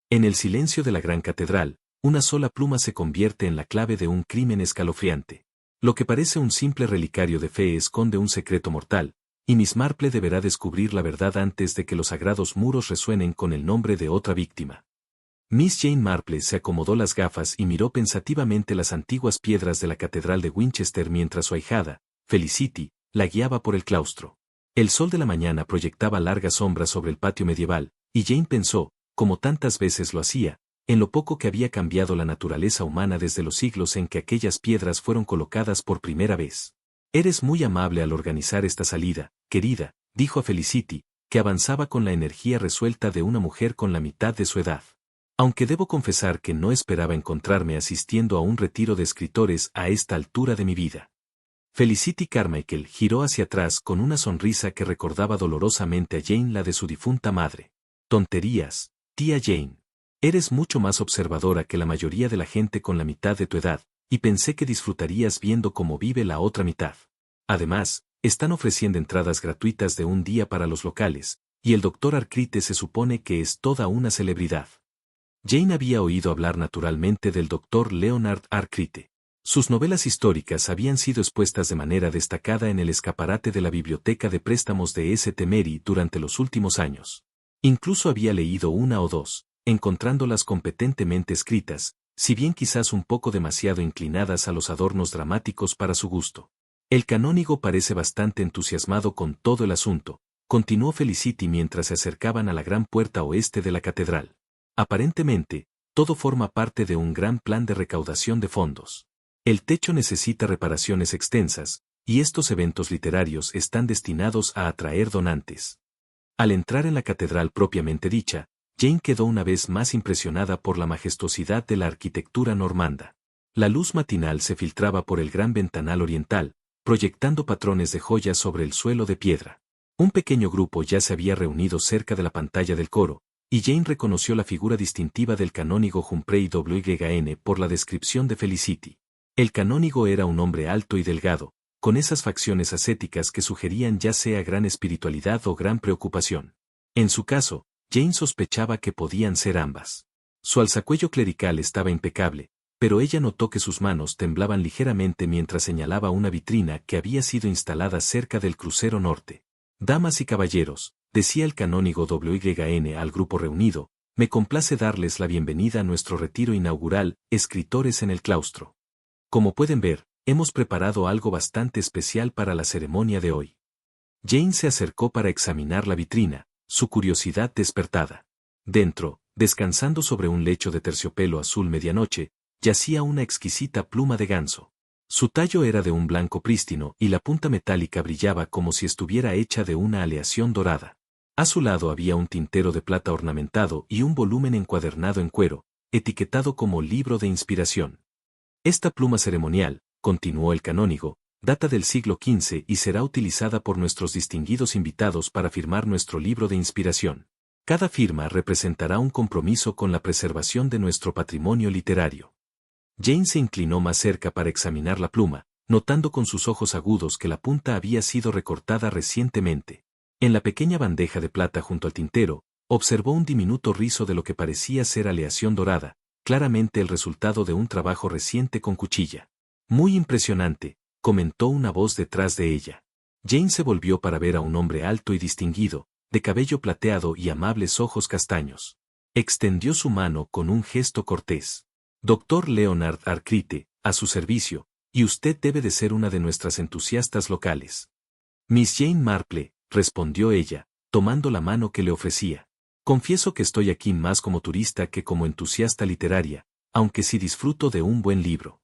En el silencio de la gran catedral, una sola pluma se convierte en la clave de un crimen escalofriante. Lo que parece un simple relicario de fe esconde un secreto mortal, y Miss Marple deberá descubrir la verdad antes de que los sagrados muros resuenen con el nombre de otra víctima. Miss Jane Marple se acomodó las gafas y miró pensativamente las antiguas piedras de la catedral de Winchester mientras su ahijada, Felicity, la guiaba por el claustro. El sol de la mañana proyectaba largas sombras sobre el patio medieval, y Jane pensó, como tantas veces lo hacía, en lo poco que había cambiado la naturaleza humana desde los siglos en que aquellas piedras fueron colocadas por primera vez. Eres muy amable al organizar esta salida, querida, dijo a Felicity, que avanzaba con la energía resuelta de una mujer con la mitad de su edad. Aunque debo confesar que no esperaba encontrarme asistiendo a un retiro de escritores a esta altura de mi vida. Felicity Carmichael giró hacia atrás con una sonrisa que recordaba dolorosamente a Jane la de su difunta madre. Tonterías, tía Jane. Eres mucho más observadora que la mayoría de la gente con la mitad de tu edad, y pensé que disfrutarías viendo cómo vive la otra mitad. Además, están ofreciendo entradas gratuitas de un día para los locales, y el Dr. Arcrite se supone que es toda una celebridad. Jane había oído hablar naturalmente del Dr. Leonard Arcrite. Sus novelas históricas habían sido expuestas de manera destacada en el escaparate de la biblioteca de préstamos de St. Mary durante los últimos años. Incluso había leído una o dos, encontrándolas competentemente escritas, si bien quizás un poco demasiado inclinadas a los adornos dramáticos para su gusto. El canónigo parece bastante entusiasmado con todo el asunto, continuó Felicity mientras se acercaban a la gran puerta oeste de la catedral. Aparentemente, todo forma parte de un gran plan de recaudación de fondos. El techo necesita reparaciones extensas, y estos eventos literarios están destinados a atraer donantes. Al entrar en la catedral propiamente dicha, Jane quedó una vez más impresionada por la majestuosidad de la arquitectura normanda. La luz matinal se filtraba por el gran ventanal oriental, proyectando patrones de joyas sobre el suelo de piedra. Un pequeño grupo ya se había reunido cerca de la pantalla del coro, y Jane reconoció la figura distintiva del canónigo Humphrey Wyn por la descripción de Felicity. El canónigo era un hombre alto y delgado, con esas facciones ascéticas que sugerían ya sea gran espiritualidad o gran preocupación. En su caso, Jane sospechaba que podían ser ambas. Su alzacuello clerical estaba impecable, pero ella notó que sus manos temblaban ligeramente mientras señalaba una vitrina que había sido instalada cerca del crucero norte. Damas y caballeros, decía el canónigo Wyn al grupo reunido, me complace darles la bienvenida a nuestro retiro inaugural, Escritores en el Claustro. Como pueden ver, hemos preparado algo bastante especial para la ceremonia de hoy. Jane se acercó para examinar la vitrina, su curiosidad despertada. Dentro, descansando sobre un lecho de terciopelo azul medianoche, yacía una exquisita pluma de ganso. Su tallo era de un blanco prístino y la punta metálica brillaba como si estuviera hecha de una aleación dorada. A su lado había un tintero de plata ornamentado y un volumen encuadernado en cuero, etiquetado como libro de inspiración. Esta pluma ceremonial, continuó el canónigo, data del siglo XV y será utilizada por nuestros distinguidos invitados para firmar nuestro libro de inspiración. Cada firma representará un compromiso con la preservación de nuestro patrimonio literario. Jane se inclinó más cerca para examinar la pluma, notando con sus ojos agudos que la punta había sido recortada recientemente. En la pequeña bandeja de plata junto al tintero, observó un diminuto rizo de lo que parecía ser aleación dorada, claramente el resultado de un trabajo reciente con cuchilla. Muy impresionante, comentó una voz detrás de ella. Jane se volvió para ver a un hombre alto y distinguido, de cabello plateado y amables ojos castaños. Extendió su mano con un gesto cortés. Dr. Leonard Arcrite, a su servicio, y usted debe de ser una de nuestras entusiastas locales. Miss Jane Marple, respondió ella, tomando la mano que le ofrecía. Confieso que estoy aquí más como turista que como entusiasta literaria, aunque sí disfruto de un buen libro.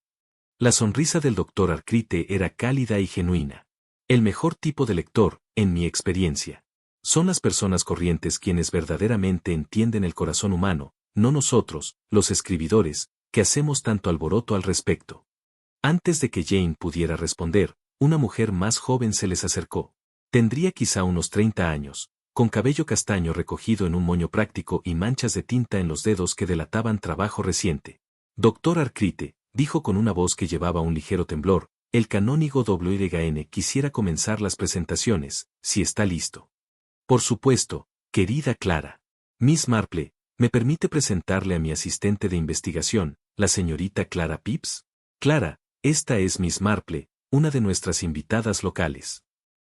La sonrisa del Dr. Arcrite era cálida y genuina. El mejor tipo de lector, en mi experiencia, son las personas corrientes quienes verdaderamente entienden el corazón humano, no nosotros, los escribidores, que hacemos tanto alboroto al respecto. Antes de que Jane pudiera responder, una mujer más joven se les acercó. Tendría quizá unos 30 años, con cabello castaño recogido en un moño práctico y manchas de tinta en los dedos que delataban trabajo reciente. Dr. Arcrite, dijo con una voz que llevaba un ligero temblor, el canónigo Wyn quisiera comenzar las presentaciones, si está listo. Por supuesto, querida Clara. Miss Marple, ¿Me permite presentarle a mi asistente de investigación, la señorita Clara Phipps? Clara, esta es Miss Marple, una de nuestras invitadas locales.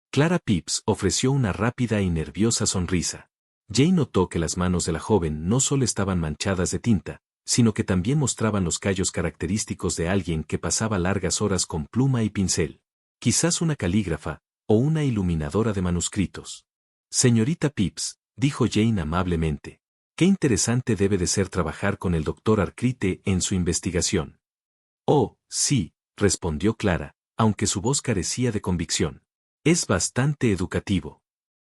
Clara Phipps ofreció una rápida y nerviosa sonrisa. Jane notó que las manos de la joven no solo estaban manchadas de tinta, sino que también mostraban los callos característicos de alguien que pasaba largas horas con pluma y pincel. Quizás una calígrafa, o una iluminadora de manuscritos. Señorita Phipps, dijo Jane amablemente. Qué interesante debe de ser trabajar con el doctor Arcrite en su investigación. Oh, sí, respondió Clara, aunque su voz carecía de convicción. Es bastante educativo.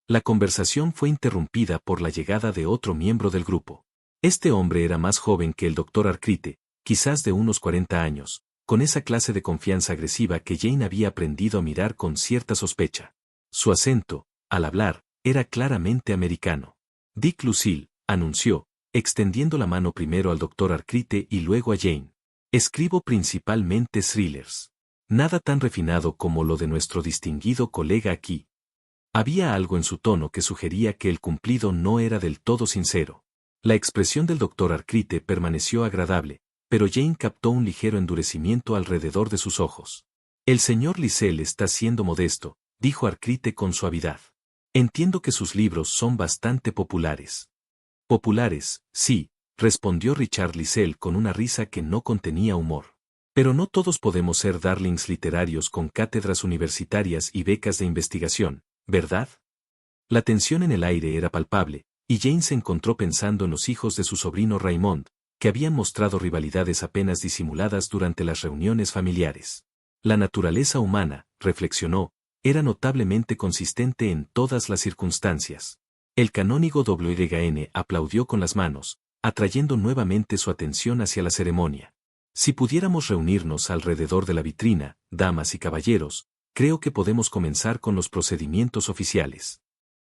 La conversación fue interrumpida por la llegada de otro miembro del grupo. Este hombre era más joven que el doctor Arcrite, quizás de unos 40 años, con esa clase de confianza agresiva que Jane había aprendido a mirar con cierta sospecha. Su acento, al hablar, era claramente americano. Dick Lucille, anunció, extendiendo la mano primero al doctor Arcrite y luego a Jane. Escribo principalmente thrillers. Nada tan refinado como lo de nuestro distinguido colega aquí. Había algo en su tono que sugería que el cumplido no era del todo sincero. La expresión del doctor Arcrite permaneció agradable, pero Jane captó un ligero endurecimiento alrededor de sus ojos. El señor Lisel está siendo modesto, dijo Arcrite con suavidad. Entiendo que sus libros son bastante populares. Populares, sí, respondió Richard Lisel con una risa que no contenía humor. Pero no todos podemos ser darlings literarios con cátedras universitarias y becas de investigación, ¿verdad? La tensión en el aire era palpable, y Jane se encontró pensando en los hijos de su sobrino Raymond, que habían mostrado rivalidades apenas disimuladas durante las reuniones familiares. La naturaleza humana, reflexionó, era notablemente consistente en todas las circunstancias. El canónigo WYN aplaudió con las manos, atrayendo nuevamente su atención hacia la ceremonia. Si pudiéramos reunirnos alrededor de la vitrina, damas y caballeros, creo que podemos comenzar con los procedimientos oficiales.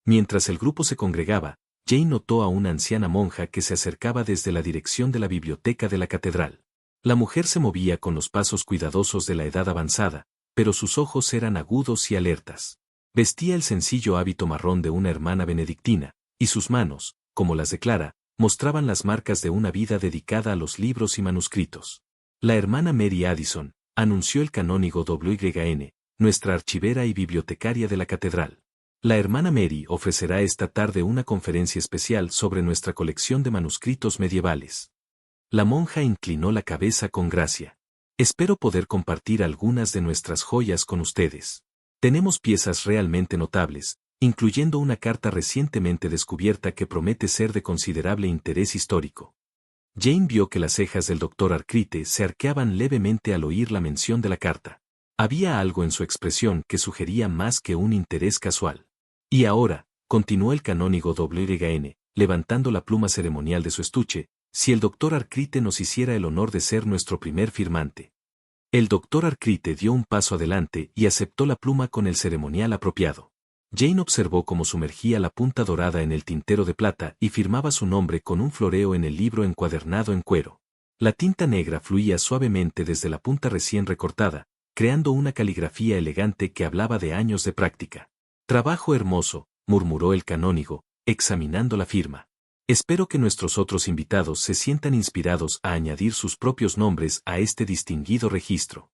Mientras el grupo se congregaba, Jane notó a una anciana monja que se acercaba desde la dirección de la biblioteca de la catedral. La mujer se movía con los pasos cuidadosos de la edad avanzada, pero sus ojos eran agudos y alertas. Vestía el sencillo hábito marrón de una hermana benedictina, y sus manos, como las de Clara, mostraban las marcas de una vida dedicada a los libros y manuscritos. La hermana Mary Addison, anunció el canónigo WYN, nuestra archivera y bibliotecaria de la catedral. La hermana Mary ofrecerá esta tarde una conferencia especial sobre nuestra colección de manuscritos medievales. La monja inclinó la cabeza con gracia. Espero poder compartir algunas de nuestras joyas con ustedes. Tenemos piezas realmente notables, incluyendo una carta recientemente descubierta que promete ser de considerable interés histórico. Jane vio que las cejas del doctor Arcrite se arqueaban levemente al oír la mención de la carta. Había algo en su expresión que sugería más que un interés casual. Y ahora, continuó el canónigo WYN, levantando la pluma ceremonial de su estuche, si el doctor Arcrite nos hiciera el honor de ser nuestro primer firmante. El doctor Arcrite dio un paso adelante y aceptó la pluma con el ceremonial apropiado. Jane observó cómo sumergía la punta dorada en el tintero de plata y firmaba su nombre con un floreo en el libro encuadernado en cuero. La tinta negra fluía suavemente desde la punta recién recortada, creando una caligrafía elegante que hablaba de años de práctica. Trabajo hermoso, murmuró el canónigo, examinando la firma. Espero que nuestros otros invitados se sientan inspirados a añadir sus propios nombres a este distinguido registro.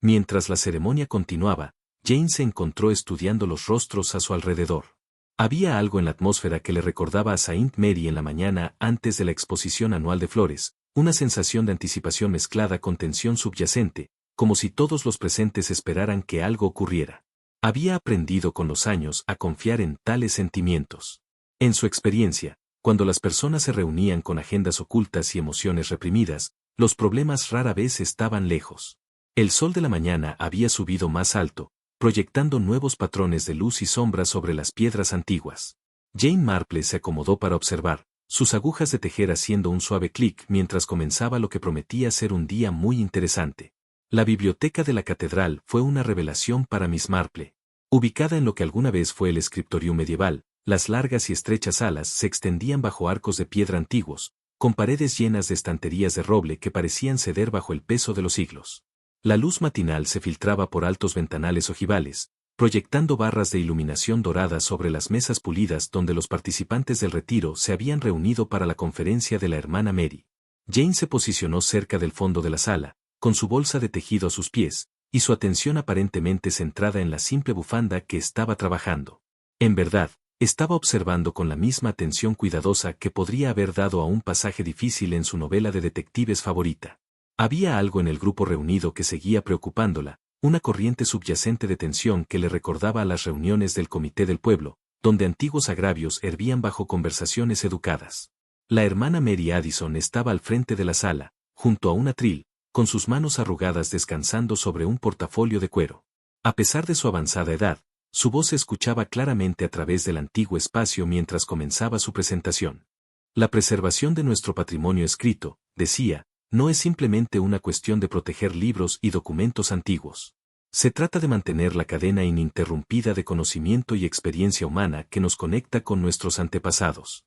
Mientras la ceremonia continuaba, Jane se encontró estudiando los rostros a su alrededor. Había algo en la atmósfera que le recordaba a Saint Mary en la mañana antes de la exposición anual de flores, una sensación de anticipación mezclada con tensión subyacente, como si todos los presentes esperaran que algo ocurriera. Había aprendido con los años a confiar en tales sentimientos. En su experiencia, cuando las personas se reunían con agendas ocultas y emociones reprimidas, los problemas rara vez estaban lejos. El sol de la mañana había subido más alto, proyectando nuevos patrones de luz y sombra sobre las piedras antiguas. Jane Marple se acomodó para observar, sus agujas de tejer haciendo un suave clic mientras comenzaba lo que prometía ser un día muy interesante. La biblioteca de la catedral fue una revelación para Miss Marple. Ubicada en lo que alguna vez fue el scriptorium medieval, las largas y estrechas salas se extendían bajo arcos de piedra antiguos, con paredes llenas de estanterías de roble que parecían ceder bajo el peso de los siglos. La luz matinal se filtraba por altos ventanales ojivales, proyectando barras de iluminación dorada sobre las mesas pulidas donde los participantes del retiro se habían reunido para la conferencia de la hermana Mary. Jane se posicionó cerca del fondo de la sala, con su bolsa de tejido a sus pies, y su atención aparentemente centrada en la simple bufanda que estaba trabajando. En verdad, estaba observando con la misma atención cuidadosa que podría haber dado a un pasaje difícil en su novela de detectives favorita. Había algo en el grupo reunido que seguía preocupándola, una corriente subyacente de tensión que le recordaba a las reuniones del Comité del Pueblo, donde antiguos agravios hervían bajo conversaciones educadas. La hermana Mary Addison estaba al frente de la sala, junto a un atril, con sus manos arrugadas descansando sobre un portafolio de cuero. A pesar de su avanzada edad, su voz se escuchaba claramente a través del antiguo espacio mientras comenzaba su presentación. La preservación de nuestro patrimonio escrito, decía, no es simplemente una cuestión de proteger libros y documentos antiguos. Se trata de mantener la cadena ininterrumpida de conocimiento y experiencia humana que nos conecta con nuestros antepasados.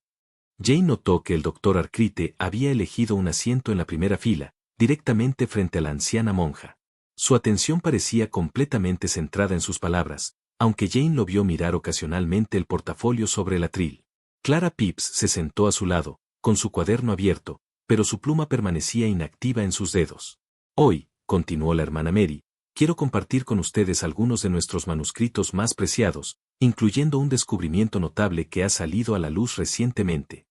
Jane notó que el doctor Arcrite había elegido un asiento en la primera fila, directamente frente a la anciana monja. Su atención parecía completamente centrada en sus palabras, aunque Jane lo vio mirar ocasionalmente el portafolio sobre el atril. Clara Phipps se sentó a su lado, con su cuaderno abierto, pero su pluma permanecía inactiva en sus dedos. Hoy, continuó la hermana Mary, quiero compartir con ustedes algunos de nuestros manuscritos más preciados, incluyendo un descubrimiento notable que ha salido a la luz recientemente.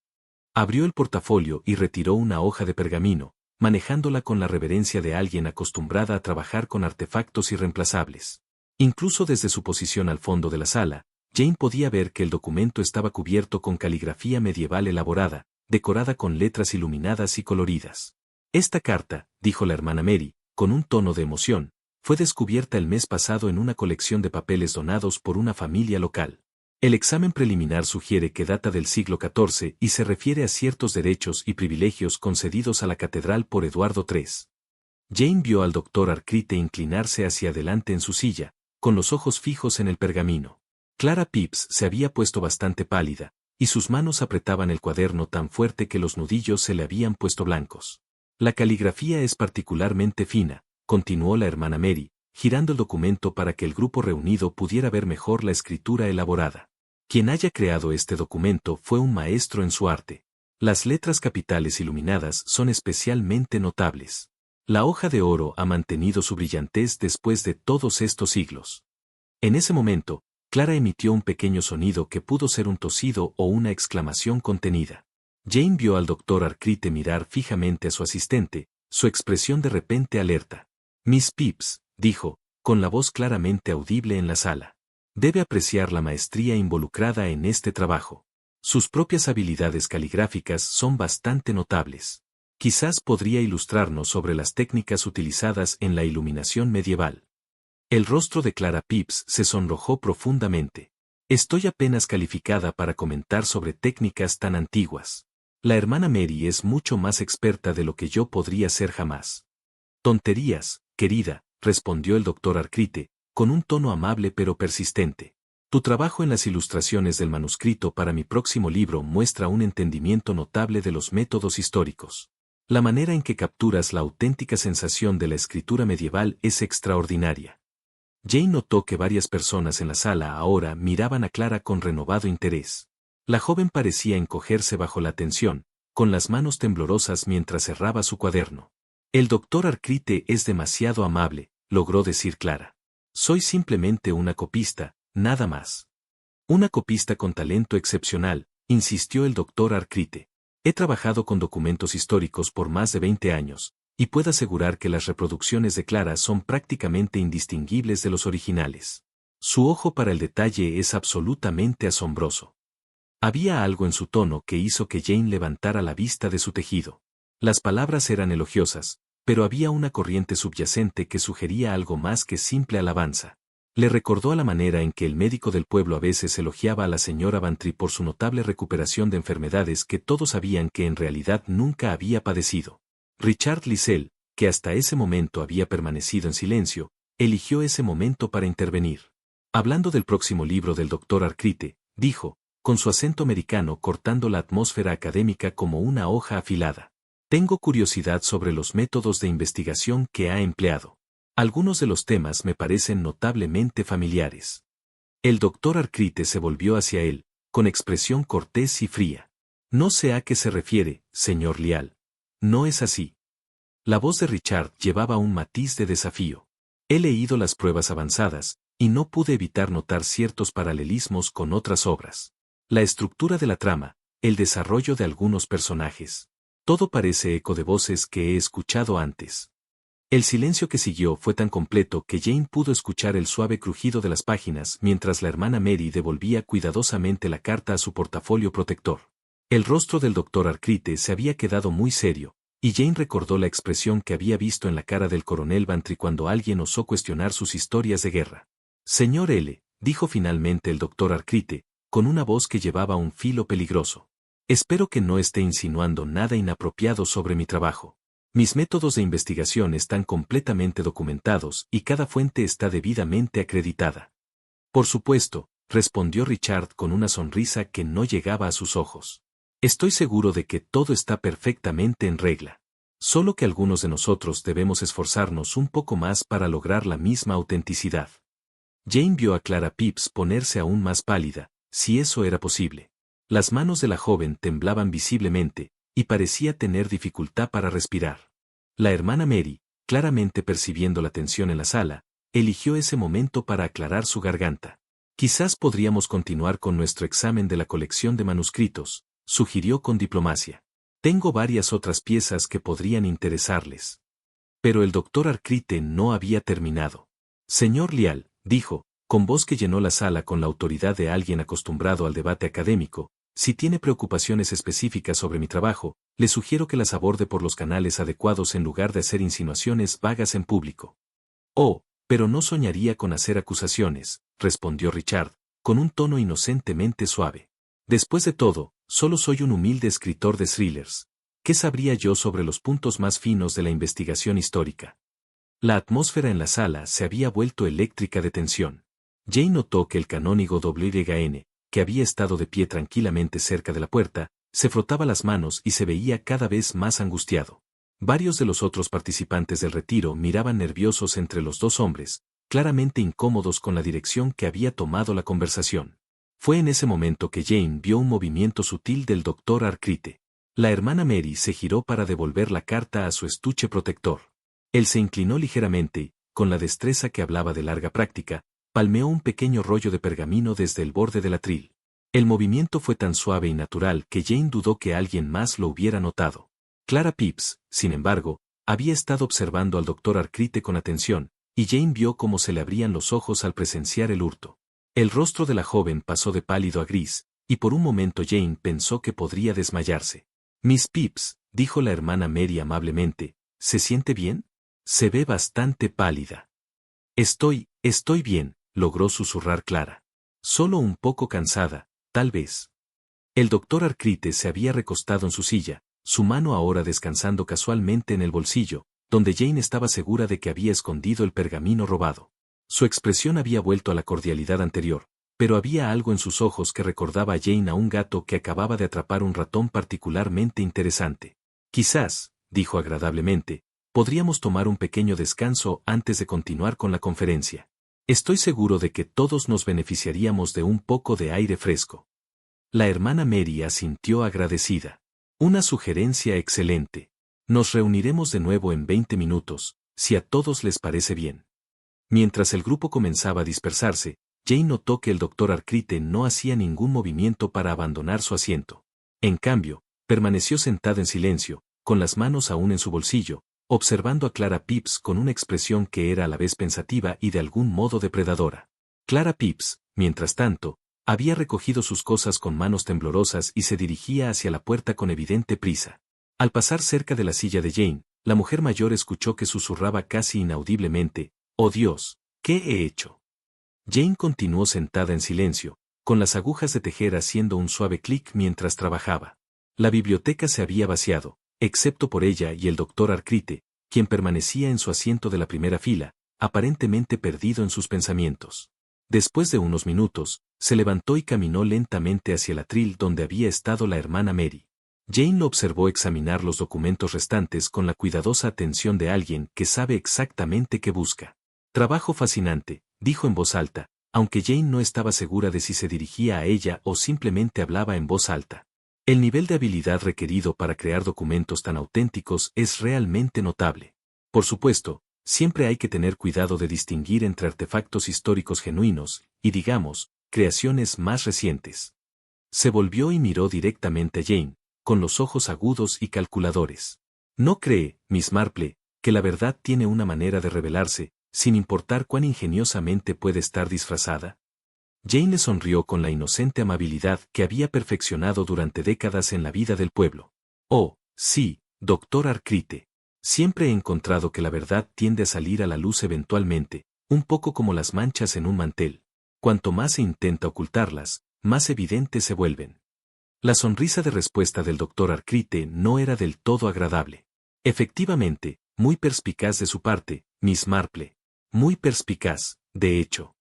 Abrió el portafolio y retiró una hoja de pergamino, manejándola con la reverencia de alguien acostumbrada a trabajar con artefactos irreemplazables. Incluso desde su posición al fondo de la sala, Jane podía ver que el documento estaba cubierto con caligrafía medieval elaborada, decorada con letras iluminadas y coloridas. Esta carta, dijo la hermana Mary, con un tono de emoción, fue descubierta el mes pasado en una colección de papeles donados por una familia local. El examen preliminar sugiere que data del siglo XIV y se refiere a ciertos derechos y privilegios concedidos a la catedral por Eduardo III. Jane vio al doctor Arcrite inclinarse hacia adelante en su silla, con los ojos fijos en el pergamino. Clara Phipps se había puesto bastante pálida, y sus manos apretaban el cuaderno tan fuerte que los nudillos se le habían puesto blancos. La caligrafía es particularmente fina, continuó la hermana Mary, girando el documento para que el grupo reunido pudiera ver mejor la escritura elaborada. Quien haya creado este documento fue un maestro en su arte. Las letras capitales iluminadas son especialmente notables. La hoja de oro ha mantenido su brillantez después de todos estos siglos. En ese momento, Clara emitió un pequeño sonido que pudo ser un tosido o una exclamación contenida. Jane vio al doctor Arcrite mirar fijamente a su asistente, su expresión de repente alerta. Miss Phipps, dijo, con la voz claramente audible en la sala. Debe apreciar la maestría involucrada en este trabajo. Sus propias habilidades caligráficas son bastante notables. Quizás podría ilustrarnos sobre las técnicas utilizadas en la iluminación medieval. El rostro de Clara Phipps se sonrojó profundamente. Estoy apenas calificada para comentar sobre técnicas tan antiguas. La hermana Mary es mucho más experta de lo que yo podría ser jamás. Tonterías, querida, respondió el doctor Arcrite, con un tono amable pero persistente. Tu trabajo en las ilustraciones del manuscrito para mi próximo libro muestra un entendimiento notable de los métodos históricos. La manera en que capturas la auténtica sensación de la escritura medieval es extraordinaria. Jane notó que varias personas en la sala ahora miraban a Clara con renovado interés. La joven parecía encogerse bajo la tensión, con las manos temblorosas mientras cerraba su cuaderno. El doctor Arcrite es demasiado amable, logró decir Clara. Soy simplemente una copista, nada más. Una copista con talento excepcional, insistió el doctor Arcrite. He trabajado con documentos históricos por más de 20 años, y puedo asegurar que las reproducciones de Clara son prácticamente indistinguibles de los originales. Su ojo para el detalle es absolutamente asombroso. Había algo en su tono que hizo que Jane levantara la vista de su tejido. Las palabras eran elogiosas, pero había una corriente subyacente que sugería algo más que simple alabanza. Le recordó a la manera en que el médico del pueblo a veces elogiaba a la señora Bantry por su notable recuperación de enfermedades que todos sabían que en realidad nunca había padecido. Richard Liesel, que hasta ese momento había permanecido en silencio, eligió ese momento para intervenir. Hablando del próximo libro del doctor Arcrite, dijo, con su acento americano cortando la atmósfera académica como una hoja afilada. Tengo curiosidad sobre los métodos de investigación que ha empleado. Algunos de los temas me parecen notablemente familiares. El doctor Arcrite se volvió hacia él, con expresión cortés y fría. No sé a qué se refiere, señor Lial. No es así. La voz de Richard llevaba un matiz de desafío. He leído las pruebas avanzadas, y no pude evitar notar ciertos paralelismos con otras obras. La estructura de la trama, el desarrollo de algunos personajes. Todo parece eco de voces que he escuchado antes. El silencio que siguió fue tan completo que Jane pudo escuchar el suave crujido de las páginas mientras la hermana Mary devolvía cuidadosamente la carta a su portafolio protector. El rostro del doctor Arcrite se había quedado muy serio, y Jane recordó la expresión que había visto en la cara del coronel Bantry cuando alguien osó cuestionar sus historias de guerra. Señor L., dijo finalmente el doctor Arcrite, con una voz que llevaba un filo peligroso. Espero que no esté insinuando nada inapropiado sobre mi trabajo. Mis métodos de investigación están completamente documentados y cada fuente está debidamente acreditada. Por supuesto, respondió Richard con una sonrisa que no llegaba a sus ojos. Estoy seguro de que todo está perfectamente en regla. Solo que algunos de nosotros debemos esforzarnos un poco más para lograr la misma autenticidad. Jane vio a Clara Phipps ponerse aún más pálida, si eso era posible. Las manos de la joven temblaban visiblemente, y parecía tener dificultad para respirar. La hermana Mary, claramente percibiendo la tensión en la sala, eligió ese momento para aclarar su garganta. Quizás podríamos continuar con nuestro examen de la colección de manuscritos, sugirió con diplomacia. Tengo varias otras piezas que podrían interesarles. Pero el doctor Arcrite no había terminado. Señor Lial, dijo, con voz que llenó la sala con la autoridad de alguien acostumbrado al debate académico, si tiene preocupaciones específicas sobre mi trabajo, le sugiero que las aborde por los canales adecuados en lugar de hacer insinuaciones vagas en público. Oh, pero no soñaría con hacer acusaciones, respondió Richard, con un tono inocentemente suave. Después de todo, solo soy un humilde escritor de thrillers. ¿Qué sabría yo sobre los puntos más finos de la investigación histórica? La atmósfera en la sala se había vuelto eléctrica de tensión. Jane notó que el canónigo WN, que había estado de pie tranquilamente cerca de la puerta, se frotaba las manos y se veía cada vez más angustiado. Varios de los otros participantes del retiro miraban nerviosos entre los dos hombres, claramente incómodos con la dirección que había tomado la conversación. Fue en ese momento que Jane vio un movimiento sutil del doctor Arcrite. La hermana Mary se giró para devolver la carta a su estuche protector. Él se inclinó ligeramente y, con la destreza que hablaba de larga práctica, palmeó un pequeño rollo de pergamino desde el borde del atril. El movimiento fue tan suave y natural que Jane dudó que alguien más lo hubiera notado. Clara Phipps, sin embargo, había estado observando al doctor Arcrite con atención, y Jane vio cómo se le abrían los ojos al presenciar el hurto. El rostro de la joven pasó de pálido a gris, y por un momento Jane pensó que podría desmayarse. Miss Phipps, dijo la hermana Mary amablemente, ¿se siente bien? Se ve bastante pálida. Estoy bien, logró susurrar Clara. Solo un poco cansada, tal vez. El doctor Arcrite se había recostado en su silla, su mano ahora descansando casualmente en el bolsillo, donde Jane estaba segura de que había escondido el pergamino robado. Su expresión había vuelto a la cordialidad anterior, pero había algo en sus ojos que recordaba a Jane a un gato que acababa de atrapar un ratón particularmente interesante. Quizás, dijo agradablemente, podríamos tomar un pequeño descanso antes de continuar con la conferencia. Estoy seguro de que todos nos beneficiaríamos de un poco de aire fresco. La hermana Mary asintió agradecida. Una sugerencia excelente. Nos reuniremos de nuevo en 20 minutos, si a todos les parece bien. Mientras el grupo comenzaba a dispersarse, Jane notó que el doctor Arcrite no hacía ningún movimiento para abandonar su asiento. En cambio, permaneció sentada en silencio, con las manos aún en su bolsillo, observando a Clara Phipps con una expresión que era a la vez pensativa y de algún modo depredadora. Clara Phipps, mientras tanto, había recogido sus cosas con manos temblorosas y se dirigía hacia la puerta con evidente prisa. Al pasar cerca de la silla de Jane, la mujer mayor escuchó que susurraba casi inaudiblemente, «Oh Dios, ¿qué he hecho?». Jane continuó sentada en silencio, con las agujas de tejer haciendo un suave clic mientras trabajaba. La biblioteca se había vaciado, excepto por ella y el doctor Arcrite, quien permanecía en su asiento de la primera fila, aparentemente perdido en sus pensamientos. Después de unos minutos, se levantó y caminó lentamente hacia el atril donde había estado la hermana Mary. Jane lo observó examinar los documentos restantes con la cuidadosa atención de alguien que sabe exactamente qué busca. Trabajo fascinante, dijo en voz alta, aunque Jane no estaba segura de si se dirigía a ella o simplemente hablaba en voz alta. El nivel de habilidad requerido para crear documentos tan auténticos es realmente notable. Por supuesto, siempre hay que tener cuidado de distinguir entre artefactos históricos genuinos y, digamos, creaciones más recientes. Se volvió y miró directamente a Jane, con los ojos agudos y calculadores. ¿No cree, Miss Marple, que la verdad tiene una manera de revelarse, sin importar cuán ingeniosamente puede estar disfrazada? Jane le sonrió con la inocente amabilidad que había perfeccionado durante décadas en la vida del pueblo. Oh, sí, doctor Arcrite. Siempre he encontrado que la verdad tiende a salir a la luz eventualmente, un poco como las manchas en un mantel. Cuanto más se intenta ocultarlas, más evidentes se vuelven. La sonrisa de respuesta del doctor Arcrite no era del todo agradable. Efectivamente, muy perspicaz de su parte, Miss Marple. Muy perspicaz, de hecho.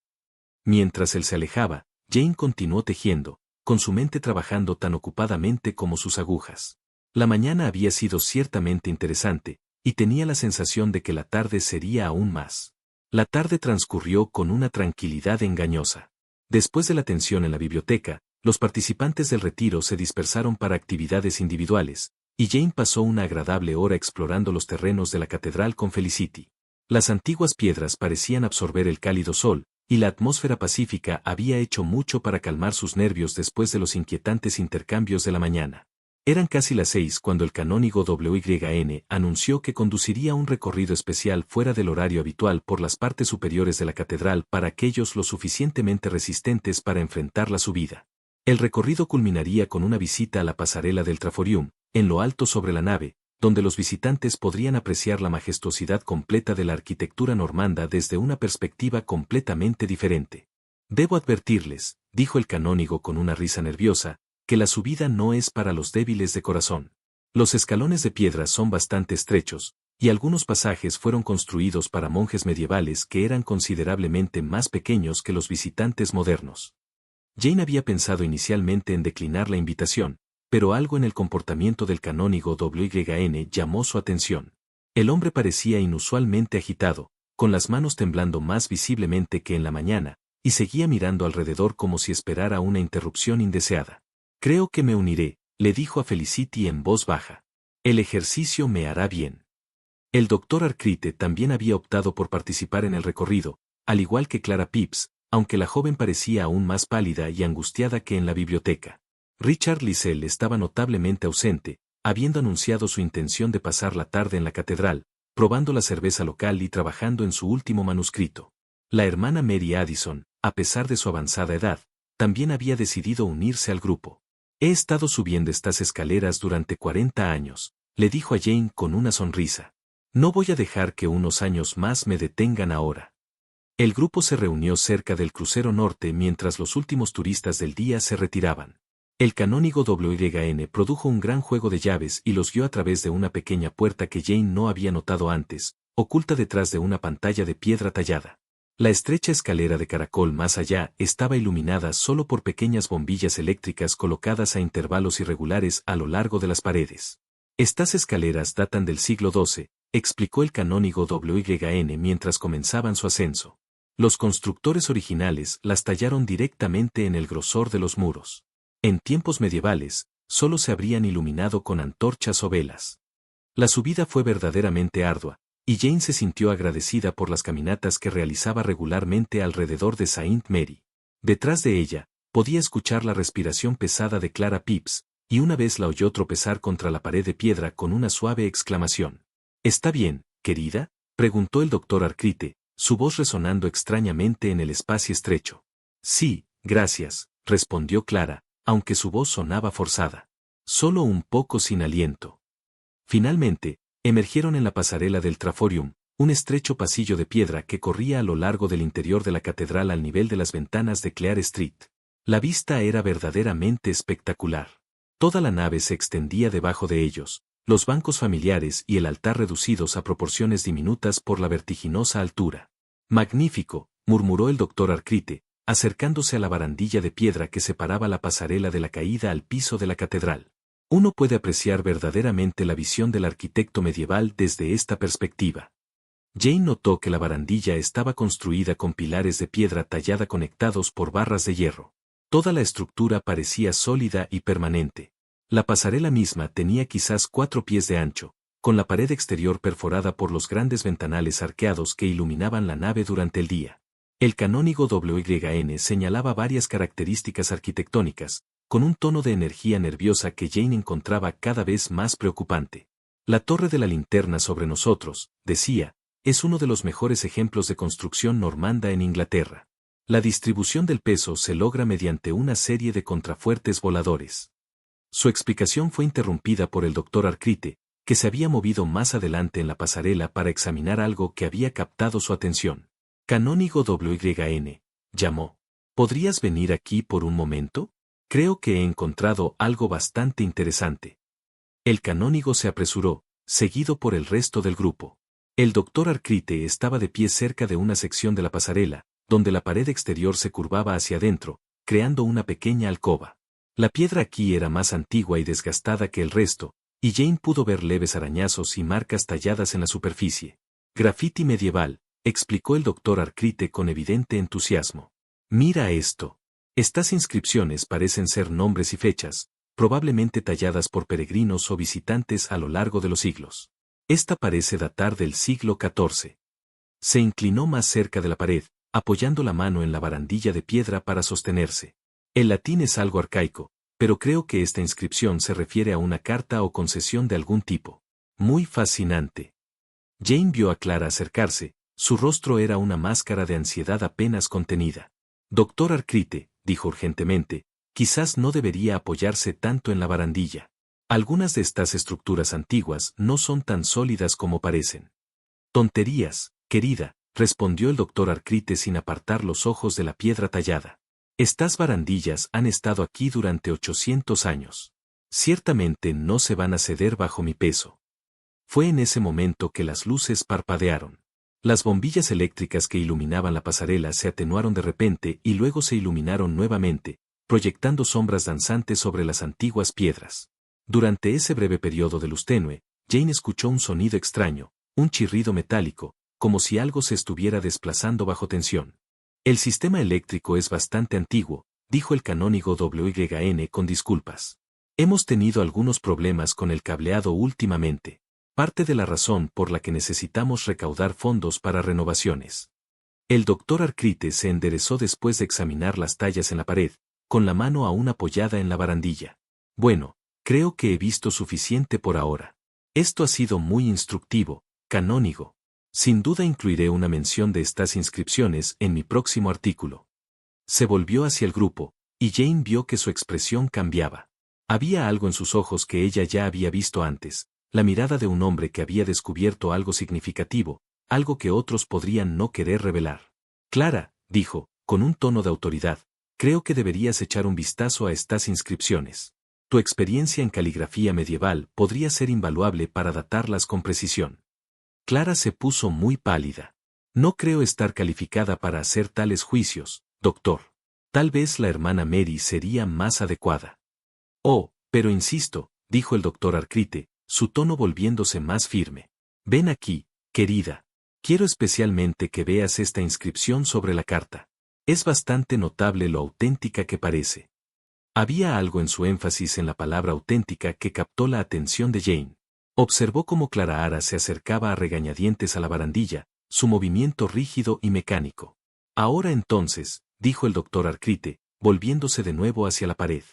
Mientras él se alejaba, Jane continuó tejiendo, con su mente trabajando tan ocupadamente como sus agujas. La mañana había sido ciertamente interesante, y tenía la sensación de que la tarde sería aún más. La tarde transcurrió con una tranquilidad engañosa. Después de la tensión en la biblioteca, los participantes del retiro se dispersaron para actividades individuales, y Jane pasó una agradable hora explorando los terrenos de la catedral con Felicity. Las antiguas piedras parecían absorber el cálido sol, y la atmósfera pacífica había hecho mucho para calmar sus nervios después de los inquietantes intercambios de la mañana. Eran casi las 6 cuando el canónigo WYN anunció que conduciría un recorrido especial fuera del horario habitual por las partes superiores de la catedral para aquellos lo suficientemente resistentes para enfrentar la subida. El recorrido culminaría con una visita a la pasarela del Traforium, en lo alto sobre la nave, donde los visitantes podrían apreciar la majestuosidad completa de la arquitectura normanda desde una perspectiva completamente diferente. Debo advertirles, dijo el canónigo con una risa nerviosa, que la subida no es para los débiles de corazón. Los escalones de piedra son bastante estrechos, y algunos pasajes fueron construidos para monjes medievales que eran considerablemente más pequeños que los visitantes modernos. Jane había pensado inicialmente en declinar la invitación, pero algo en el comportamiento del canónigo WYN llamó su atención. El hombre parecía inusualmente agitado, con las manos temblando más visiblemente que en la mañana, y seguía mirando alrededor como si esperara una interrupción indeseada. Creo que me uniré, le dijo a Felicity en voz baja. El ejercicio me hará bien. El doctor Arcrite también había optado por participar en el recorrido, al igual que Clara Phipps, aunque la joven parecía aún más pálida y angustiada que en la biblioteca. Richard Liesel estaba notablemente ausente, habiendo anunciado su intención de pasar la tarde en la catedral, probando la cerveza local y trabajando en su último manuscrito. La hermana Mary Addison, a pesar de su avanzada edad, también había decidido unirse al grupo. He estado subiendo estas escaleras durante 40 años, le dijo a Jane con una sonrisa. No voy a dejar que unos años más me detengan ahora. El grupo se reunió cerca del crucero norte mientras los últimos turistas del día se retiraban. El canónigo WYN produjo un gran juego de llaves y los guió a través de una pequeña puerta que Jane no había notado antes, oculta detrás de una pantalla de piedra tallada. La estrecha escalera de caracol más allá estaba iluminada solo por pequeñas bombillas eléctricas colocadas a intervalos irregulares a lo largo de las paredes. Estas escaleras datan del siglo XII, explicó el canónigo WYN mientras comenzaban su ascenso. Los constructores originales las tallaron directamente en el grosor de los muros. En tiempos medievales, solo se habrían iluminado con antorchas o velas. La subida fue verdaderamente ardua, y Jane se sintió agradecida por las caminatas que realizaba regularmente alrededor de Saint Mary. Detrás de ella, podía escuchar la respiración pesada de Clara Phipps, y una vez la oyó tropezar contra la pared de piedra con una suave exclamación. ¿Está bien, querida?, preguntó el doctor Arcrite, su voz resonando extrañamente en el espacio estrecho. Sí, gracias, respondió Clara, aunque su voz sonaba forzada. Solo un poco sin aliento. Finalmente, emergieron en la pasarela del Traforium, un estrecho pasillo de piedra que corría a lo largo del interior de la catedral al nivel de las ventanas de Clear Street. La vista era verdaderamente espectacular. Toda la nave se extendía debajo de ellos, los bancos familiares y el altar reducidos a proporciones diminutas por la vertiginosa altura. Magnífico, murmuró el doctor Arcrite, acercándose a la barandilla de piedra que separaba la pasarela de la caída al piso de la catedral. Uno puede apreciar verdaderamente la visión del arquitecto medieval desde esta perspectiva. Jane notó que la barandilla estaba construida con pilares de piedra tallada conectados por barras de hierro. Toda la estructura parecía sólida y permanente. La pasarela misma tenía quizás 4 pies de ancho, con la pared exterior perforada por los grandes ventanales arqueados que iluminaban la nave durante el día. El canónigo WYN señalaba varias características arquitectónicas, con un tono de energía nerviosa que Jane encontraba cada vez más preocupante. La torre de la linterna sobre nosotros, decía, es uno de los mejores ejemplos de construcción normanda en Inglaterra. La distribución del peso se logra mediante una serie de contrafuertes voladores. Su explicación fue interrumpida por el doctor Arcrite, que se había movido más adelante en la pasarela para examinar algo que había captado su atención. Canónigo WYN, llamó. ¿Podrías venir aquí por un momento? Creo que he encontrado algo bastante interesante. El canónigo se apresuró, seguido por el resto del grupo. El doctor Arcrite estaba de pie cerca de una sección de la pasarela, donde la pared exterior se curvaba hacia adentro, creando una pequeña alcoba. La piedra aquí era más antigua y desgastada que el resto, y Jane pudo ver leves arañazos y marcas talladas en la superficie. Grafiti medieval, explicó el doctor Arcrite con evidente entusiasmo. Mira esto. Estas inscripciones parecen ser nombres y fechas, probablemente talladas por peregrinos o visitantes a lo largo de los siglos. Esta parece datar del siglo XIV. Se inclinó más cerca de la pared, apoyando la mano en la barandilla de piedra para sostenerse. El latín es algo arcaico, pero creo que esta inscripción se refiere a una carta o concesión de algún tipo. Muy fascinante. Jane vio a Clara acercarse, su rostro era una máscara de ansiedad apenas contenida. Doctor Arcrite, dijo urgentemente, quizás no debería apoyarse tanto en la barandilla. Algunas de estas estructuras antiguas no son tan sólidas como parecen. Tonterías, querida, respondió el doctor Arcrite sin apartar los ojos de la piedra tallada. Estas barandillas han estado aquí durante 800 años. Ciertamente no se van a ceder bajo mi peso. Fue en ese momento que las luces parpadearon. Las bombillas eléctricas que iluminaban la pasarela se atenuaron de repente y luego se iluminaron nuevamente, proyectando sombras danzantes sobre las antiguas piedras. Durante ese breve periodo de luz tenue, Jane escuchó un sonido extraño, un chirrido metálico, como si algo se estuviera desplazando bajo tensión. El sistema eléctrico es bastante antiguo, dijo el canónigo WYN con disculpas. Hemos tenido algunos problemas con el cableado últimamente, parte de la razón por la que necesitamos recaudar fondos para renovaciones. El doctor Arcrite se enderezó después de examinar las tallas en la pared, con la mano aún apoyada en la barandilla. Bueno, creo que he visto suficiente por ahora. Esto ha sido muy instructivo, canónigo. Sin duda incluiré una mención de estas inscripciones en mi próximo artículo. Se volvió hacia el grupo, y Jane vio que su expresión cambiaba. Había algo en sus ojos que ella ya había visto antes, la mirada de un hombre que había descubierto algo significativo, algo que otros podrían no querer revelar. Clara, dijo, con un tono de autoridad, creo que deberías echar un vistazo a estas inscripciones. Tu experiencia en caligrafía medieval podría ser invaluable para datarlas con precisión. Clara se puso muy pálida. No creo estar calificada para hacer tales juicios, doctor. Tal vez la hermana Mary sería más adecuada. Oh, pero insisto, dijo el doctor Arcrite, su tono volviéndose más firme. Ven aquí, querida. Quiero especialmente que veas esta inscripción sobre la carta. Es bastante notable lo auténtica que parece. Había algo en su énfasis en la palabra auténtica que captó la atención de Jane. Observó cómo Clara Ara se acercaba a regañadientes a la barandilla, su movimiento rígido y mecánico. Ahora entonces, dijo el doctor Arcrite, volviéndose de nuevo hacia la pared.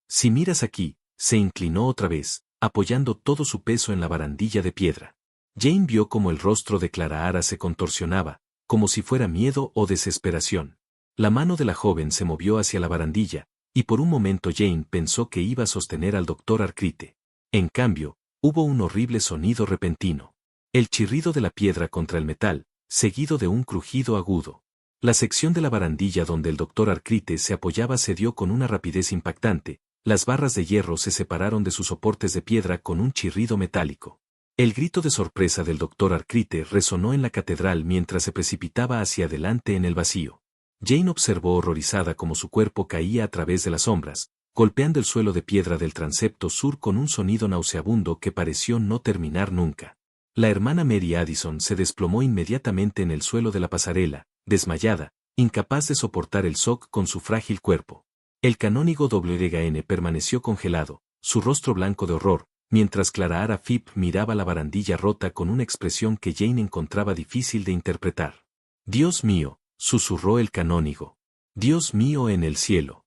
Si miras aquí, se inclinó otra vez, apoyando todo su peso en la barandilla de piedra. Jane vio cómo el rostro de Clara Ara se contorsionaba, como si fuera miedo o desesperación. La mano de la joven se movió hacia la barandilla, y por un momento Jane pensó que iba a sostener al doctor Arcrite. En cambio, hubo un horrible sonido repentino. El chirrido de la piedra contra el metal, seguido de un crujido agudo. La sección de la barandilla donde el doctor Arcrite se apoyaba cedió con una rapidez impactante, las barras de hierro se separaron de sus soportes de piedra con un chirrido metálico. El grito de sorpresa del doctor Arcrite resonó en la catedral mientras se precipitaba hacia adelante en el vacío. Jane observó horrorizada cómo su cuerpo caía a través de las sombras, golpeando el suelo de piedra del transepto sur con un sonido nauseabundo que pareció no terminar nunca. La hermana Mary Addison se desplomó inmediatamente en el suelo de la pasarela, desmayada, incapaz de soportar el shock con su frágil cuerpo. El canónigo WGN permaneció congelado, su rostro blanco de horror, mientras Clara Ara Phipp miraba la barandilla rota con una expresión que Jane encontraba difícil de interpretar. «Dios mío», susurró el canónigo. «Dios mío en el cielo».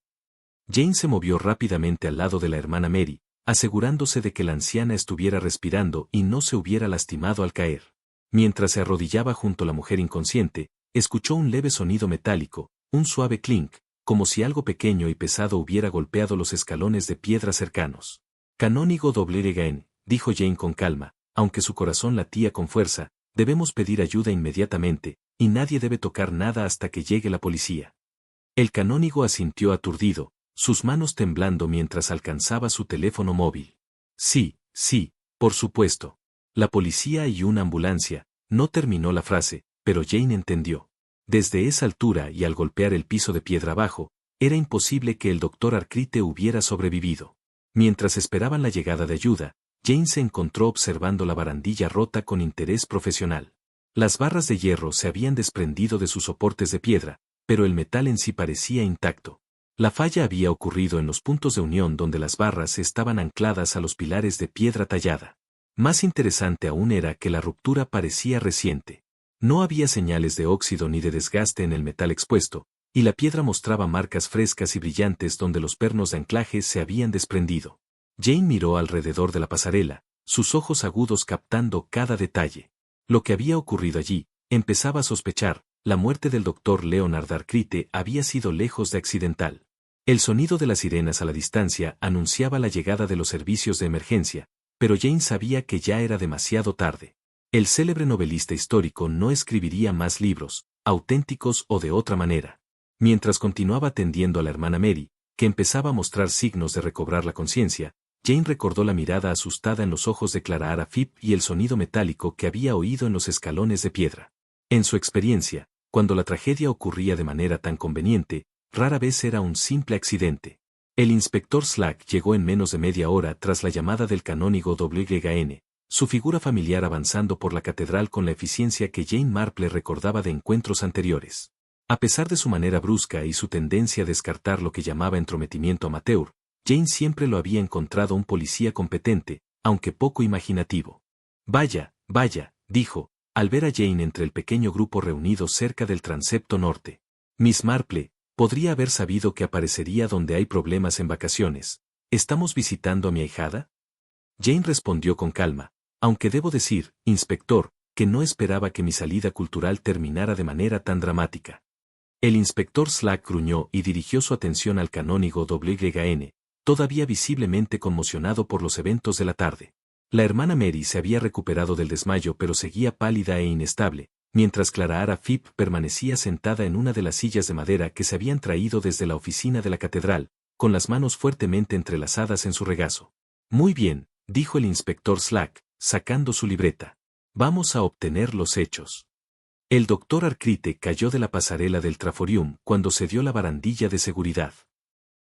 Jane se movió rápidamente al lado de la hermana Mary, asegurándose de que la anciana estuviera respirando y no se hubiera lastimado al caer. Mientras se arrodillaba junto a la mujer inconsciente, escuchó un leve sonido metálico, un suave clink, como si algo pequeño y pesado hubiera golpeado los escalones de piedra cercanos. «Canónigo WGN», dijo Jane con calma, aunque su corazón latía con fuerza, «debemos pedir ayuda inmediatamente, y nadie debe tocar nada hasta que llegue la policía». El canónigo asintió aturdido, sus manos temblando mientras alcanzaba su teléfono móvil. «Sí, sí, por supuesto. La policía y una ambulancia», no terminó la frase, pero Jane entendió. Desde esa altura y al golpear el piso de piedra abajo, era imposible que el doctor Arcrite hubiera sobrevivido. Mientras esperaban la llegada de ayuda, Jane se encontró observando la barandilla rota con interés profesional. Las barras de hierro se habían desprendido de sus soportes de piedra, pero el metal en sí parecía intacto. La falla había ocurrido en los puntos de unión donde las barras estaban ancladas a los pilares de piedra tallada. Más interesante aún era que la ruptura parecía reciente. No había señales de óxido ni de desgaste en el metal expuesto, y la piedra mostraba marcas frescas y brillantes donde los pernos de anclaje se habían desprendido. Jane miró alrededor de la pasarela, sus ojos agudos captando cada detalle. Lo que había ocurrido allí, empezaba a sospechar, la muerte del doctor Leonard Arcrite había sido lejos de accidental. El sonido de las sirenas a la distancia anunciaba la llegada de los servicios de emergencia, pero Jane sabía que ya era demasiado tarde. El célebre novelista histórico no escribiría más libros, auténticos o de otra manera. Mientras continuaba atendiendo a la hermana Mary, que empezaba a mostrar signos de recobrar la conciencia, Jane recordó la mirada asustada en los ojos de Clara Ara Phipp y el sonido metálico que había oído en los escalones de piedra. En su experiencia, cuando la tragedia ocurría de manera tan conveniente, rara vez era un simple accidente. El inspector Slack llegó en menos de media hora tras la llamada del canónigo WGN, su figura familiar avanzando por la catedral con la eficiencia que Jane Marple recordaba de encuentros anteriores. A pesar de su manera brusca y su tendencia a descartar lo que llamaba entrometimiento amateur, Jane siempre lo había encontrado un policía competente, aunque poco imaginativo. «Vaya, vaya», dijo, al ver a Jane entre el pequeño grupo reunido cerca del transepto norte. «Miss Marple, podría haber sabido que aparecería donde hay problemas en vacaciones. ¿Estamos visitando a mi ahijada?» Jane respondió con calma, aunque debo decir, inspector, que no esperaba que mi salida cultural terminara de manera tan dramática. El inspector Slack gruñó y dirigió su atención al canónigo WGN, todavía visiblemente conmocionado por los eventos de la tarde. La hermana Mary se había recuperado del desmayo pero seguía pálida e inestable, mientras Clara Ara Phipp permanecía sentada en una de las sillas de madera que se habían traído desde la oficina de la catedral, con las manos fuertemente entrelazadas en su regazo. «Muy bien», dijo el inspector Slack, sacando su libreta. «Vamos a obtener los hechos». El doctor Arcrite cayó de la pasarela del traforium cuando se dio la barandilla de seguridad.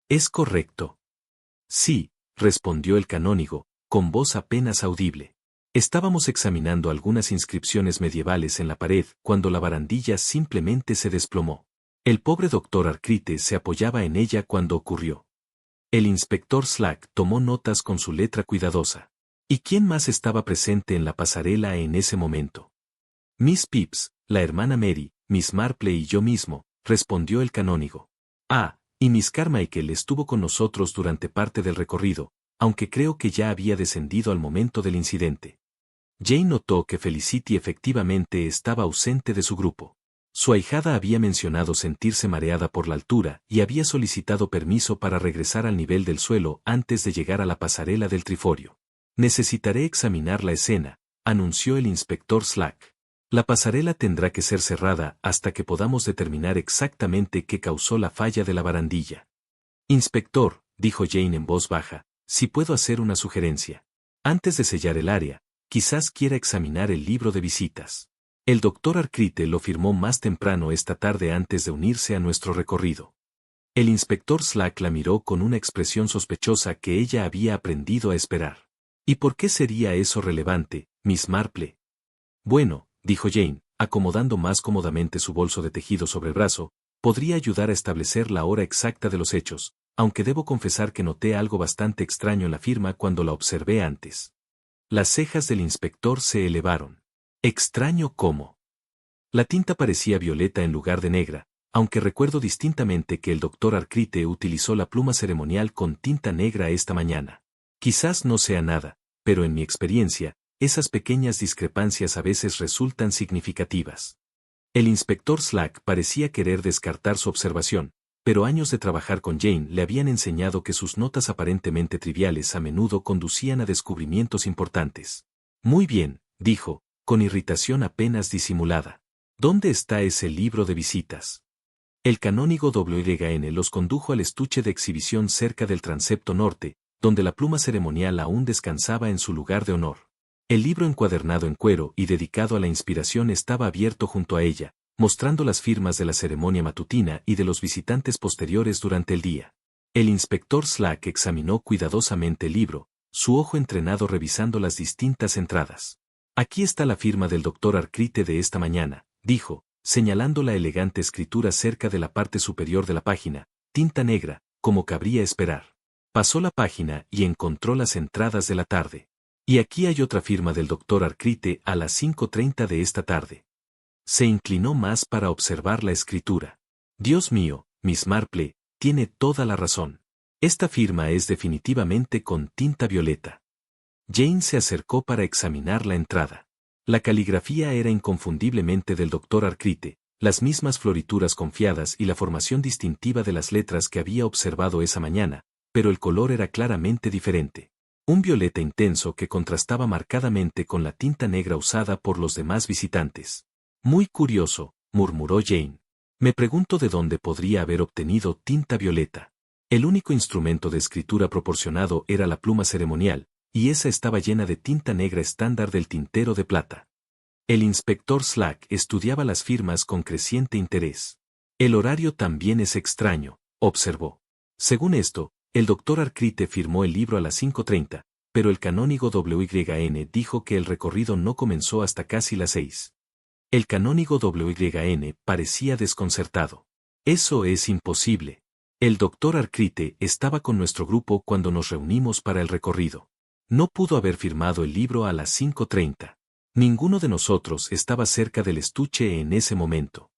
«¿Es correcto?» «Sí», respondió el canónigo, con voz apenas audible. «Estábamos examinando algunas inscripciones medievales en la pared cuando la barandilla simplemente se desplomó. El pobre doctor Arcrite se apoyaba en ella cuando ocurrió». El inspector Slack tomó notas con su letra cuidadosa. «¿Y quién más estaba presente en la pasarela en ese momento?» «Miss Phipps, la hermana Mary, Miss Marple y yo mismo», respondió el canónigo. «Ah, y Miss Carmichael estuvo con nosotros durante parte del recorrido, aunque creo que ya había descendido al momento del incidente». Jane notó que Felicity efectivamente estaba ausente de su grupo. Su ahijada había mencionado sentirse mareada por la altura y había solicitado permiso para regresar al nivel del suelo antes de llegar a la pasarela del triforio. «Necesitaré examinar la escena», anunció el inspector Slack. «La pasarela tendrá que ser cerrada hasta que podamos determinar exactamente qué causó la falla de la barandilla». «Inspector», dijo Jane en voz baja, «si puedo hacer una sugerencia. Antes de sellar el área, quizás quiera examinar el libro de visitas. El doctor Arcrite lo firmó más temprano esta tarde antes de unirse a nuestro recorrido». El inspector Slack la miró con una expresión sospechosa que ella había aprendido a esperar. «¿Y por qué sería eso relevante, Miss Marple?» Bueno, dijo Jane, acomodando más cómodamente su bolso de tejido sobre el brazo, podría ayudar a establecer la hora exacta de los hechos, aunque debo confesar que noté algo bastante extraño en la firma cuando la observé antes. Las cejas del inspector se elevaron. ¿Extraño cómo? La tinta parecía violeta en lugar de negra, aunque recuerdo distintamente que el doctor Arcrite utilizó la pluma ceremonial con tinta negra esta mañana. Quizás no sea nada, pero en mi experiencia, esas pequeñas discrepancias a veces resultan significativas. El inspector Slack parecía querer descartar su observación, pero años de trabajar con Jane le habían enseñado que sus notas aparentemente triviales a menudo conducían a descubrimientos importantes. Muy bien, dijo, con irritación apenas disimulada. ¿Dónde está ese libro de visitas? El canónigo WYN los condujo al estuche de exhibición cerca del transepto norte, donde la pluma ceremonial aún descansaba en su lugar de honor. El libro encuadernado en cuero y dedicado a la inspiración estaba abierto junto a ella, mostrando las firmas de la ceremonia matutina y de los visitantes posteriores durante el día. El inspector Slack examinó cuidadosamente el libro, su ojo entrenado revisando las distintas entradas. Aquí está la firma del doctor Arcrite de esta mañana, dijo, señalando la elegante escritura cerca de la parte superior de la página, tinta negra, como cabría esperar. Pasó la página y encontró las entradas de la tarde. Y aquí hay otra firma del doctor Arcrite a las 5:30 de esta tarde. Se inclinó más para observar la escritura. Dios mío, Miss Marple, tiene toda la razón. Esta firma es definitivamente con tinta violeta. Jane se acercó para examinar la entrada. La caligrafía era inconfundiblemente del doctor Arcrite, las mismas florituras confiadas y la formación distintiva de las letras que había observado esa mañana, pero el color era claramente diferente. Un violeta intenso que contrastaba marcadamente con la tinta negra usada por los demás visitantes. Muy curioso, murmuró Jane. Me pregunto de dónde podría haber obtenido tinta violeta. El único instrumento de escritura proporcionado era la pluma ceremonial, y esa estaba llena de tinta negra estándar del tintero de plata. El inspector Slack estudiaba las firmas con creciente interés. El horario también es extraño, observó. Según esto, el doctor Arcrite firmó el libro a las 5:30, pero el canónigo WYN dijo que el recorrido no comenzó hasta casi las 6. El canónigo WYN parecía desconcertado. Eso es imposible. El doctor Arcrite estaba con nuestro grupo cuando nos reunimos para el recorrido. No pudo haber firmado el libro a las 5:30. Ninguno de nosotros estaba cerca del estuche en ese momento.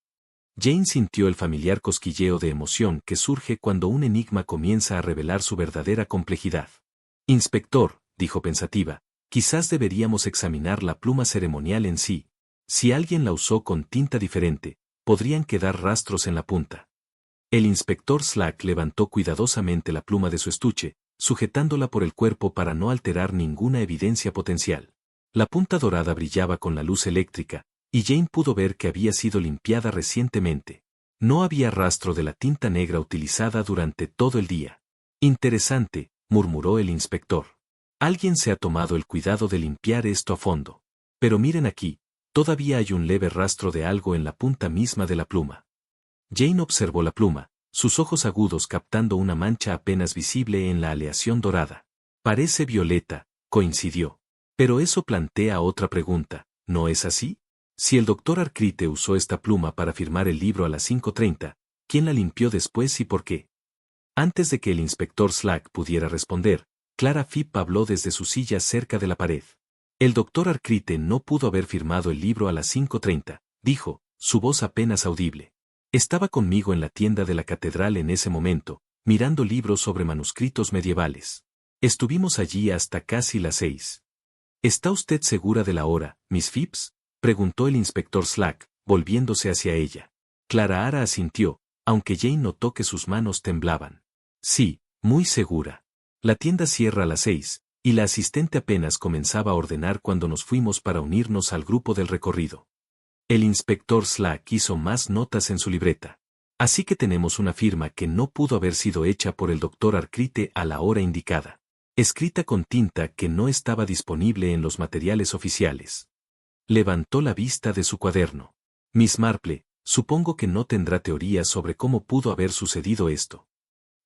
Jane sintió el familiar cosquilleo de emoción que surge cuando un enigma comienza a revelar su verdadera complejidad. Inspector, dijo pensativa, quizás deberíamos examinar la pluma ceremonial en sí. Si alguien la usó con tinta diferente, podrían quedar rastros en la punta. El inspector Slack levantó cuidadosamente la pluma de su estuche, sujetándola por el cuerpo para no alterar ninguna evidencia potencial. La punta dorada brillaba con la luz eléctrica, y Jane pudo ver que había sido limpiada recientemente. No había rastro de la tinta negra utilizada durante todo el día. Interesante, murmuró el inspector. Alguien se ha tomado el cuidado de limpiar esto a fondo. Pero miren aquí, todavía hay un leve rastro de algo en la punta misma de la pluma. Jane observó la pluma, sus ojos agudos captando una mancha apenas visible en la aleación dorada. Parece violeta, coincidió. Pero eso plantea otra pregunta, ¿no es así? Si el doctor Arcrite usó esta pluma para firmar el libro a las 5:30, ¿quién la limpió después y por qué? Antes de que el inspector Slack pudiera responder, Clara Phipp habló desde su silla cerca de la pared. El doctor Arcrite no pudo haber firmado el libro a las 5:30, dijo, su voz apenas audible. Estaba conmigo en la tienda de la catedral en ese momento, mirando libros sobre manuscritos medievales. Estuvimos allí hasta casi las 6. ¿Está usted segura de la hora, Miss Phipps?, preguntó el inspector Slack, volviéndose hacia ella. Clara Ara asintió, aunque Jane notó que sus manos temblaban. Sí, muy segura. La tienda cierra a las 6, y la asistente apenas comenzaba a ordenar cuando nos fuimos para unirnos al grupo del recorrido. El inspector Slack hizo más notas en su libreta. Así que tenemos una firma que no pudo haber sido hecha por el doctor Arcrite a la hora indicada. Escrita con tinta que no estaba disponible en los materiales oficiales. Levantó la vista de su cuaderno. Miss Marple, supongo que no tendrá teoría sobre cómo pudo haber sucedido esto.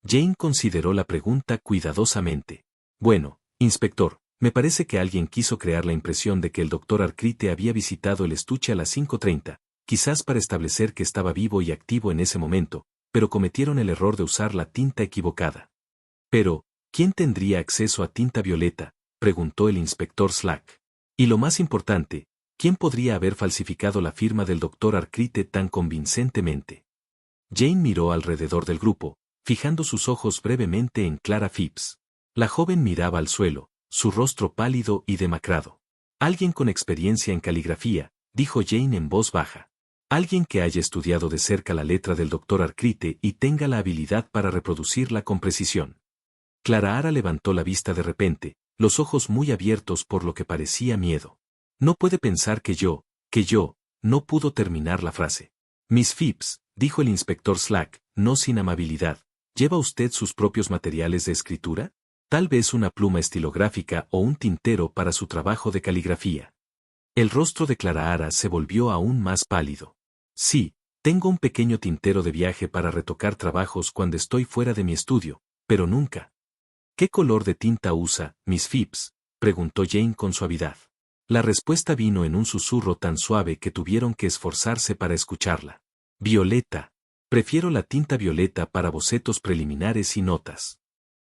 Jane consideró la pregunta cuidadosamente. Bueno, inspector, Me parece que alguien quiso crear la impresión de que el doctor Arcrite había visitado el estuche a las 5:30, quizás para establecer que estaba vivo y activo en ese momento, pero cometieron el error de usar la tinta equivocada. Pero, ¿quién tendría acceso a tinta violeta?, preguntó el inspector Slack. Y lo más importante, ¿quién podría haber falsificado la firma del doctor Arcrite tan convincentemente? Jane miró alrededor del grupo, fijando sus ojos brevemente en Clara Phipps. La joven miraba al suelo, su rostro pálido y demacrado. Alguien con experiencia en caligrafía, dijo Jane en voz baja. Alguien que haya estudiado de cerca la letra del doctor Arcrite y tenga la habilidad para reproducirla con precisión. Clara Ara levantó la vista de repente, los ojos muy abiertos por lo que parecía miedo. No puede pensar que yo, no pudo terminar la frase. Miss Phipps, dijo el inspector Slack, no sin amabilidad, ¿lleva usted sus propios materiales de escritura? Tal vez una pluma estilográfica o un tintero para su trabajo de caligrafía. El rostro de Clara Ara se volvió aún más pálido. Sí, tengo un pequeño tintero de viaje para retocar trabajos cuando estoy fuera de mi estudio, pero nunca. ¿Qué color de tinta usa, Miss Phipps?, preguntó Jane con suavidad. La respuesta vino en un susurro tan suave que tuvieron que esforzarse para escucharla. Violeta. Prefiero la tinta violeta para bocetos preliminares y notas.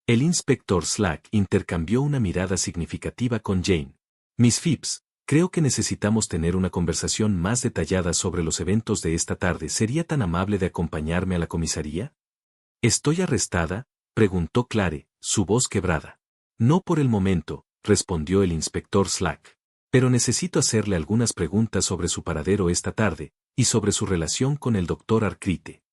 El inspector Slack intercambió una mirada significativa con Jane. Miss Phipps, creo que necesitamos tener una conversación más detallada sobre los eventos de esta tarde. ¿Sería tan amable de acompañarme a la comisaría? ¿Estoy arrestada?, preguntó Clare, su voz quebrada. No por el momento, respondió el inspector Slack. Pero necesito hacerle algunas preguntas sobre su paradero esta tarde, y sobre su relación con el doctor Arcrite.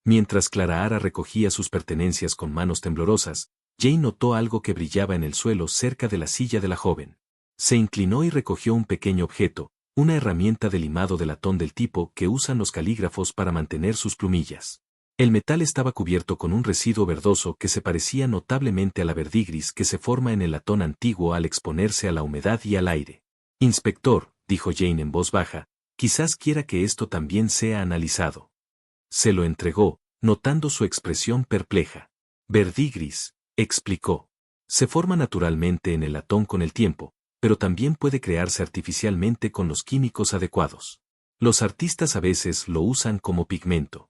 Mientras Clara Ara recogía sus pertenencias con manos temblorosas, Jane notó algo que brillaba en el suelo cerca de la silla de la joven. Se inclinó y recogió un pequeño objeto, una herramienta de limado de latón del tipo que usan los calígrafos para mantener sus plumillas. El metal estaba cubierto con un residuo verdoso que se parecía notablemente a la verdigris que se forma en el latón antiguo al exponerse a la humedad y al aire. Inspector, dijo Jane en voz baja, quizás quiera que esto también sea analizado. Se lo entregó, notando su expresión perpleja. Verdigris, explicó. Se forma naturalmente en el latón con el tiempo, pero también puede crearse artificialmente con los químicos adecuados. Los artistas a veces lo usan como pigmento.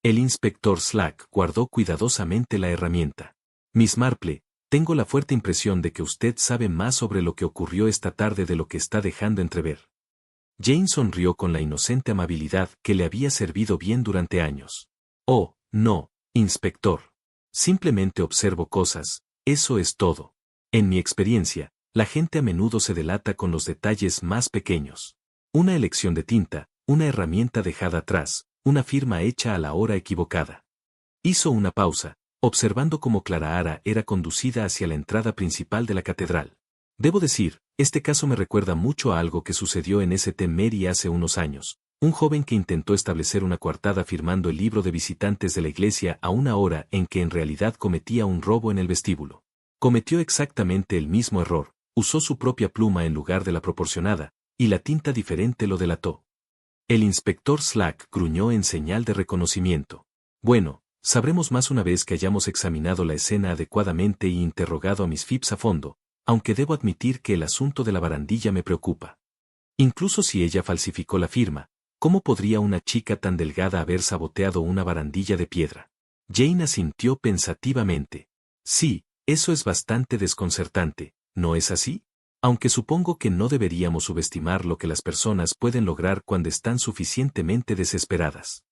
El inspector Slack guardó cuidadosamente la herramienta. Miss Marple, tengo la fuerte impresión de que usted sabe más sobre lo que ocurrió esta tarde de lo que está dejando entrever. Jane sonrió con la inocente amabilidad que le había servido bien durante años. Oh, no, inspector. Simplemente observo cosas, eso es todo. En mi experiencia, la gente a menudo se delata con los detalles más pequeños. Una elección de tinta, una herramienta dejada atrás, una firma hecha a la hora equivocada. Hizo una pausa, observando cómo Clara Ara era conducida hacia la entrada principal de la catedral. Debo decir, este caso me recuerda mucho a algo que sucedió en St. Mary hace unos años. Un joven que intentó establecer una coartada firmando el libro de visitantes de la iglesia a una hora en que en realidad cometía un robo en el vestíbulo. Cometió exactamente el mismo error, usó su propia pluma en lugar de la proporcionada, y la tinta diferente lo delató. El inspector Slack gruñó en señal de reconocimiento. Bueno, sabremos más una vez que hayamos examinado la escena adecuadamente y interrogado a Miss Phipps a fondo, aunque debo admitir que el asunto de la barandilla me preocupa. Incluso si ella falsificó la firma, ¿cómo podría una chica tan delgada haber saboteado una barandilla de piedra? Jane asintió pensativamente. Sí, eso es bastante desconcertante, ¿no es así? Aunque supongo que no deberíamos subestimar lo que las personas pueden lograr cuando están suficientemente desesperadas.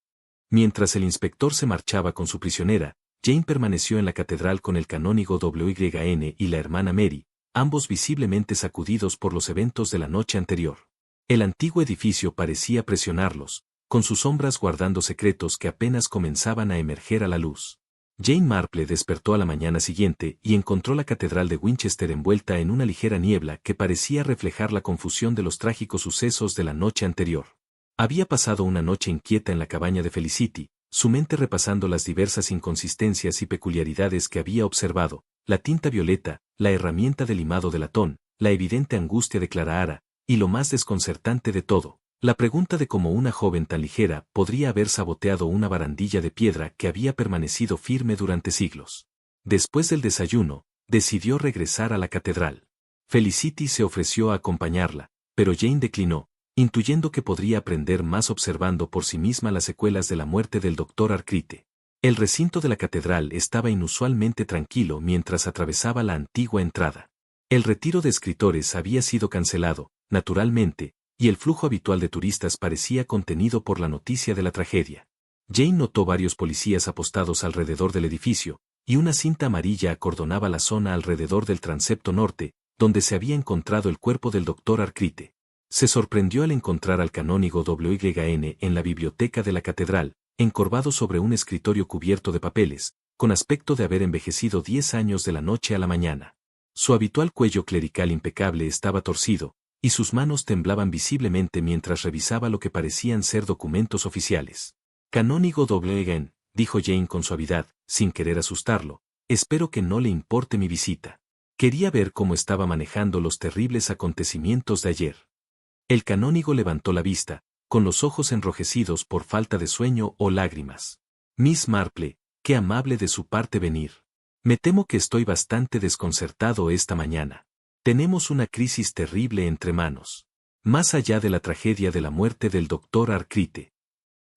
Mientras el inspector se marchaba con su prisionera, Jane permaneció en la catedral con el canónigo WYN y la hermana Mary, ambos visiblemente sacudidos por los eventos de la noche anterior. El antiguo edificio parecía presionarlos, con sus sombras guardando secretos que apenas comenzaban a emerger a la luz. Jane Marple despertó a la mañana siguiente y encontró la catedral de Winchester envuelta en una ligera niebla que parecía reflejar la confusión de los trágicos sucesos de la noche anterior. Había pasado una noche inquieta en la cabaña de Felicity, su mente repasando las diversas inconsistencias y peculiaridades que había observado, la tinta violeta, la herramienta de limado de latón, la evidente angustia de Clara Ara, y lo más desconcertante de todo, la pregunta de cómo una joven tan ligera podría haber saboteado una barandilla de piedra que había permanecido firme durante siglos. Después del desayuno, decidió regresar a la catedral. Felicity se ofreció a acompañarla, pero Jane declinó, intuyendo que podría aprender más observando por sí misma las secuelas de la muerte del Dr. Arcrite. El recinto de la catedral estaba inusualmente tranquilo mientras atravesaba la antigua entrada. El retiro de escritores había sido cancelado, naturalmente, y el flujo habitual de turistas parecía contenido por la noticia de la tragedia. Jane notó varios policías apostados alrededor del edificio, y una cinta amarilla acordonaba la zona alrededor del transepto norte, donde se había encontrado el cuerpo del Dr. Arcrite. Se sorprendió al encontrar al canónigo WYN en la biblioteca de la catedral, encorvado sobre un escritorio cubierto de papeles, con aspecto de haber envejecido 10 años de la noche a la mañana. Su habitual cuello clerical impecable estaba torcido, y sus manos temblaban visiblemente mientras revisaba lo que parecían ser documentos oficiales. Canónigo WYN, dijo Jane con suavidad, sin querer asustarlo, espero que no le importe mi visita. Quería ver cómo estaba manejando los terribles acontecimientos de ayer. El canónigo levantó la vista, con los ojos enrojecidos por falta de sueño o lágrimas. Miss Marple, qué amable de su parte venir. Me temo que estoy bastante desconcertado esta mañana. Tenemos una crisis terrible entre manos. Más allá de la tragedia de la muerte del Dr. Arcrite.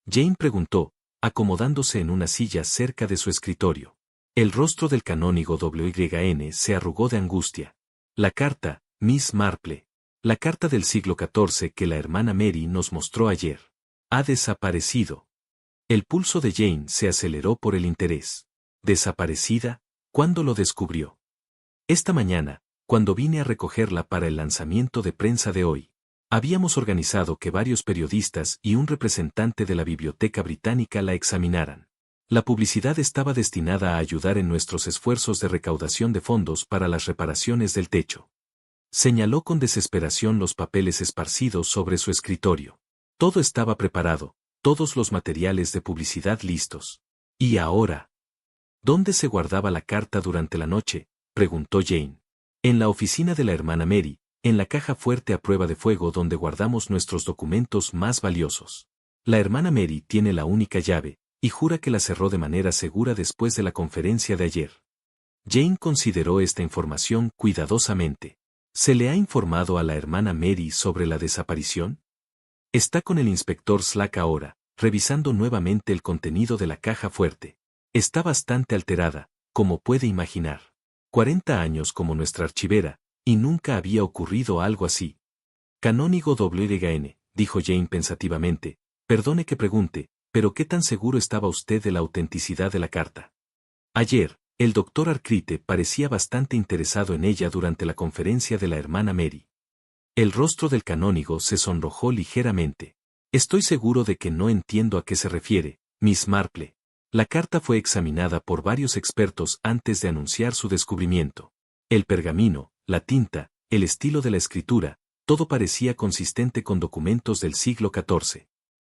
Jane preguntó, acomodándose en una silla cerca de su escritorio. El rostro del canónigo WYN se arrugó de angustia. La carta, Miss Marple. La carta del siglo XIV que la hermana Mary nos mostró ayer. Ha desaparecido. El pulso de Jane se aceleró por el interés. ¿Desaparecida? ¿Cuándo lo descubrió? Esta mañana, cuando vine a recogerla para el lanzamiento de prensa de hoy. Habíamos organizado que varios periodistas y un representante de la Biblioteca Británica la examinaran. La publicidad estaba destinada a ayudar en nuestros esfuerzos de recaudación de fondos para las reparaciones del techo. Señaló con desesperación los papeles esparcidos sobre su escritorio. Todo estaba preparado, todos los materiales de publicidad listos. ¿Y ahora? ¿Dónde se guardaba la carta durante la noche?, preguntó Jane. En la oficina de la hermana Mary, en la caja fuerte a prueba de fuego donde guardamos nuestros documentos más valiosos. La hermana Mary tiene la única llave, y jura que la cerró de manera segura después de la conferencia de ayer. Jane consideró esta información cuidadosamente. ¿Se le ha informado a la hermana Mary sobre la desaparición? Está con el inspector Slack ahora, revisando nuevamente el contenido de la caja fuerte. Está bastante alterada, como puede imaginar. 40 años como nuestra archivera, y nunca había ocurrido algo así. Canónigo WYN, dijo Jane pensativamente, perdone que pregunte, pero ¿qué tan seguro estaba usted de la autenticidad de la carta? Ayer, el Dr. Arcrite parecía bastante interesado en ella durante la conferencia de la hermana Mary. El rostro del canónigo se sonrojó ligeramente. Estoy seguro de que no entiendo a qué se refiere, Miss Marple. La carta fue examinada por varios expertos antes de anunciar su descubrimiento. El pergamino, la tinta, el estilo de la escritura, todo parecía consistente con documentos del siglo XIV.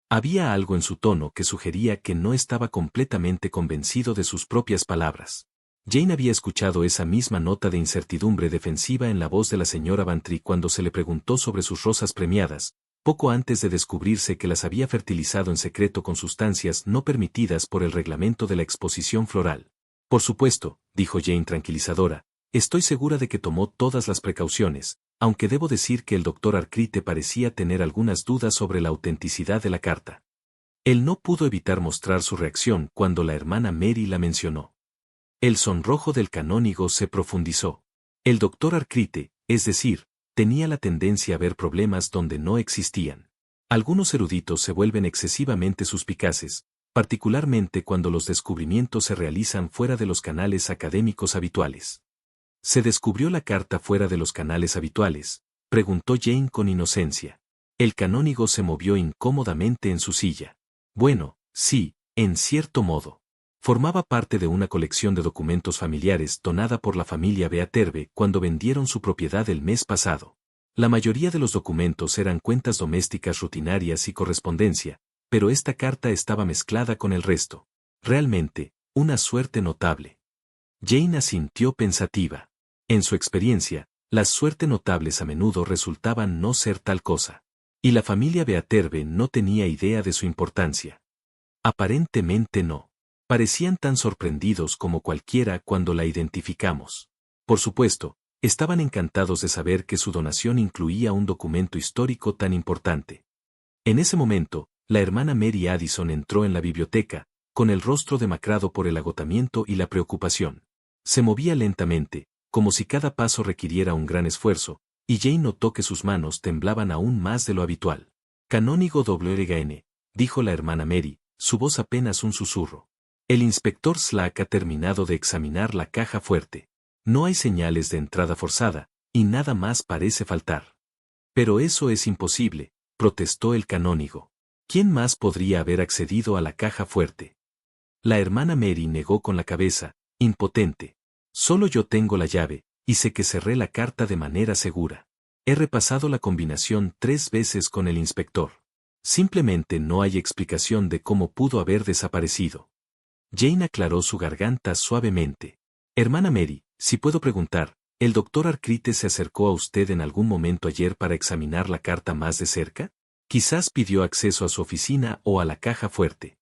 Había algo en su tono que sugería que no estaba completamente convencido de sus propias palabras. Jane había escuchado esa misma nota de incertidumbre defensiva en la voz de la señora Bantry cuando se le preguntó sobre sus rosas premiadas, poco antes de descubrirse que las había fertilizado en secreto con sustancias no permitidas por el reglamento de la exposición floral. Por supuesto, dijo Jane tranquilizadora, estoy segura de que tomó todas las precauciones, aunque debo decir que el Dr. Arcrite parecía tener algunas dudas sobre la autenticidad de la carta. Él no pudo evitar mostrar su reacción cuando la hermana Mary la mencionó. El sonrojo del canónigo se profundizó. El Dr. Arcrite, es decir, tenía la tendencia a ver problemas donde no existían. Algunos eruditos se vuelven excesivamente suspicaces, particularmente cuando los descubrimientos se realizan fuera de los canales académicos habituales. ¿Se descubrió la carta fuera de los canales habituales?, preguntó Jane con inocencia. El canónigo se movió incómodamente en su silla. Bueno, sí, en cierto modo. Formaba parte de una colección de documentos familiares donada por la familia Beaterbe cuando vendieron su propiedad el mes pasado. La mayoría de los documentos eran cuentas domésticas rutinarias y correspondencia, pero esta carta estaba mezclada con el resto. Realmente, una suerte notable. Jane asintió pensativa. En su experiencia, las suertes notables a menudo resultaban no ser tal cosa. Y la familia Beaterbe no tenía idea de su importancia. Aparentemente no. Parecían tan sorprendidos como cualquiera cuando la identificamos. Por supuesto, Estaban encantados de saber que su donación incluía un documento histórico tan importante. En ese momento, la hermana Mary Addison entró en la biblioteca, con el rostro demacrado por el agotamiento y la preocupación. Se movía lentamente, como si cada paso requiriera un gran esfuerzo, y Jane notó que sus manos temblaban aún más de lo habitual. Canónigo WRGN, dijo la hermana Mary, su voz apenas un susurro. El inspector Slack ha terminado de examinar la caja fuerte. No hay señales de entrada forzada, y nada más parece faltar. Pero eso es imposible, protestó el canónigo. ¿Quién más podría haber accedido a la caja fuerte? La hermana Mary negó con la cabeza, impotente. Solo yo tengo la llave, y sé que cerré la carta de manera segura. He repasado la combinación 3 veces con el inspector. Simplemente no hay explicación de cómo pudo haber desaparecido. Jane aclaró su garganta suavemente. Hermana Mary, si puedo preguntar, ¿el doctor Arcrite se acercó a usted en algún momento ayer para examinar la carta más de cerca? Quizás pidió acceso a su oficina o a la caja fuerte.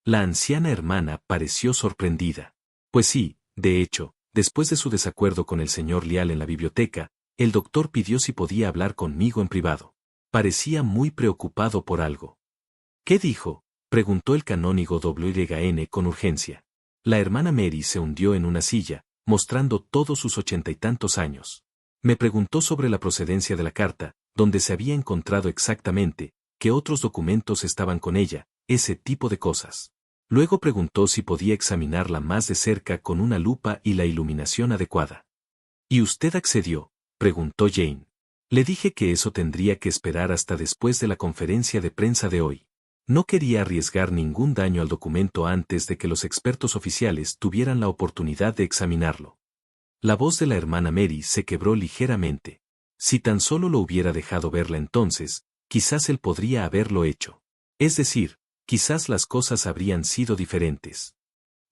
La anciana hermana pareció sorprendida. Pues sí, de hecho, después de su desacuerdo con el señor Lial en la biblioteca, el doctor pidió si podía hablar conmigo en privado. Parecía muy preocupado por algo. ¿Qué dijo?, preguntó el canónigo WRGN con urgencia. La hermana Mary se hundió en una silla, mostrando todos sus 80 y tantos años. Me preguntó sobre la procedencia de la carta, dónde se había encontrado exactamente, qué otros documentos estaban con ella, ese tipo de cosas. Luego preguntó si podía examinarla más de cerca con una lupa y la iluminación adecuada. ¿Y usted accedió?, preguntó Jane. Le dije que eso tendría que esperar hasta después de la conferencia de prensa de hoy. No quería arriesgar ningún daño al documento antes de que los expertos oficiales tuvieran la oportunidad de examinarlo. La voz de la hermana Mary se quebró ligeramente. Si tan solo lo hubiera dejado verla entonces, quizás él podría haberlo hecho. Es decir, quizás las cosas habrían sido diferentes.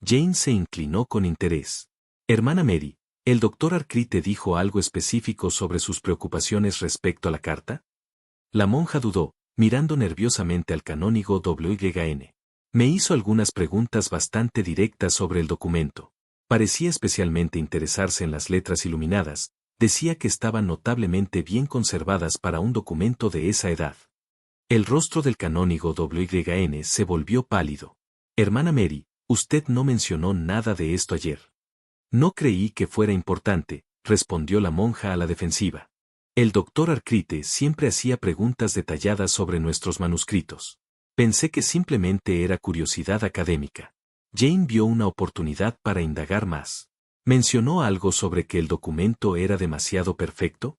Jane se inclinó con interés. Hermana Mary, ¿el doctor Arcrite dijo algo específico sobre sus preocupaciones respecto a la carta? La monja dudó, mirando nerviosamente al canónigo WRGN. Me hizo algunas preguntas bastante directas sobre el documento. Parecía especialmente interesarse en las letras iluminadas, decía que estaban notablemente bien conservadas para un documento de esa edad. El rostro del canónigo WRGN se volvió pálido. Hermana Mary, usted no mencionó nada de esto ayer. No creí que fuera importante, respondió la monja a la defensiva. El doctor Arcrite siempre hacía preguntas detalladas sobre nuestros manuscritos. Pensé que simplemente era curiosidad académica. Jane vio una oportunidad para indagar más. ¿Mencionó algo sobre que el documento era demasiado perfecto?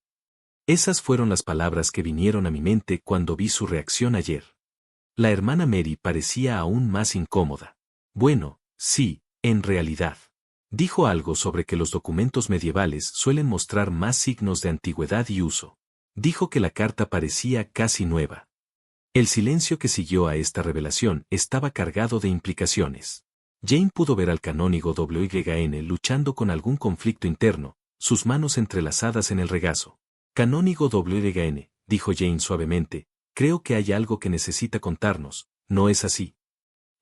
Esas fueron las palabras que vinieron a mi mente cuando vi su reacción ayer. La hermana Mary parecía aún más incómoda. Bueno, sí, en realidad. Dijo algo sobre que los documentos medievales suelen mostrar más signos de antigüedad y uso. Dijo que la carta parecía casi nueva. El silencio que siguió a esta revelación estaba cargado de implicaciones. Jane pudo ver al canónigo WRGN luchando con algún conflicto interno, sus manos entrelazadas en el regazo. Canónigo WRGN, dijo Jane suavemente, creo que hay algo que necesita contarnos, ¿no es así?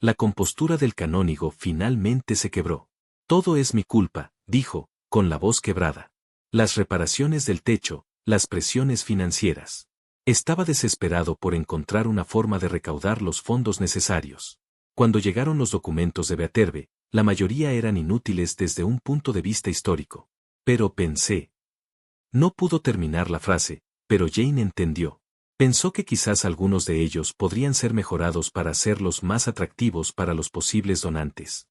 La compostura del canónigo finalmente se quebró. Todo es mi culpa, dijo, con la voz quebrada. Las reparaciones del techo, las presiones financieras. Estaba desesperado por encontrar una forma de recaudar los fondos necesarios. Cuando llegaron los documentos de Beaterbe, la mayoría eran inútiles desde un punto de vista histórico. Pero pensé. No pudo terminar la frase, pero Jane entendió. Pensó que quizás algunos de ellos podrían ser mejorados para hacerlos más atractivos para los posibles donantes.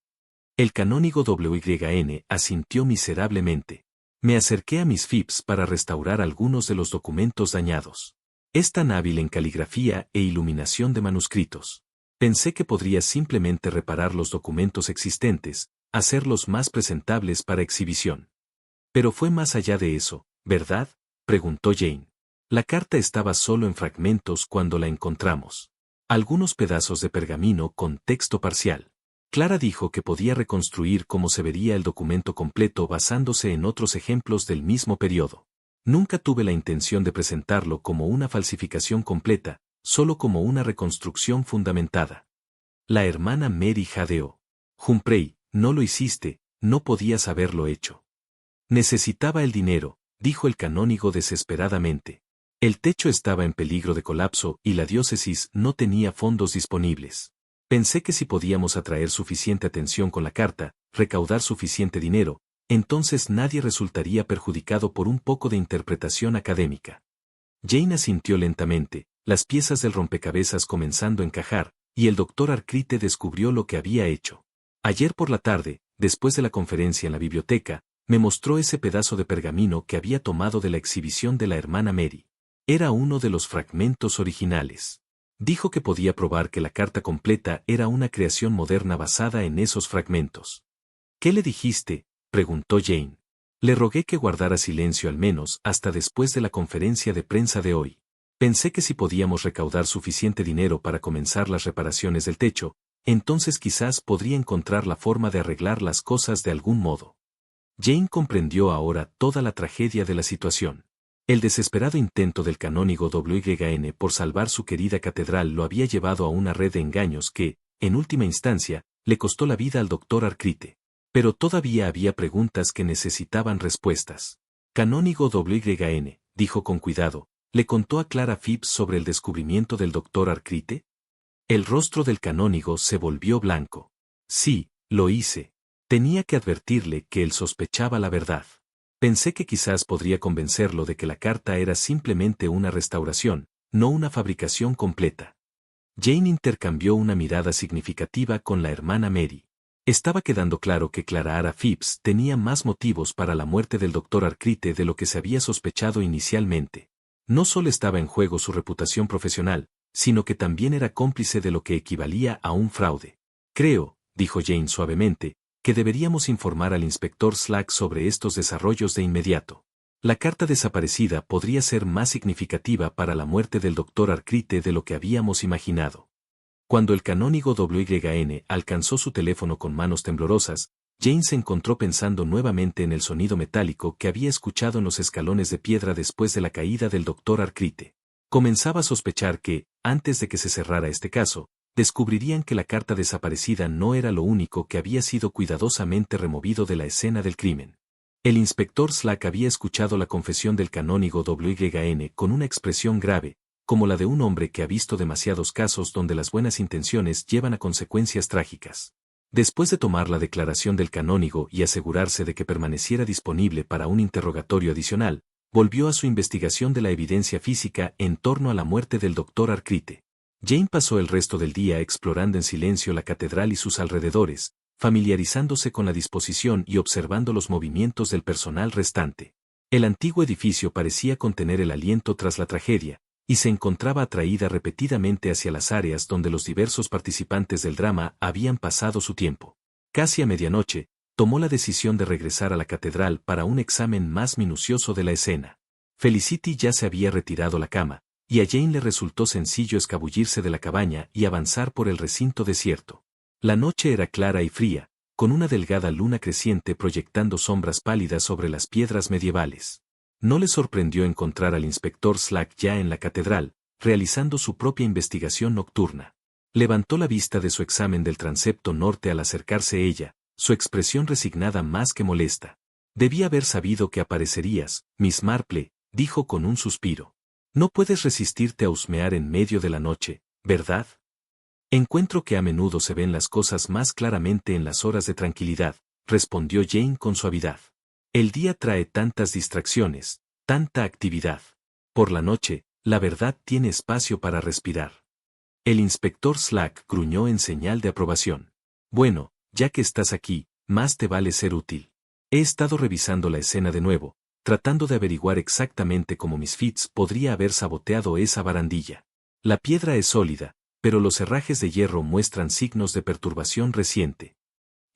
El canónigo WRGN asintió miserablemente. Me acerqué a Miss Phipps para restaurar algunos de los documentos dañados. Es tan hábil en caligrafía e iluminación de manuscritos. Pensé que podría simplemente reparar los documentos existentes, hacerlos más presentables para exhibición. Pero fue más allá de eso, ¿verdad?, preguntó Jane. La carta estaba solo en fragmentos cuando la encontramos. Algunos pedazos de pergamino con texto parcial. Clara dijo que podía reconstruir cómo se vería el documento completo basándose en otros ejemplos del mismo periodo. Nunca tuve la intención de presentarlo como una falsificación completa, solo como una reconstrucción fundamentada. La hermana Mary jadeó. Humphrey, no lo hiciste, no podías haberlo hecho. Necesitaba el dinero, dijo el canónigo desesperadamente. El techo estaba en peligro de colapso y la diócesis no tenía fondos disponibles. Pensé que si podíamos atraer suficiente atención con la carta, recaudar suficiente dinero, entonces nadie resultaría perjudicado por un poco de interpretación académica. Jane asintió lentamente, las piezas del rompecabezas comenzando a encajar, y el doctor Arcrite descubrió lo que había hecho. Ayer por la tarde, después de la conferencia en la biblioteca, me mostró ese pedazo de pergamino que había tomado de la exhibición de la hermana Mary. Era uno de los fragmentos originales. Dijo que podía probar que la carta completa era una creación moderna basada en esos fragmentos. ¿Qué le dijiste?, preguntó Jane. Le rogué que guardara silencio al menos hasta después de la conferencia de prensa de hoy. Pensé que si podíamos recaudar suficiente dinero para comenzar las reparaciones del techo, entonces quizás podría encontrar la forma de arreglar las cosas de algún modo. Jane comprendió ahora toda la tragedia de la situación. El desesperado intento del canónigo WYN por salvar su querida catedral lo había llevado a una red de engaños que, en última instancia, le costó la vida al doctor Arcrite. Pero todavía había preguntas que necesitaban respuestas. Canónigo WYN, dijo con cuidado, ¿le contó a Clara Phipps sobre el descubrimiento del doctor Arcrite? El rostro del canónigo se volvió blanco. Sí, lo hice. Tenía que advertirle que él sospechaba la verdad. Pensé que quizás podría convencerlo de que la carta era simplemente una restauración, no una fabricación completa. Jane intercambió una mirada significativa con la hermana Mary. Estaba quedando claro que Clara Phipps tenía más motivos para la muerte del doctor Arcrite de lo que se había sospechado inicialmente. No solo estaba en juego su reputación profesional, sino que también era cómplice de lo que equivalía a un fraude. Creo, dijo Jane suavemente, que deberíamos informar al inspector Slack sobre estos desarrollos de inmediato. La carta desaparecida podría ser más significativa para la muerte del doctor Arcrite de lo que habíamos imaginado. Cuando el canónigo WYN alcanzó su teléfono con manos temblorosas, Jane se encontró pensando nuevamente en el sonido metálico que había escuchado en los escalones de piedra después de la caída del doctor Arcrite. Comenzaba a sospechar que, antes de que se cerrara este caso, descubrirían que la carta desaparecida no era lo único que había sido cuidadosamente removido de la escena del crimen. El inspector Slack había escuchado la confesión del canónigo WYN con una expresión grave, como la de un hombre que ha visto demasiados casos donde las buenas intenciones llevan a consecuencias trágicas. Después de tomar la declaración del canónigo y asegurarse de que permaneciera disponible para un interrogatorio adicional, volvió a su investigación de la evidencia física en torno a la muerte del doctor Arcrite. Jane pasó el resto del día explorando en silencio la catedral y sus alrededores, familiarizándose con la disposición y observando los movimientos del personal restante. El antiguo edificio parecía contener el aliento tras la tragedia, y se encontraba atraída repetidamente hacia las áreas donde los diversos participantes del drama habían pasado su tiempo. Casi a medianoche, tomó la decisión de regresar a la catedral para un examen más minucioso de la escena. Felicity ya se había retirado a la cama, y a Jane le resultó sencillo escabullirse de la cabaña y avanzar por el recinto desierto. La noche era clara y fría, con una delgada luna creciente proyectando sombras pálidas sobre las piedras medievales. No le sorprendió encontrar al inspector Slack ya en la catedral, realizando su propia investigación nocturna. Levantó la vista de su examen del transepto norte al acercarse ella, su expresión resignada más que molesta. Debía haber sabido que aparecerías, Miss Marple, dijo con un suspiro. No puedes resistirte a husmear en medio de la noche, ¿verdad? Encuentro que a menudo se ven las cosas más claramente en las horas de tranquilidad, respondió Jane con suavidad. El día trae tantas distracciones, tanta actividad. Por la noche, la verdad tiene espacio para respirar. El inspector Slack gruñó en señal de aprobación. Bueno, ya que estás aquí, más te vale ser útil. He estado revisando la escena de nuevo, tratando de averiguar exactamente cómo Miss Fitz podría haber saboteado esa barandilla. La piedra es sólida, pero los herrajes de hierro muestran signos de perturbación reciente.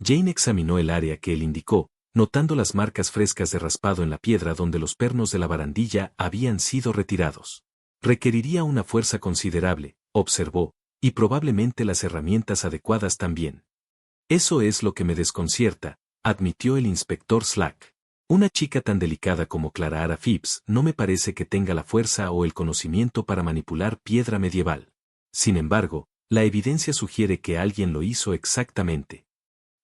Jane examinó el área que él indicó, notando las marcas frescas de raspado en la piedra donde los pernos de la barandilla habían sido retirados. Requeriría una fuerza considerable, observó, y probablemente las herramientas adecuadas también. Eso es lo que me desconcierta, admitió el inspector Slack. Una chica tan delicada como Clara Phipps no me parece que tenga la fuerza o el conocimiento para manipular piedra medieval. Sin embargo, la evidencia sugiere que alguien lo hizo exactamente.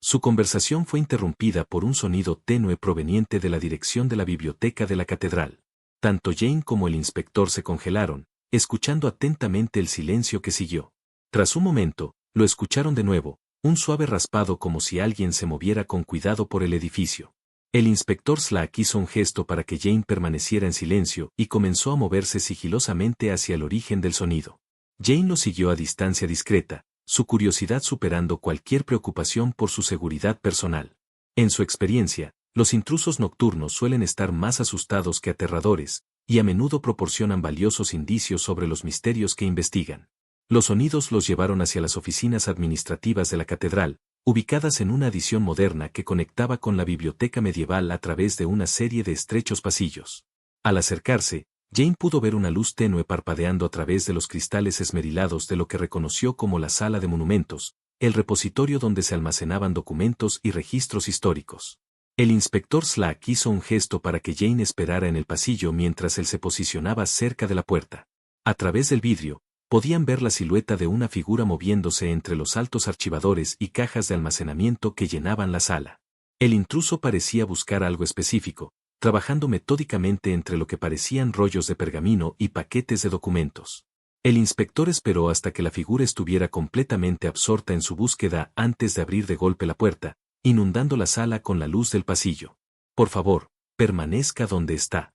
Su conversación fue interrumpida por un sonido tenue proveniente de la dirección de la biblioteca de la catedral. Tanto Jane como el inspector se congelaron, escuchando atentamente el silencio que siguió. Tras un momento, lo escucharon de nuevo, un suave raspado como si alguien se moviera con cuidado por el edificio. El inspector Slack hizo un gesto para que Jane permaneciera en silencio y comenzó a moverse sigilosamente hacia el origen del sonido. Jane lo siguió a distancia discreta, su curiosidad superando cualquier preocupación por su seguridad personal. En su experiencia, los intrusos nocturnos suelen estar más asustados que aterradores, y a menudo proporcionan valiosos indicios sobre los misterios que investigan. Los sonidos los llevaron hacia las oficinas administrativas de la catedral, ubicadas en una adición moderna que conectaba con la biblioteca medieval a través de una serie de estrechos pasillos. Al acercarse, Jane pudo ver una luz tenue parpadeando a través de los cristales esmerilados de lo que reconoció como la sala de monumentos, el repositorio donde se almacenaban documentos y registros históricos. El inspector Slack hizo un gesto para que Jane esperara en el pasillo mientras él se posicionaba cerca de la puerta. A través del vidrio, podían ver la silueta de una figura moviéndose entre los altos archivadores y cajas de almacenamiento que llenaban la sala. El intruso parecía buscar algo específico, trabajando metódicamente entre lo que parecían rollos de pergamino y paquetes de documentos. El inspector esperó hasta que la figura estuviera completamente absorta en su búsqueda antes de abrir de golpe la puerta, inundando la sala con la luz del pasillo. Por favor, permanezca donde está.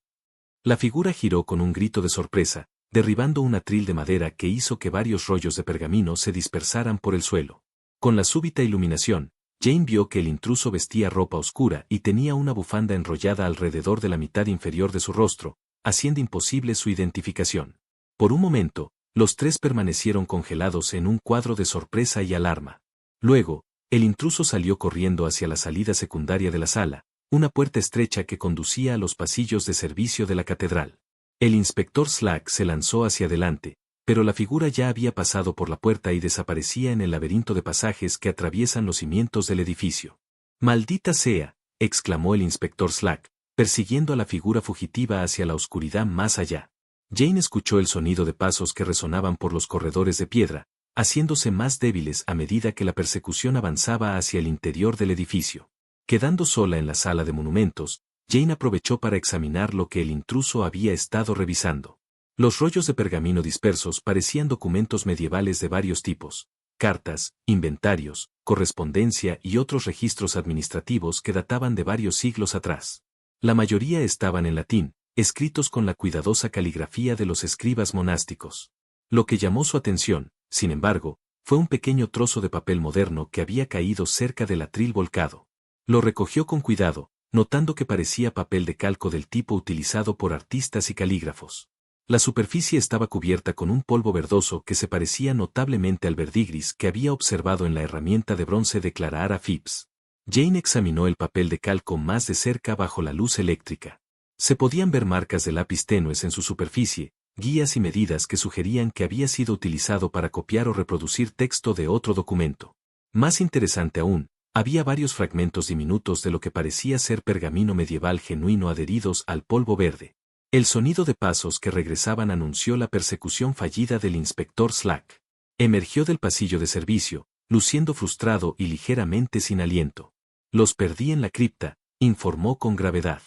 La figura giró con un grito de sorpresa, derribando un atril de madera que hizo que varios rollos de pergamino se dispersaran por el suelo. Con la súbita iluminación, Jane vio que el intruso vestía ropa oscura y tenía una bufanda enrollada alrededor de la mitad inferior de su rostro, haciendo imposible su identificación. Por un momento, los tres permanecieron congelados en un cuadro de sorpresa y alarma. Luego, el intruso salió corriendo hacia la salida secundaria de la sala, una puerta estrecha que conducía a los pasillos de servicio de la catedral. El inspector Slack se lanzó hacia adelante, pero la figura ya había pasado por la puerta y desaparecía en el laberinto de pasajes que atraviesan los cimientos del edificio. «¡Maldita sea!», exclamó el inspector Slack, persiguiendo a la figura fugitiva hacia la oscuridad más allá. Jane escuchó el sonido de pasos que resonaban por los corredores de piedra, haciéndose más débiles a medida que la persecución avanzaba hacia el interior del edificio. Quedando sola en la sala de monumentos, Jane aprovechó para examinar lo que el intruso había estado revisando. Los rollos de pergamino dispersos parecían documentos medievales de varios tipos: cartas, inventarios, correspondencia y otros registros administrativos que databan de varios siglos atrás. La mayoría estaban en latín, escritos con la cuidadosa caligrafía de los escribas monásticos. Lo que llamó su atención, sin embargo, fue un pequeño trozo de papel moderno que había caído cerca del atril volcado. Lo recogió con cuidado, notando que parecía papel de calco del tipo utilizado por artistas y calígrafos. La superficie estaba cubierta con un polvo verdoso que se parecía notablemente al verdigris que había observado en la herramienta de bronce de Clara Phipps. Jane examinó el papel de calco más de cerca bajo la luz eléctrica. Se podían ver marcas de lápiz tenues en su superficie, guías y medidas que sugerían que había sido utilizado para copiar o reproducir texto de otro documento. Más interesante aún, había varios fragmentos diminutos de lo que parecía ser pergamino medieval genuino adheridos al polvo verde. El sonido de pasos que regresaban anunció la persecución fallida del inspector Slack. Emergió del pasillo de servicio, luciendo frustrado y ligeramente sin aliento. «Los perdí en la cripta», informó con gravedad.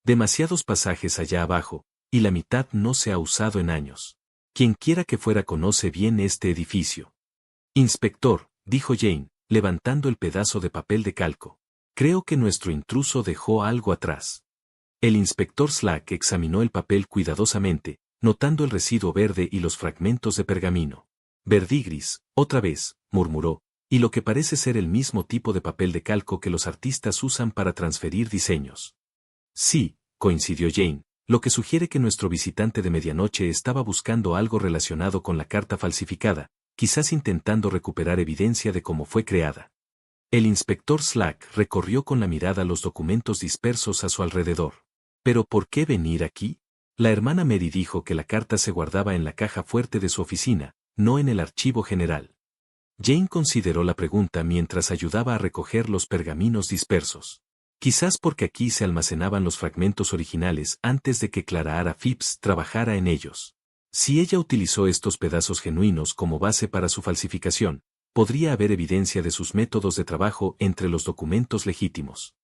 «Demasiados pasajes allá abajo, y la mitad no se ha usado en años. Quienquiera que fuera conoce bien este edificio». «Inspector», dijo Jane, levantando el pedazo de papel de calco. «Creo que nuestro intruso dejó algo atrás». El inspector Slack examinó el papel cuidadosamente, notando el residuo verde y los fragmentos de pergamino. «Verdigris, otra vez», murmuró, «y lo que parece ser el mismo tipo de papel de calco que los artistas usan para transferir diseños». «Sí», coincidió Jane, lo que sugiere que nuestro visitante de medianoche estaba buscando algo relacionado con la carta falsificada, quizás intentando recuperar evidencia de cómo fue creada. El inspector Slack recorrió con la mirada los documentos dispersos a su alrededor. «¿Pero por qué venir aquí?». La hermana Mary dijo que la carta se guardaba en la caja fuerte de su oficina, no en el archivo general. Jane consideró la pregunta mientras ayudaba a recoger los pergaminos dispersos. Quizás porque aquí se almacenaban los fragmentos originales antes de que Clara Phipps trabajara en ellos. Si ella utilizó estos pedazos genuinos como base para su falsificación, podría haber evidencia de sus métodos de trabajo entre los documentos legítimos.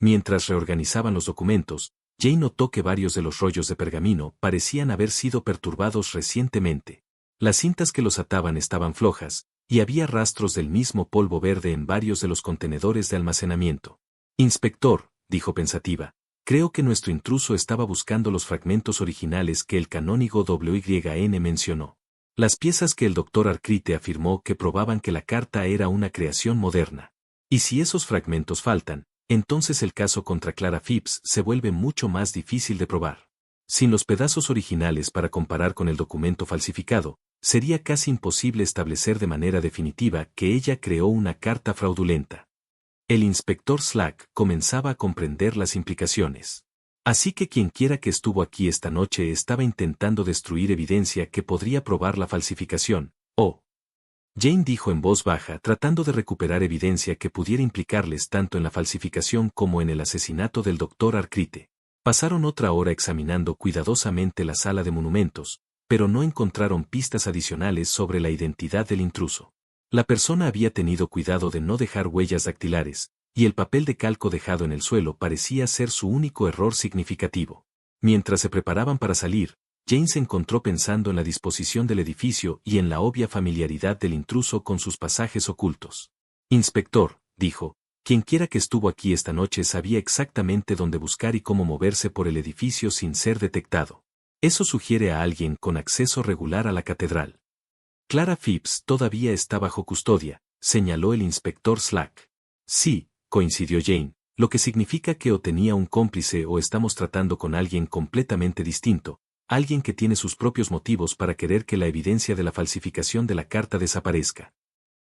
Mientras reorganizaban los documentos, Jane notó que varios de los rollos de pergamino parecían haber sido perturbados recientemente. Las cintas que los ataban estaban flojas, y había rastros del mismo polvo verde en varios de los contenedores de almacenamiento. Inspector, dijo pensativa, creo que nuestro intruso estaba buscando los fragmentos originales que el canónigo WYN mencionó. Las piezas que el Dr. Arcrite afirmó que probaban que la carta era una creación moderna. Y si esos fragmentos faltan, entonces el caso contra Clara Phipps se vuelve mucho más difícil de probar. Sin los pedazos originales para comparar con el documento falsificado, sería casi imposible establecer de manera definitiva que ella creó una carta fraudulenta. El inspector Slack comenzaba a comprender las implicaciones. Así que quienquiera que estuvo aquí esta noche estaba intentando destruir evidencia que podría probar la falsificación, ¿o? Jane dijo en voz baja tratando de recuperar evidencia que pudiera implicarles tanto en la falsificación como en el asesinato del Dr. Arcrite. Pasaron otra hora examinando cuidadosamente la sala de monumentos, pero no encontraron pistas adicionales sobre la identidad del intruso. La persona había tenido cuidado de no dejar huellas dactilares, y el papel de calco dejado en el suelo parecía ser su único error significativo. Mientras se preparaban para salir, Jane se encontró pensando en la disposición del edificio y en la obvia familiaridad del intruso con sus pasajes ocultos. Inspector, dijo, quienquiera que estuvo aquí esta noche sabía exactamente dónde buscar y cómo moverse por el edificio sin ser detectado. Eso sugiere a alguien con acceso regular a la catedral. Clara Phipps todavía está bajo custodia, señaló el inspector Slack. Sí, coincidió Jane, lo que significa que o tenía un cómplice o estamos tratando con alguien completamente distinto, alguien que tiene sus propios motivos para querer que la evidencia de la falsificación de la carta desaparezca.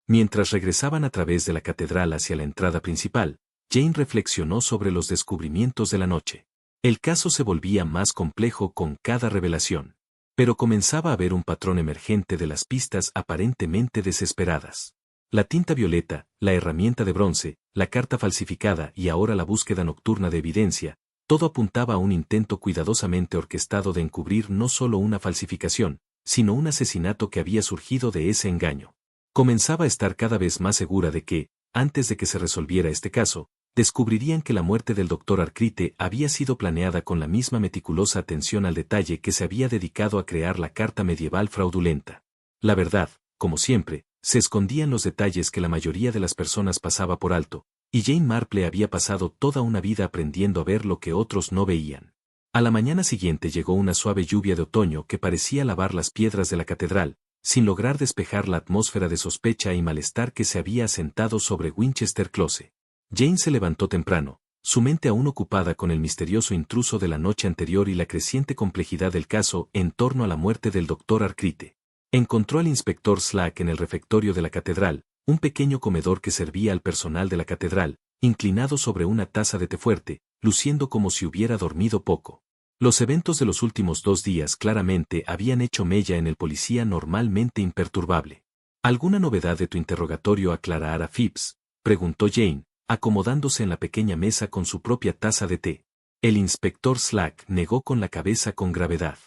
Mientras regresaban a través de la catedral hacia la entrada principal, Jane reflexionó sobre los descubrimientos de la noche. El caso se volvía más complejo con cada revelación, pero comenzaba a haber un patrón emergente de las pistas aparentemente desesperadas. La tinta violeta, la herramienta de bronce, la carta falsificada y ahora la búsqueda nocturna de evidencia, todo apuntaba a un intento cuidadosamente orquestado de encubrir no solo una falsificación, sino un asesinato que había surgido de ese engaño. Comenzaba a estar cada vez más segura de que, antes de que se resolviera este caso, descubrirían que la muerte del Dr. Arcrite había sido planeada con la misma meticulosa atención al detalle que se había dedicado a crear la carta medieval fraudulenta. La verdad, como siempre, se escondía en los detalles que la mayoría de las personas pasaba por alto, y Jane Marple había pasado toda una vida aprendiendo a ver lo que otros no veían. A la mañana siguiente llegó una suave lluvia de otoño que parecía lavar las piedras de la catedral, sin lograr despejar la atmósfera de sospecha y malestar que se había asentado sobre Winchester Close. Jane se levantó temprano, su mente aún ocupada con el misterioso intruso de la noche anterior y la creciente complejidad del caso en torno a la muerte del Dr. Arcrite. Encontró al inspector Slack en el refectorio de la catedral, un pequeño comedor que servía al personal de la catedral, inclinado sobre una taza de té fuerte, luciendo como si hubiera dormido poco. Los eventos de los últimos 2 días claramente habían hecho mella en el policía normalmente imperturbable. ¿Alguna novedad de tu interrogatorio a Clara Phipps?, preguntó Jane, acomodándose en la pequeña mesa con su propia taza de té. El inspector Slack negó con la cabeza con gravedad.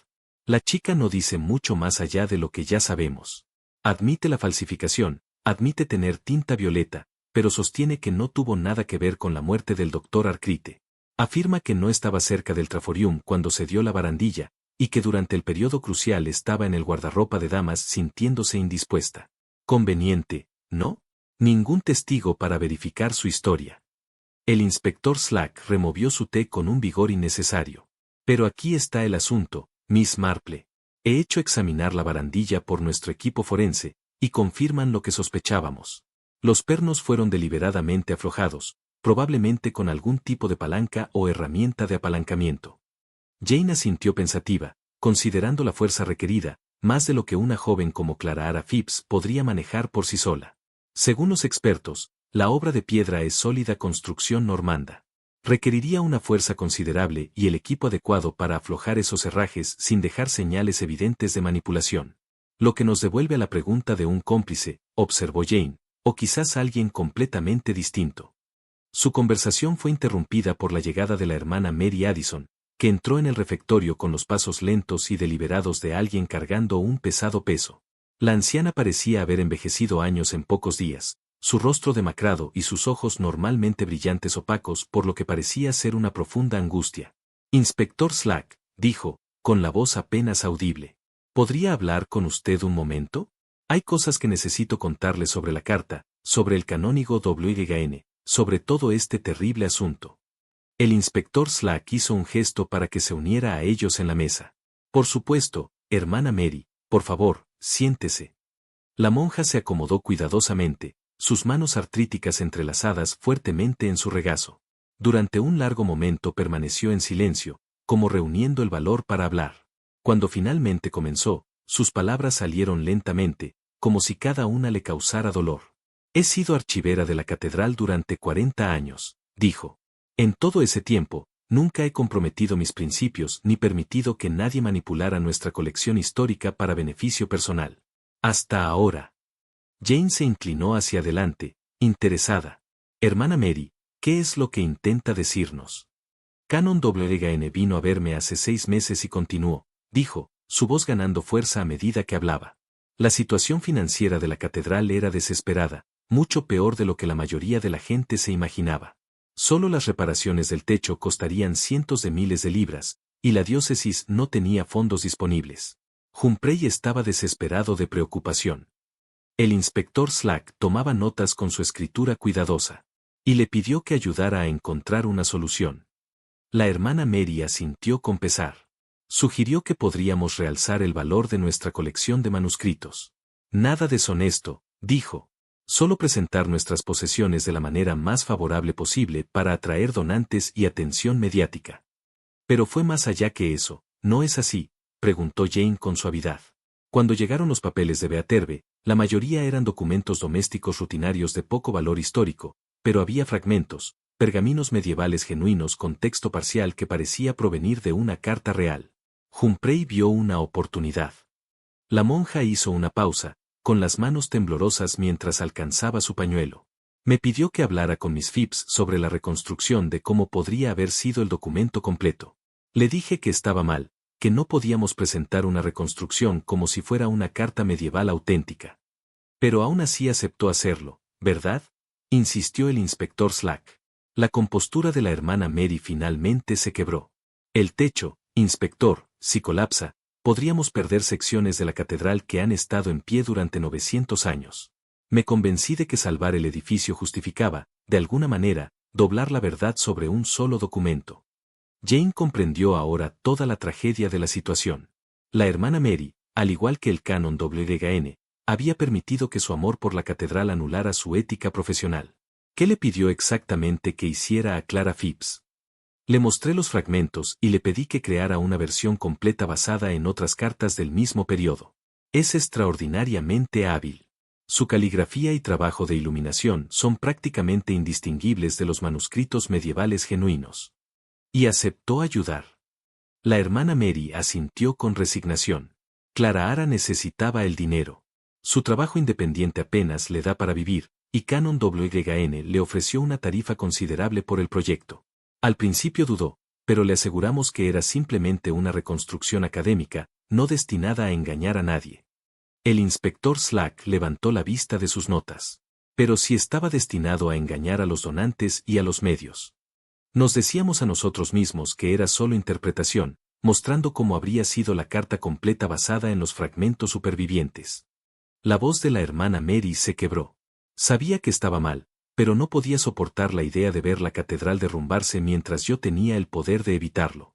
La chica no dice mucho más allá de lo que ya sabemos. Admite la falsificación, admite tener tinta violeta, pero sostiene que no tuvo nada que ver con la muerte del Dr. Arcrite. Afirma que no estaba cerca del traforium cuando se dio la barandilla, y que durante el periodo crucial estaba en el guardarropa de damas sintiéndose indispuesta. Conveniente, ¿no? Ningún testigo para verificar su historia. El inspector Slack removió su té con un vigor innecesario. Pero aquí está el asunto, Miss Marple. He hecho examinar la barandilla por nuestro equipo forense, y confirman lo que sospechábamos. Los pernos fueron deliberadamente aflojados, probablemente con algún tipo de palanca o herramienta de apalancamiento. Jane asintió pensativa, considerando la fuerza requerida, más de lo que una joven como Clara Phipps podría manejar por sí sola. Según los expertos, la obra de piedra es sólida construcción normanda. Requeriría una fuerza considerable y el equipo adecuado para aflojar esos herrajes sin dejar señales evidentes de manipulación. Lo que nos devuelve a la pregunta de un cómplice, observó Jane, o quizás alguien completamente distinto. Su conversación fue interrumpida por la llegada de la hermana Mary Addison, que entró en el refectorio con los pasos lentos y deliberados de alguien cargando un pesado peso. La anciana parecía haber envejecido años en pocos días, su rostro demacrado y sus ojos normalmente brillantes opacos por lo que parecía ser una profunda angustia. Inspector Slack, dijo, con la voz apenas audible. ¿Podría hablar con usted un momento? Hay cosas que necesito contarle sobre la carta, sobre el canónigo WGN, sobre todo este terrible asunto. El inspector Slack hizo un gesto para que se uniera a ellos en la mesa. Por supuesto, hermana Mary, por favor, siéntese. La monja se acomodó cuidadosamente, sus manos artríticas entrelazadas fuertemente en su regazo. Durante un largo momento permaneció en silencio, como reuniendo el valor para hablar. Cuando finalmente comenzó, sus palabras salieron lentamente, como si cada una le causara dolor. He sido archivera de la catedral durante 40 años, dijo. En todo ese tiempo, nunca he comprometido mis principios ni permitido que nadie manipulara nuestra colección histórica para beneficio personal. Hasta ahora. Jane se inclinó hacia adelante, interesada. Hermana Mary, ¿qué es lo que intenta decirnos? Canon WGN vino a verme hace 6 meses y continuó, dijo, su voz ganando fuerza a medida que hablaba. La situación financiera de la catedral era desesperada, mucho peor de lo que la mayoría de la gente se imaginaba. Solo las reparaciones del techo costarían cientos de miles de libras, y la diócesis no tenía fondos disponibles. Humphrey estaba desesperado de preocupación. El inspector Slack tomaba notas con su escritura cuidadosa, y le pidió que ayudara a encontrar una solución. La hermana Mary asintió con pesar. Sugirió que podríamos realzar el valor de nuestra colección de manuscritos. Nada deshonesto, dijo. Solo presentar nuestras posesiones de la manera más favorable posible para atraer donantes y atención mediática. Pero fue más allá que eso, ¿no es así?, preguntó Jane con suavidad. Cuando llegaron los papeles de Beaterbe, la mayoría eran documentos domésticos rutinarios de poco valor histórico, pero había fragmentos, pergaminos medievales genuinos con texto parcial que parecía provenir de una carta real. Humphrey vio una oportunidad. La monja hizo una pausa, con las manos temblorosas mientras alcanzaba su pañuelo. Me pidió que hablara con Miss Phipps sobre la reconstrucción de cómo podría haber sido el documento completo. Le dije que estaba mal, que no podíamos presentar una reconstrucción como si fuera una carta medieval auténtica. Pero aún así aceptó hacerlo, ¿verdad?, insistió el inspector Slack. La compostura de la hermana Mary finalmente se quebró. El techo, inspector, si colapsa, podríamos perder secciones de la catedral que han estado en pie durante 900 años. Me convencí de que salvar el edificio justificaba, de alguna manera, doblar la verdad sobre un solo documento. Jane comprendió ahora toda la tragedia de la situación. La hermana Mary, al igual que el canon WGN, había permitido que su amor por la catedral anulara su ética profesional. ¿Qué le pidió exactamente que hiciera a Clara Phipps? Le mostré los fragmentos y le pedí que creara una versión completa basada en otras cartas del mismo periodo. Es extraordinariamente hábil. Su caligrafía y trabajo de iluminación son prácticamente indistinguibles de los manuscritos medievales genuinos. Y aceptó ayudar. La hermana Mary asintió con resignación. Clara Ara necesitaba el dinero. Su trabajo independiente apenas le da para vivir, y Canon WGN le ofreció una tarifa considerable por el proyecto. Al principio dudó, pero le aseguramos que era simplemente una reconstrucción académica, no destinada a engañar a nadie. El inspector Slack levantó la vista de sus notas. Pero sí estaba destinado a engañar a los donantes y a los medios. Nos decíamos a nosotros mismos que era solo interpretación, mostrando cómo habría sido la carta completa basada en los fragmentos supervivientes. La voz de la hermana Mary se quebró. Sabía que estaba mal, pero no podía soportar la idea de ver la catedral derrumbarse mientras yo tenía el poder de evitarlo.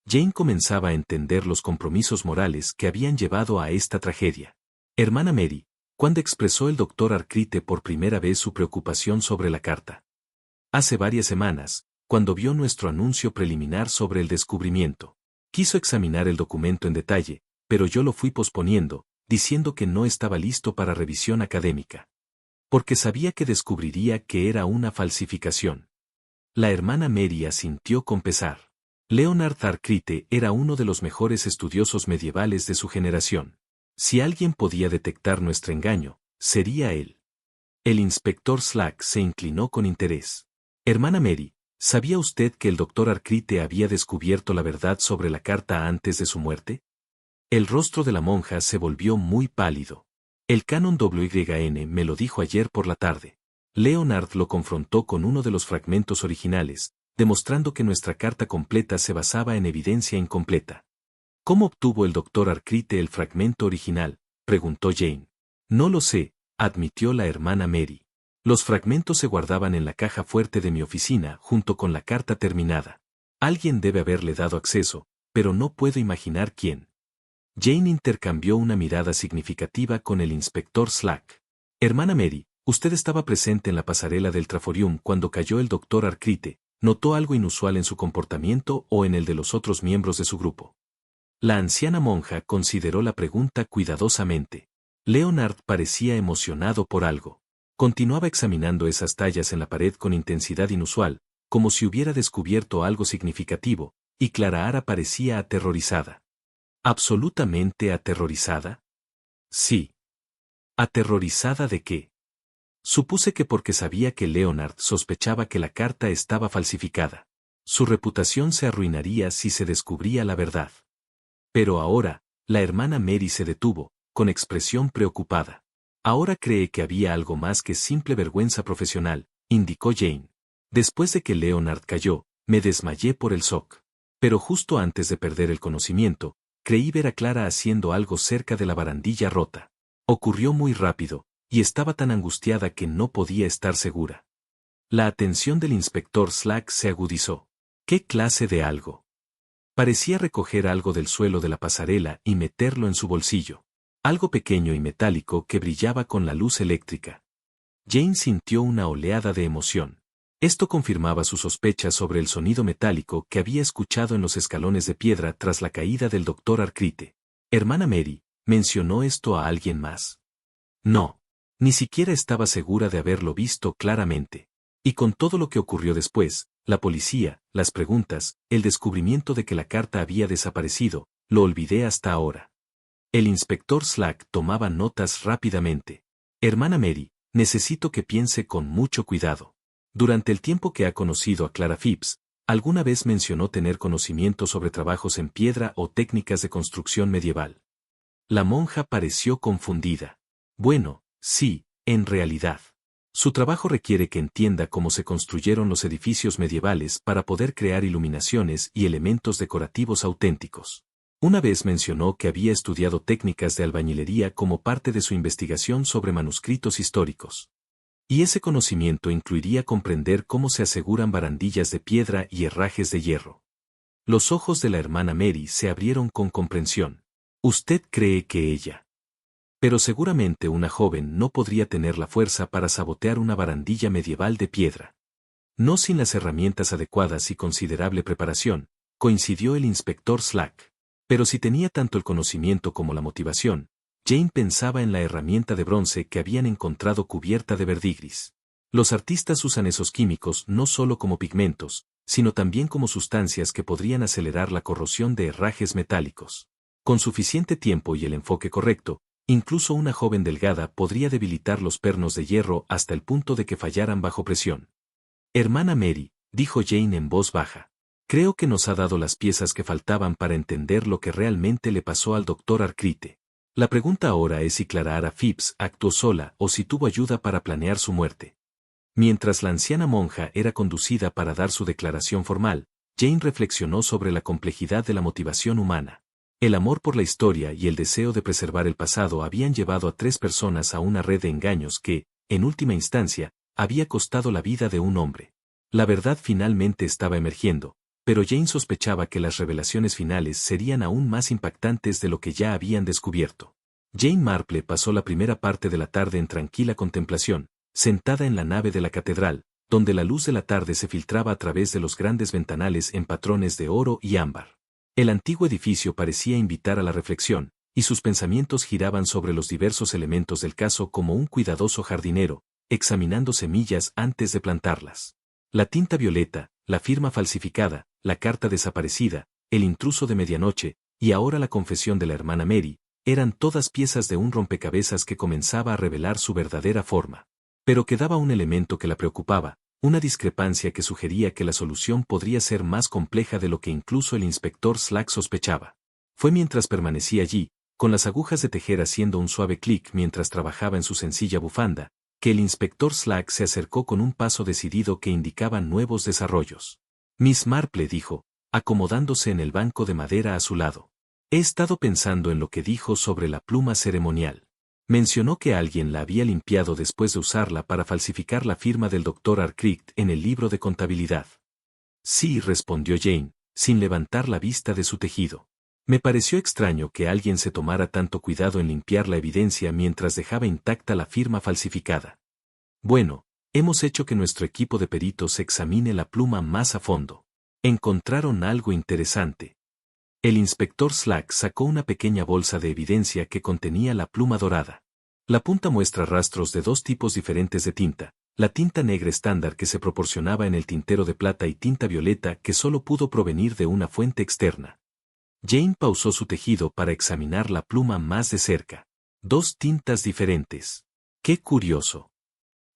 Jane comenzaba a entender los compromisos morales que habían llevado a esta tragedia. Hermana Mary, ¿cuándo expresó el doctor Arcrite por primera vez su preocupación sobre la carta? Hace varias semanas, cuando vio nuestro anuncio preliminar sobre el descubrimiento. Quiso examinar el documento en detalle, pero yo lo fui posponiendo, diciendo que no estaba listo para revisión académica. Porque sabía que descubriría que era una falsificación. La hermana Mary asintió con pesar. Leonard Arcrite era uno de los mejores estudiosos medievales de su generación. Si alguien podía detectar nuestro engaño, sería él. El inspector Slack se inclinó con interés. Hermana Mary, ¿sabía usted que el doctor Arcrite había descubierto la verdad sobre la carta antes de su muerte? El rostro de la monja se volvió muy pálido. El canon WYN me lo dijo ayer por la tarde. Leonard lo confrontó con uno de los fragmentos originales, demostrando que nuestra carta completa se basaba en evidencia incompleta. ¿Cómo obtuvo el Dr. Arkwright el fragmento original?, preguntó Jane. No lo sé, admitió la hermana Mary. Los fragmentos se guardaban en la caja fuerte de mi oficina junto con la carta terminada. Alguien debe haberle dado acceso, pero no puedo imaginar quién. Jane intercambió una mirada significativa con el inspector Slack. Hermana Mary, usted estaba presente en la pasarela del Traforium cuando cayó el Dr. Arkwright. ¿Notó algo inusual en su comportamiento o en el de los otros miembros de su grupo? La anciana monja consideró la pregunta cuidadosamente. Leonard parecía emocionado por algo. Continuaba examinando esas tallas en la pared con intensidad inusual, como si hubiera descubierto algo significativo, y Clara Ara parecía aterrorizada. ¿Absolutamente aterrorizada? Sí. ¿Aterrorizada de qué? Supuse que porque sabía que Leonard sospechaba que la carta estaba falsificada. Su reputación se arruinaría si se descubría la verdad. Pero ahora, la hermana Mary se detuvo, con expresión preocupada. Ahora cree que había algo más que simple vergüenza profesional, indicó Jane. Después de que Leonard cayó, me desmayé por el shock. Pero justo antes de perder el conocimiento, creí ver a Clara haciendo algo cerca de la barandilla rota. Ocurrió muy rápido, y estaba tan angustiada que no podía estar segura. La atención del inspector Slack se agudizó. ¿Qué clase de algo? Parecía recoger algo del suelo de la pasarela y meterlo en su bolsillo. Algo pequeño y metálico que brillaba con la luz eléctrica. Jane sintió una oleada de emoción. Esto confirmaba sus sospechas sobre el sonido metálico que había escuchado en los escalones de piedra tras la caída del Dr. Arkwright. Hermana Mary, ¿mencionó esto a alguien más? No. Ni siquiera estaba segura de haberlo visto claramente. Y con todo lo que ocurrió después, la policía, las preguntas, el descubrimiento de que la carta había desaparecido, lo olvidé hasta ahora. El inspector Slack tomaba notas rápidamente. Hermana Mary, necesito que piense con mucho cuidado. Durante el tiempo que ha conocido a Clara Phipps, ¿alguna vez mencionó tener conocimiento sobre trabajos en piedra o técnicas de construcción medieval? La monja pareció confundida. Bueno, sí, en realidad. Su trabajo requiere que entienda cómo se construyeron los edificios medievales para poder crear iluminaciones y elementos decorativos auténticos. Una vez mencionó que había estudiado técnicas de albañilería como parte de su investigación sobre manuscritos históricos. Y ese conocimiento incluiría comprender cómo se aseguran barandillas de piedra y herrajes de hierro. Los ojos de la hermana Mary se abrieron con comprensión. ¿Usted cree que ella? Pero seguramente una joven no podría tener la fuerza para sabotear una barandilla medieval de piedra. No sin las herramientas adecuadas y considerable preparación, coincidió el inspector Slack. Pero si tenía tanto el conocimiento como la motivación, Jane pensaba en la herramienta de bronce que habían encontrado cubierta de verdigris. Los artistas usan esos químicos no solo como pigmentos, sino también como sustancias que podrían acelerar la corrosión de herrajes metálicos. Con suficiente tiempo y el enfoque correcto, incluso una joven delgada podría debilitar los pernos de hierro hasta el punto de que fallaran bajo presión. Hermana Mary, dijo Jane en voz baja, creo que nos ha dado las piezas que faltaban para entender lo que realmente le pasó al Dr. Arkwright. La pregunta ahora es si Clara Ara Phipps actuó sola o si tuvo ayuda para planear su muerte. Mientras la anciana monja era conducida para dar su declaración formal, Jane reflexionó sobre la complejidad de la motivación humana. El amor por la historia y el deseo de preservar el pasado habían llevado a 3 personas a una red de engaños que, en última instancia, había costado la vida de un hombre. La verdad finalmente estaba emergiendo, pero Jane sospechaba que las revelaciones finales serían aún más impactantes de lo que ya habían descubierto. Jane Marple pasó la primera parte de la tarde en tranquila contemplación, sentada en la nave de la catedral, donde la luz de la tarde se filtraba a través de los grandes ventanales en patrones de oro y ámbar. El antiguo edificio parecía invitar a la reflexión, y sus pensamientos giraban sobre los diversos elementos del caso como un cuidadoso jardinero, examinando semillas antes de plantarlas. La tinta violeta, la firma falsificada, la carta desaparecida, el intruso de medianoche, y ahora la confesión de la hermana Mary, eran todas piezas de un rompecabezas que comenzaba a revelar su verdadera forma. Pero quedaba un elemento que la preocupaba, una discrepancia que sugería que la solución podría ser más compleja de lo que incluso el inspector Slack sospechaba. Fue mientras permanecía allí, con las agujas de tejer haciendo un suave clic mientras trabajaba en su sencilla bufanda, que el inspector Slack se acercó con un paso decidido que indicaba nuevos desarrollos. Miss Marple dijo, acomodándose en el banco de madera a su lado. He estado pensando en lo que dijo sobre la pluma ceremonial. Mencionó que alguien la había limpiado después de usarla para falsificar la firma del Dr. Arcrict en el libro de contabilidad. Sí, respondió Jane, sin levantar la vista de su tejido. Me pareció extraño que alguien se tomara tanto cuidado en limpiar la evidencia mientras dejaba intacta la firma falsificada. Bueno, hemos hecho que nuestro equipo de peritos examine la pluma más a fondo. Encontraron algo interesante. El inspector Slack sacó una pequeña bolsa de evidencia que contenía la pluma dorada. La punta muestra rastros de dos tipos diferentes de tinta, la tinta negra estándar que se proporcionaba en el tintero de plata y tinta violeta que solo pudo provenir de una fuente externa. Jane pausó su tejido para examinar la pluma más de cerca. Dos tintas diferentes. ¡Qué curioso!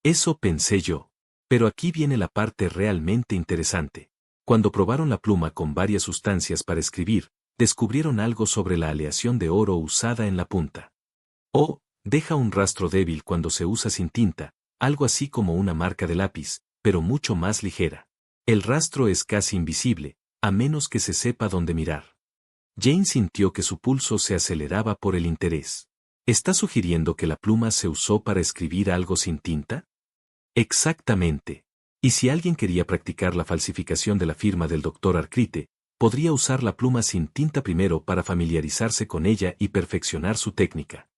Eso pensé yo. Pero aquí viene la parte realmente interesante. Cuando probaron la pluma con varias sustancias para escribir, descubrieron algo sobre la aleación de oro usada en la punta. Oh, deja un rastro débil cuando se usa sin tinta, algo así como una marca de lápiz, pero mucho más ligera. El rastro es casi invisible, a menos que se sepa dónde mirar. Jane sintió que su pulso se aceleraba por el interés. ¿Está sugiriendo que la pluma se usó para escribir algo sin tinta? Exactamente. Y si alguien quería practicar la falsificación de la firma del Dr. Arcrite, podría usar la pluma sin tinta primero para familiarizarse con ella y perfeccionar su técnica.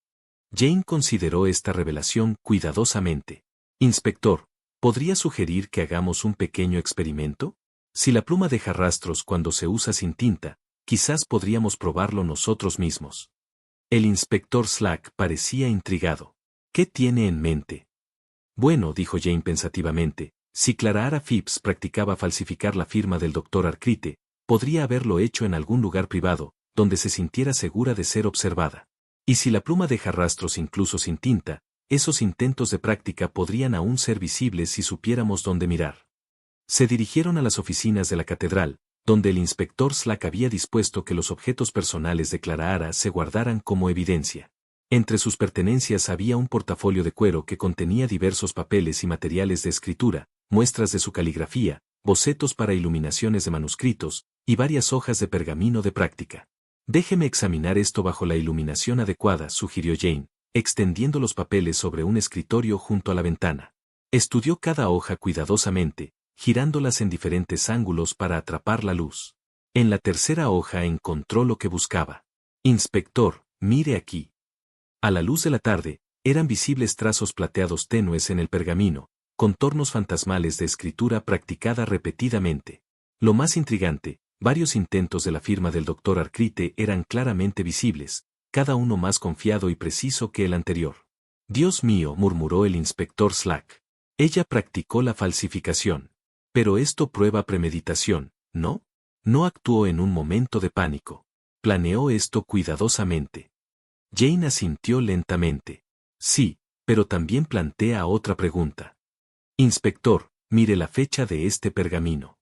Jane consideró esta revelación cuidadosamente. Inspector, ¿podría sugerir que hagamos un pequeño experimento? Si la pluma deja rastros cuando se usa sin tinta, quizás podríamos probarlo nosotros mismos. El inspector Slack parecía intrigado. ¿Qué tiene en mente? Bueno, dijo Jane pensativamente, si Clara Phipps practicaba falsificar la firma del Dr. Arcrite, podría haberlo hecho en algún lugar privado, donde se sintiera segura de ser observada. Y si la pluma deja rastros incluso sin tinta, esos intentos de práctica podrían aún ser visibles si supiéramos dónde mirar. Se dirigieron a las oficinas de la catedral, donde el inspector Slack había dispuesto que los objetos personales de Clara se guardaran como evidencia. Entre sus pertenencias había un portafolio de cuero que contenía diversos papeles y materiales de escritura, muestras de su caligrafía, bocetos para iluminaciones de manuscritos, y varias hojas de pergamino de práctica. Déjeme examinar esto bajo la iluminación adecuada, sugirió Jane, extendiendo los papeles sobre un escritorio junto a la ventana. Estudió cada hoja cuidadosamente, girándolas en diferentes ángulos para atrapar la luz. En la tercera hoja encontró lo que buscaba. Inspector, mire aquí. A la luz de la tarde, eran visibles trazos plateados tenues en el pergamino, contornos fantasmales de escritura practicada repetidamente. Lo más intrigante, varios intentos de la firma del Dr. Arcrite eran claramente visibles, cada uno más confiado y preciso que el anterior. Dios mío, murmuró el inspector Slack. Ella practicó la falsificación. Pero esto prueba premeditación, ¿no? No actuó en un momento de pánico. Planeó esto cuidadosamente. Jane asintió lentamente. Sí, pero también plantea otra pregunta. Inspector, mire la fecha de este pergamino.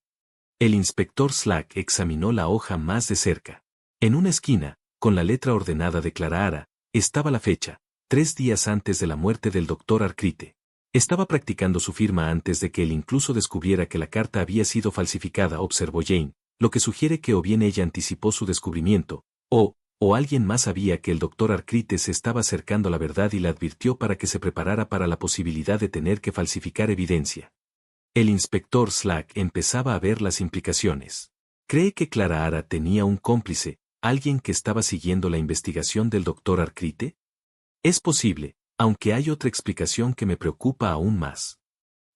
El inspector Slack examinó la hoja más de cerca. En una esquina, con la letra ordenada de Clara, estaba la fecha, 3 días antes de la muerte del Dr. Arcrite. Estaba practicando su firma antes de que él incluso descubriera que la carta había sido falsificada, observó Jane, lo que sugiere que o bien ella anticipó su descubrimiento, o alguien más sabía que el Dr. Arcrite se estaba acercando a la verdad y la advirtió para que se preparara para la posibilidad de tener que falsificar evidencia. El inspector Slack empezaba a ver las implicaciones. ¿Cree que Clara tenía un cómplice, alguien que estaba siguiendo la investigación del Dr. Arcrite? Es posible, aunque hay otra explicación que me preocupa aún más.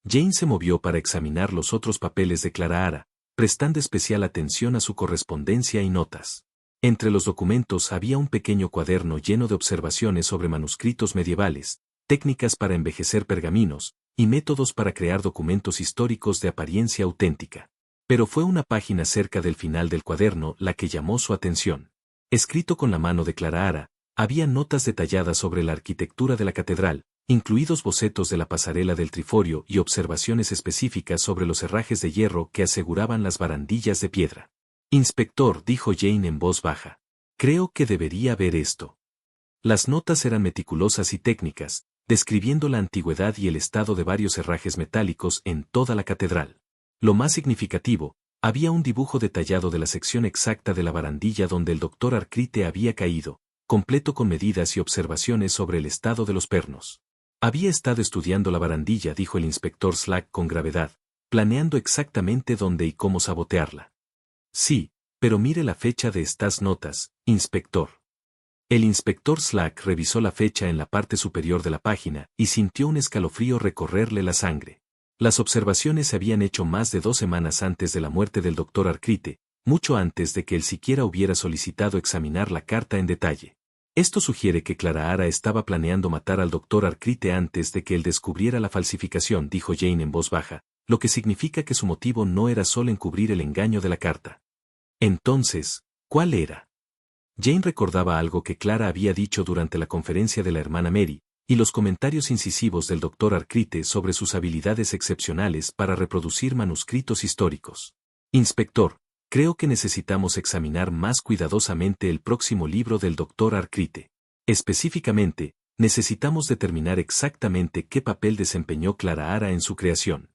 Jane se movió para examinar los otros papeles de Clara, prestando especial atención a su correspondencia y notas. Entre los documentos había un pequeño cuaderno lleno de observaciones sobre manuscritos medievales, técnicas para envejecer pergaminos, y métodos para crear documentos históricos de apariencia auténtica. Pero fue una página cerca del final del cuaderno la que llamó su atención. Escrito con la mano de Clara, había notas detalladas sobre la arquitectura de la catedral, incluidos bocetos de la pasarela del triforio y observaciones específicas sobre los herrajes de hierro que aseguraban las barandillas de piedra. Inspector, dijo Jane en voz baja. Creo que debería ver esto. Las notas eran meticulosas y técnicas, describiendo la antigüedad y el estado de varios herrajes metálicos en toda la catedral. Lo más significativo, había un dibujo detallado de la sección exacta de la barandilla donde el doctor Arcrite había caído, completo con medidas y observaciones sobre el estado de los pernos. Había estado estudiando la barandilla, dijo el inspector Slack con gravedad, planeando exactamente dónde y cómo sabotearla. Sí, pero mire la fecha de estas notas, inspector. El inspector Slack revisó la fecha en la parte superior de la página y sintió un escalofrío recorrerle la sangre. Las observaciones se habían hecho más de 2 semanas antes de la muerte del doctor Arcrite, mucho antes de que él siquiera hubiera solicitado examinar la carta en detalle. Esto sugiere que Clara Hara estaba planeando matar al doctor Arcrite antes de que él descubriera la falsificación, dijo Jane en voz baja, lo que significa que su motivo no era solo encubrir el engaño de la carta. Entonces, ¿cuál era? Jane recordaba algo que Clara había dicho durante la conferencia de la hermana Mary, y los comentarios incisivos del doctor Arcrite sobre sus habilidades excepcionales para reproducir manuscritos históricos. Inspector, creo que necesitamos examinar más cuidadosamente el próximo libro del doctor Arcrite. Específicamente, necesitamos determinar exactamente qué papel desempeñó Clara Hara en su creación.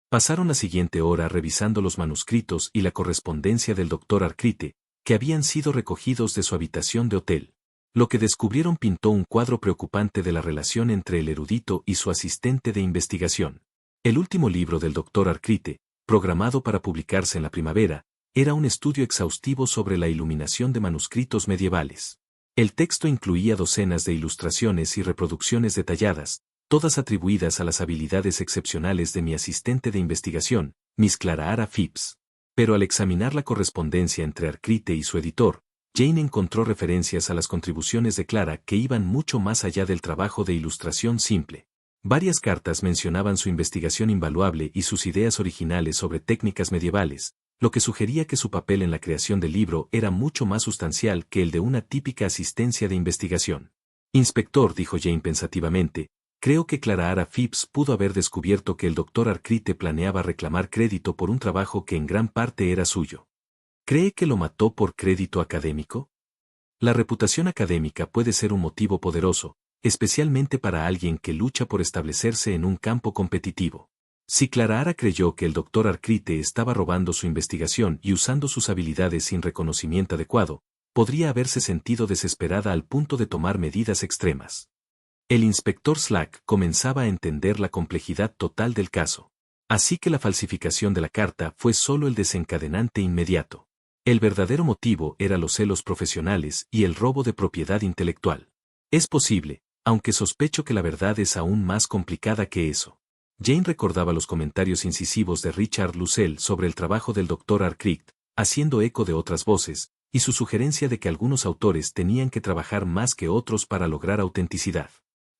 Pasaron la siguiente hora revisando los manuscritos y la correspondencia del doctor Arcrite, que habían sido recogidos de su habitación de hotel. Lo que descubrieron pintó un cuadro preocupante de la relación entre el erudito y su asistente de investigación. El último libro del doctor Arcrite, programado para publicarse en la primavera, era un estudio exhaustivo sobre la iluminación de manuscritos medievales. El texto incluía docenas de ilustraciones y reproducciones detalladas, todas atribuidas a las habilidades excepcionales de mi asistente de investigación, Miss Clara Hara Phipps. Pero al examinar la correspondencia entre Arcrite y su editor, Jane encontró referencias a las contribuciones de Clara que iban mucho más allá del trabajo de ilustración simple. Varias cartas mencionaban su investigación invaluable y sus ideas originales sobre técnicas medievales, lo que sugería que su papel en la creación del libro era mucho más sustancial que el de una típica asistencia de investigación. Inspector, dijo Jane pensativamente, creo que Clara Hara Phipps pudo haber descubierto que el doctor Arcrite planeaba reclamar crédito por un trabajo que en gran parte era suyo. ¿Cree que lo mató por crédito académico? La reputación académica puede ser un motivo poderoso, especialmente para alguien que lucha por establecerse en un campo competitivo. Si Clara Hara creyó que el doctor Arcrite estaba robando su investigación y usando sus habilidades sin reconocimiento adecuado, podría haberse sentido desesperada al punto de tomar medidas extremas. El inspector Slack comenzaba a entender la complejidad total del caso. Así que la falsificación de la carta fue solo el desencadenante inmediato. El verdadero motivo era los celos profesionales y el robo de propiedad intelectual. Es posible, aunque sospecho que la verdad es aún más complicada que eso. Jane recordaba los comentarios incisivos de Richard Lucelle sobre el trabajo del Dr. Arcrite, haciendo eco de otras voces, y su sugerencia de que algunos autores tenían que trabajar más que otros para lograr autenticidad.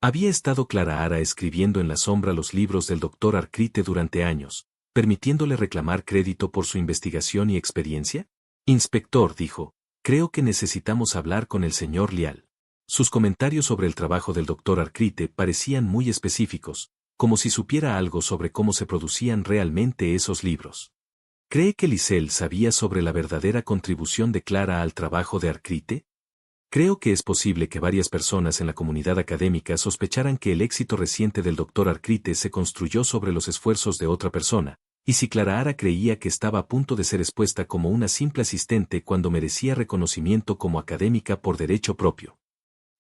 ¿Había estado Clara Hara escribiendo en la sombra los libros del Dr. Arcrite durante años, permitiéndole reclamar crédito por su investigación y experiencia? Inspector, dijo, creo que necesitamos hablar con el señor Lial. Sus comentarios sobre el trabajo del Dr. Arcrite parecían muy específicos, como si supiera algo sobre cómo se producían realmente esos libros. ¿Cree que Lisel sabía sobre la verdadera contribución de Clara al trabajo de Arcrite? Creo que es posible que varias personas en la comunidad académica sospecharan que el éxito reciente del Dr. Arcrite se construyó sobre los esfuerzos de otra persona, y si Clara Hara creía que estaba a punto de ser expuesta como una simple asistente cuando merecía reconocimiento como académica por derecho propio.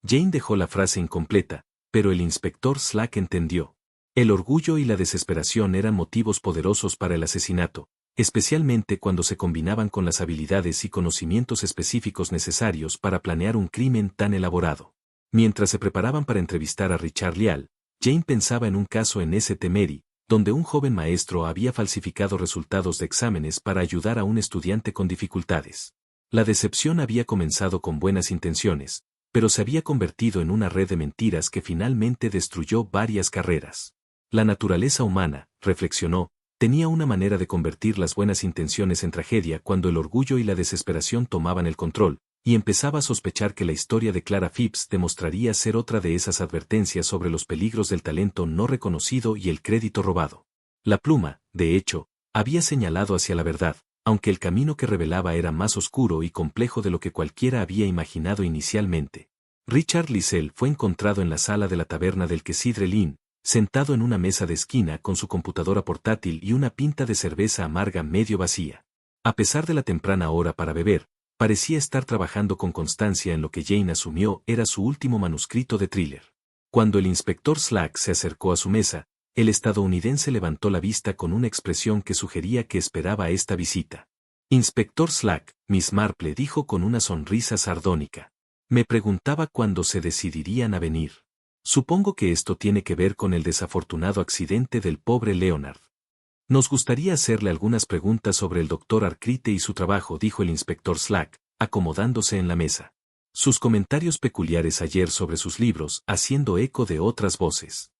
Jane dejó la frase incompleta, pero el inspector Slack entendió. El orgullo y la desesperación eran motivos poderosos para el asesinato, especialmente cuando se combinaban con las habilidades y conocimientos específicos necesarios para planear un crimen tan elaborado. Mientras se preparaban para entrevistar a Richard Lial, Jane pensaba en un caso en St. Mary, donde un joven maestro había falsificado resultados de exámenes para ayudar a un estudiante con dificultades. La decepción había comenzado con buenas intenciones, pero se había convertido en una red de mentiras que finalmente destruyó varias carreras. La naturaleza humana, reflexionó, tenía una manera de convertir las buenas intenciones en tragedia cuando el orgullo y la desesperación tomaban el control, y empezaba a sospechar que la historia de Clara Phipps demostraría ser otra de esas advertencias sobre los peligros del talento no reconocido y el crédito robado. La pluma, de hecho, había señalado hacia la verdad, aunque el camino que revelaba era más oscuro y complejo de lo que cualquiera había imaginado inicialmente. Richard Liesel fue encontrado en la sala de la taberna del Quesidre Lynn, sentado en una mesa de esquina con su computadora portátil y una pinta de cerveza amarga medio vacía. A pesar de la temprana hora para beber, parecía estar trabajando con constancia en lo que Jane asumió era su último manuscrito de thriller. Cuando el inspector Slack se acercó a su mesa, el estadounidense levantó la vista con una expresión que sugería que esperaba esta visita. Inspector Slack, Miss Marple dijo con una sonrisa sardónica. Me preguntaba cuándo se decidirían a venir. Supongo que esto tiene que ver con el desafortunado accidente del pobre Leonard. Nos gustaría hacerle algunas preguntas sobre el doctor Arcrite y su trabajo, dijo el inspector Slack, acomodándose en la mesa. Sus comentarios peculiares ayer sobre sus libros, haciendo eco de otras voces.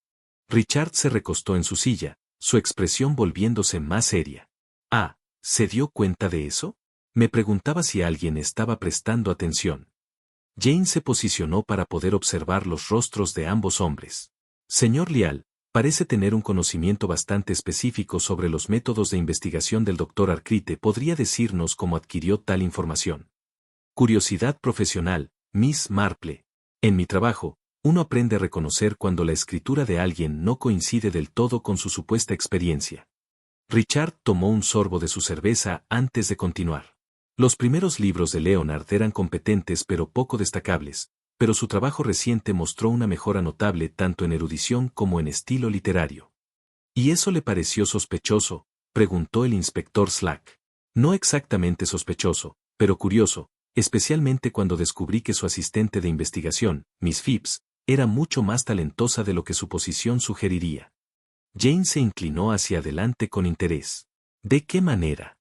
Richard se recostó en su silla, su expresión volviéndose más seria. Ah, ¿se dio cuenta de eso? Me preguntaba si alguien estaba prestando atención. Jane se posicionó para poder observar los rostros de ambos hombres. Señor Lial, parece tener un conocimiento bastante específico sobre los métodos de investigación del doctor Arcrite. ¿Podría decirnos cómo adquirió tal información? Curiosidad profesional, Miss Marple. En mi trabajo, uno aprende a reconocer cuando la escritura de alguien no coincide del todo con su supuesta experiencia. Richard tomó un sorbo de su cerveza antes de continuar. Los primeros libros de Leonard eran competentes pero poco destacables, pero su trabajo reciente mostró una mejora notable tanto en erudición como en estilo literario. ¿Y eso le pareció sospechoso?, preguntó el inspector Slack. No exactamente sospechoso, pero curioso, especialmente cuando descubrí que su asistente de investigación, Miss Phipps, era mucho más talentosa de lo que su posición sugeriría. Jane se inclinó hacia adelante con interés. ¿De qué manera?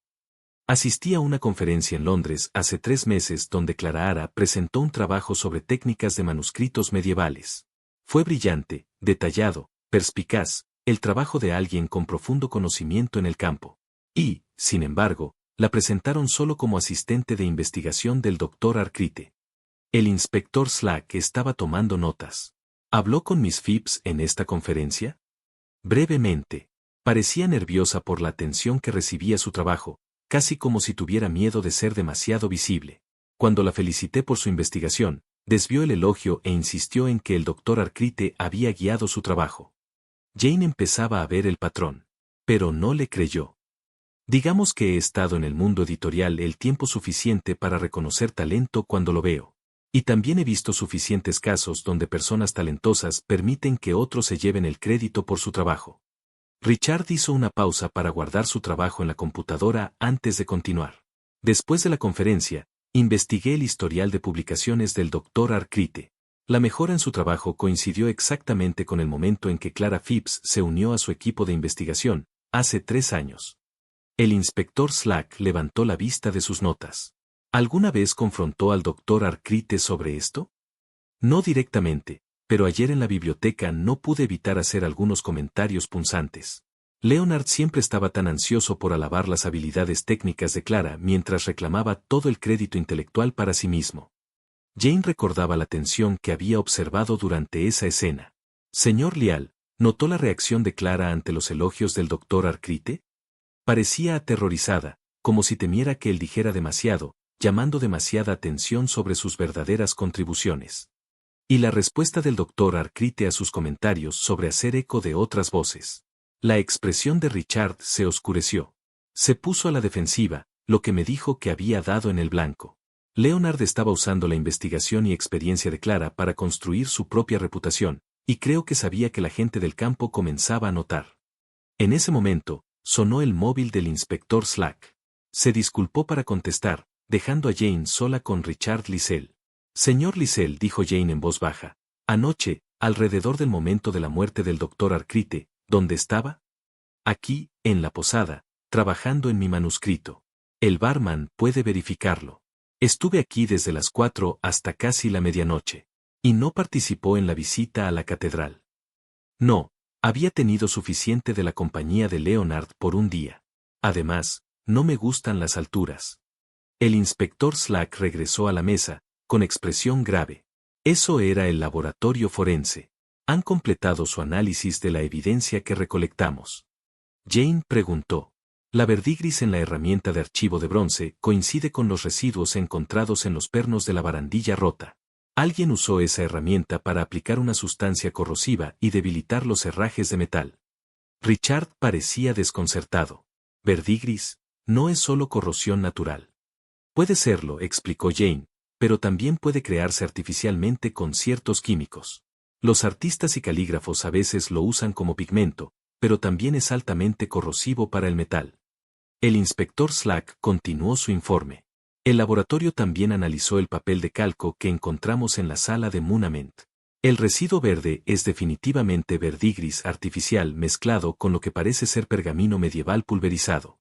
Asistí a una conferencia en Londres hace 3 meses donde Clara Ara presentó un trabajo sobre técnicas de manuscritos medievales. Fue brillante, detallado, perspicaz, el trabajo de alguien con profundo conocimiento en el campo. Y, sin embargo, la presentaron solo como asistente de investigación del doctor Arcrite. El inspector Slack estaba tomando notas. ¿Habló con Miss Phipps en esta conferencia? Brevemente. Parecía nerviosa por la atención que recibía su trabajo, casi como si tuviera miedo de ser demasiado visible. Cuando la felicité por su investigación, desvió el elogio e insistió en que el doctor Arcrite había guiado su trabajo. Jane empezaba a ver el patrón. Pero no le creyó. Digamos que he estado en el mundo editorial el tiempo suficiente para reconocer talento cuando lo veo. Y también he visto suficientes casos donde personas talentosas permiten que otros se lleven el crédito por su trabajo. Richard hizo una pausa para guardar su trabajo en la computadora antes de continuar. Después de la conferencia, investigué el historial de publicaciones del Dr. Arcrite. La mejora en su trabajo coincidió exactamente con el momento en que Clara Phipps se unió a su equipo de investigación, hace 3 años. El inspector Slack levantó la vista de sus notas. ¿Alguna vez confrontó al Dr. Arcrite sobre esto? No directamente, pero ayer en la biblioteca no pude evitar hacer algunos comentarios punzantes. Leonard siempre estaba tan ansioso por alabar las habilidades técnicas de Clara mientras reclamaba todo el crédito intelectual para sí mismo. Jane recordaba la tensión que había observado durante esa escena. Señor Lial, ¿notó la reacción de Clara ante los elogios del doctor Arcrite? Parecía aterrorizada, como si temiera que él dijera demasiado, llamando demasiada atención sobre sus verdaderas contribuciones. Y la respuesta del doctor Arcrite a sus comentarios sobre hacer eco de otras voces. La expresión de Richard se oscureció. Se puso a la defensiva, lo que me dijo que había dado en el blanco. Leonard estaba usando la investigación y experiencia de Clara para construir su propia reputación, y creo que sabía que la gente del campo comenzaba a notar. En ese momento, sonó el móvil del inspector Slack. Se disculpó para contestar, dejando a Jane sola con Richard Liesel. Señor Liesel, dijo Jane en voz baja, anoche, alrededor del momento de la muerte del doctor Arcrite, ¿dónde estaba? Aquí, en la posada, trabajando en mi manuscrito. El barman puede verificarlo. Estuve aquí desde las 4 hasta casi la medianoche. Y no participó en la visita a la catedral. No, había tenido suficiente de la compañía de Leonard por un día. Además, no me gustan las alturas. El inspector Slack regresó a la mesa, con expresión grave. Eso era el laboratorio forense. ¿Han completado su análisis de la evidencia que recolectamos? Jane preguntó. La verdigris en la herramienta de archivo de bronce coincide con los residuos encontrados en los pernos de la barandilla rota. Alguien usó esa herramienta para aplicar una sustancia corrosiva y debilitar los herrajes de metal. Richard parecía desconcertado. Verdigris, no es solo corrosión natural. Puede serlo, explicó Jane, pero también puede crearse artificialmente con ciertos químicos. Los artistas y calígrafos a veces lo usan como pigmento, pero también es altamente corrosivo para el metal. El inspector Slack continuó su informe. El laboratorio también analizó el papel de calco que encontramos en la sala de Munament. El residuo verde es definitivamente verdigris artificial mezclado con lo que parece ser pergamino medieval pulverizado.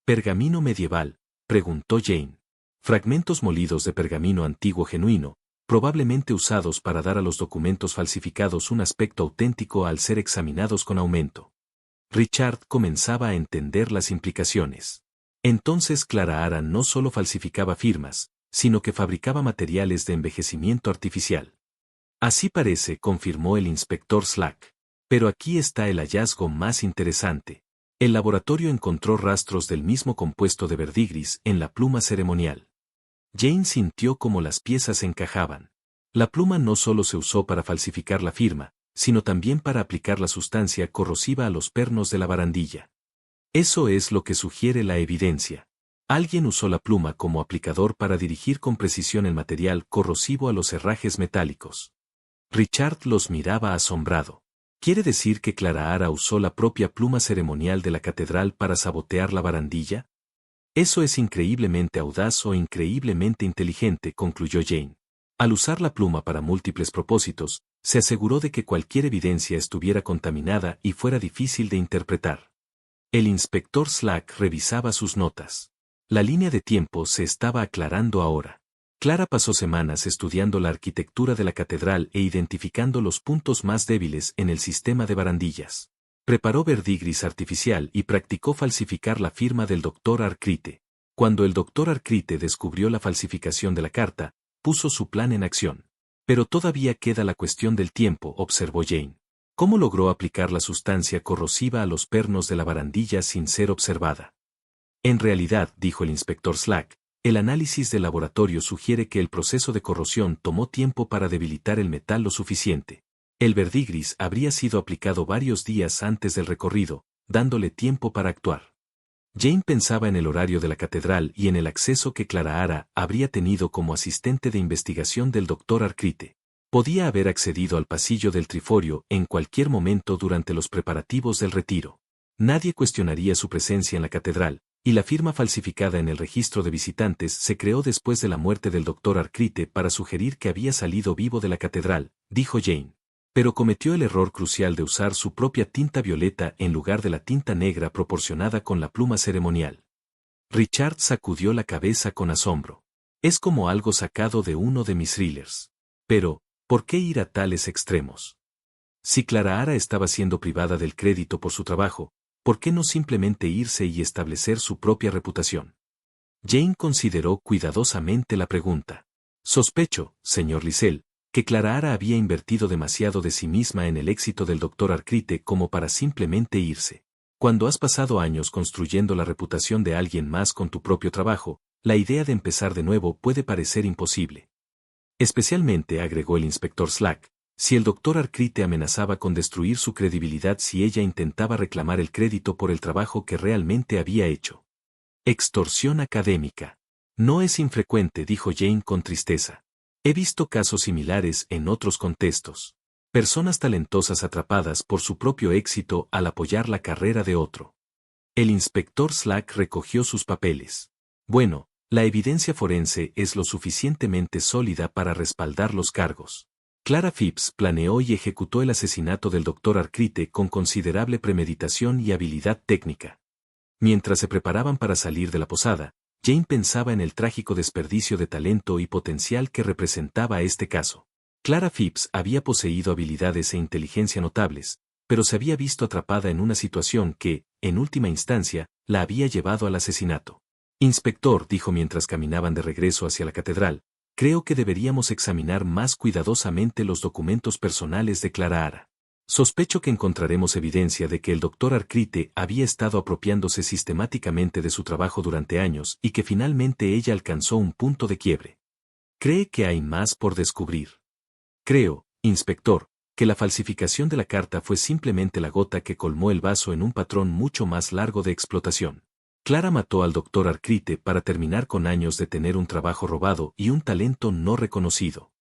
¿Pergamino medieval?, preguntó Jane. Fragmentos molidos de pergamino antiguo genuino, probablemente usados para dar a los documentos falsificados un aspecto auténtico al ser examinados con aumento. Richard comenzaba a entender las implicaciones. Entonces Clara Hara no solo falsificaba firmas, sino que fabricaba materiales de envejecimiento artificial. Así parece, confirmó el inspector Slack. Pero aquí está el hallazgo más interesante. El laboratorio encontró rastros del mismo compuesto de verdigris en la pluma ceremonial. Jane sintió cómo las piezas encajaban. La pluma no solo se usó para falsificar la firma, sino también para aplicar la sustancia corrosiva a los pernos de la barandilla. Eso es lo que sugiere la evidencia. Alguien usó la pluma como aplicador para dirigir con precisión el material corrosivo a los herrajes metálicos. Richard los miraba asombrado. ¿Quiere decir que Clara Hara usó la propia pluma ceremonial de la catedral para sabotear la barandilla? Eso es increíblemente audaz o increíblemente inteligente, concluyó Jane. Al usar la pluma para múltiples propósitos, se aseguró de que cualquier evidencia estuviera contaminada y fuera difícil de interpretar. El inspector Slack revisaba sus notas. La línea de tiempo se estaba aclarando ahora. Clara pasó semanas estudiando la arquitectura de la catedral e identificando los puntos más débiles en el sistema de barandillas. Preparó verdigris artificial y practicó falsificar la firma del Dr. Arcrite. Cuando el Dr. Arcrite descubrió la falsificación de la carta, puso su plan en acción. Pero todavía queda la cuestión del tiempo, observó Jane. ¿Cómo logró aplicar la sustancia corrosiva a los pernos de la barandilla sin ser observada? En realidad, dijo el inspector Slack, el análisis del laboratorio sugiere que el proceso de corrosión tomó tiempo para debilitar el metal lo suficiente. El verdigris habría sido aplicado varios días antes del recorrido, dándole tiempo para actuar. Jane pensaba en el horario de la catedral y en el acceso que Clara Hara habría tenido como asistente de investigación del Dr. Arcrite. Podía haber accedido al pasillo del Triforio en cualquier momento durante los preparativos del retiro. Nadie cuestionaría su presencia en la catedral, y la firma falsificada en el registro de visitantes se creó después de la muerte del Dr. Arcrite para sugerir que había salido vivo de la catedral, dijo Jane. Pero cometió el error crucial de usar su propia tinta violeta en lugar de la tinta negra proporcionada con la pluma ceremonial. Richard sacudió la cabeza con asombro. Es como algo sacado de uno de mis thrillers. Pero, ¿por qué ir a tales extremos? Si Clara Hara estaba siendo privada del crédito por su trabajo, ¿por qué no simplemente irse y establecer su propia reputación? Jane consideró cuidadosamente la pregunta. Sospecho, señor Lisel, que Clara Hara había invertido demasiado de sí misma en el éxito del Dr. Arcrite como para simplemente irse. Cuando has pasado años construyendo la reputación de alguien más con tu propio trabajo, la idea de empezar de nuevo puede parecer imposible. Especialmente, agregó el inspector Slack, si el Dr. Arcrite amenazaba con destruir su credibilidad si ella intentaba reclamar el crédito por el trabajo que realmente había hecho. Extorsión académica. No es infrecuente, dijo Jane con tristeza. He visto casos similares en otros contextos. Personas talentosas atrapadas por su propio éxito al apoyar la carrera de otro. El inspector Slack recogió sus papeles. Bueno, la evidencia forense es lo suficientemente sólida para respaldar los cargos. Clara Phipps planeó y ejecutó el asesinato del Dr. Arcrite con considerable premeditación y habilidad técnica. Mientras se preparaban para salir de la posada, Jane pensaba en el trágico desperdicio de talento y potencial que representaba este caso. Clara Phipps había poseído habilidades e inteligencia notables, pero se había visto atrapada en una situación que, en última instancia, la había llevado al asesinato. Inspector, dijo mientras caminaban de regreso hacia la catedral, creo que deberíamos examinar más cuidadosamente los documentos personales de Clara Hara. Sospecho que encontraremos evidencia de que el Dr. Arcrite había estado apropiándose sistemáticamente de su trabajo durante años y que finalmente ella alcanzó un punto de quiebre. ¿Cree que hay más por descubrir? Creo, inspector, que la falsificación de la carta fue simplemente la gota que colmó el vaso en un patrón mucho más largo de explotación. Clara mató al doctor Arcrite para terminar con años de tener un trabajo robado y un talento no reconocido.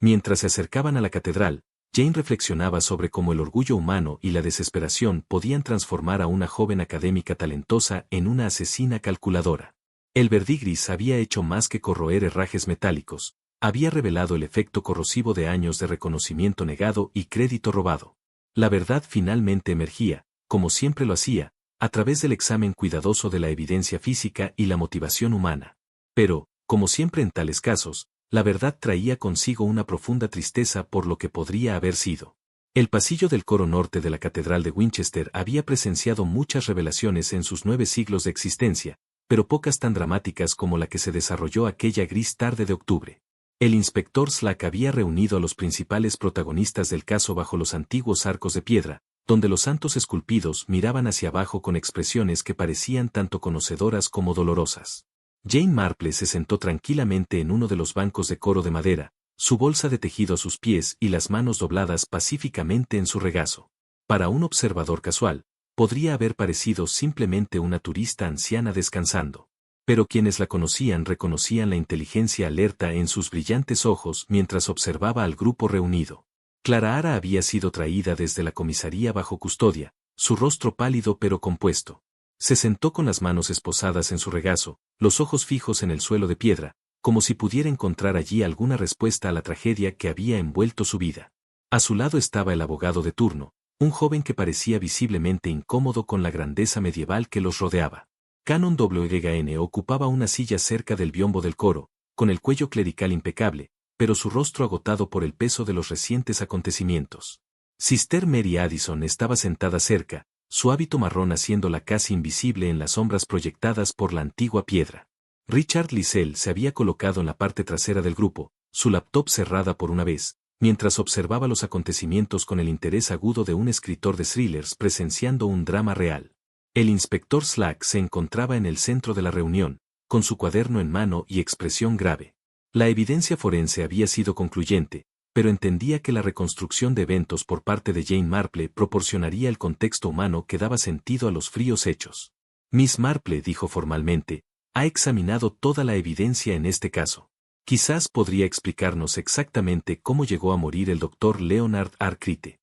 Mientras se acercaban a la catedral, Jane reflexionaba sobre cómo el orgullo humano y la desesperación podían transformar a una joven académica talentosa en una asesina calculadora. El verdigris había hecho más que corroer herrajes metálicos, había revelado el efecto corrosivo de años de reconocimiento negado y crédito robado. La verdad finalmente emergía, como siempre lo hacía, a través del examen cuidadoso de la evidencia física y la motivación humana. Pero, como siempre en tales casos, la verdad traía consigo una profunda tristeza por lo que podría haber sido. El pasillo del coro norte de la Catedral de Winchester había presenciado muchas revelaciones en sus 9 siglos de existencia, pero pocas tan dramáticas como la que se desarrolló aquella gris tarde de octubre. El inspector Slack había reunido a los principales protagonistas del caso bajo los antiguos arcos de piedra, donde los santos esculpidos miraban hacia abajo con expresiones que parecían tanto conocedoras como dolorosas. Jane Marple se sentó tranquilamente en uno de los bancos de coro de madera, su bolsa de tejido a sus pies y las manos dobladas pacíficamente en su regazo. Para un observador casual, podría haber parecido simplemente una turista anciana descansando. Pero quienes la conocían reconocían la inteligencia alerta en sus brillantes ojos mientras observaba al grupo reunido. Clara Ara había sido traída desde la comisaría bajo custodia, su rostro pálido pero compuesto. Se sentó con las manos esposadas en su regazo, los ojos fijos en el suelo de piedra, como si pudiera encontrar allí alguna respuesta a la tragedia que había envuelto su vida. A su lado estaba el abogado de turno, un joven que parecía visiblemente incómodo con la grandeza medieval que los rodeaba. Canon WGN ocupaba una silla cerca del biombo del coro, con el cuello clerical impecable, pero su rostro agotado por el peso de los recientes acontecimientos. Sister Mary Addison estaba sentada cerca, su hábito marrón haciéndola casi invisible en las sombras proyectadas por la antigua piedra. Richard Liesel se había colocado en la parte trasera del grupo, su laptop cerrada por una vez, mientras observaba los acontecimientos con el interés agudo de un escritor de thrillers presenciando un drama real. El inspector Slack se encontraba en el centro de la reunión, con su cuaderno en mano y expresión grave. La evidencia forense había sido concluyente, pero entendía que la reconstrucción de eventos por parte de Jane Marple proporcionaría el contexto humano que daba sentido a los fríos hechos. Miss Marple dijo formalmente, ha examinado toda la evidencia en este caso. Quizás podría explicarnos exactamente cómo llegó a morir el doctor Leonard Arcrite.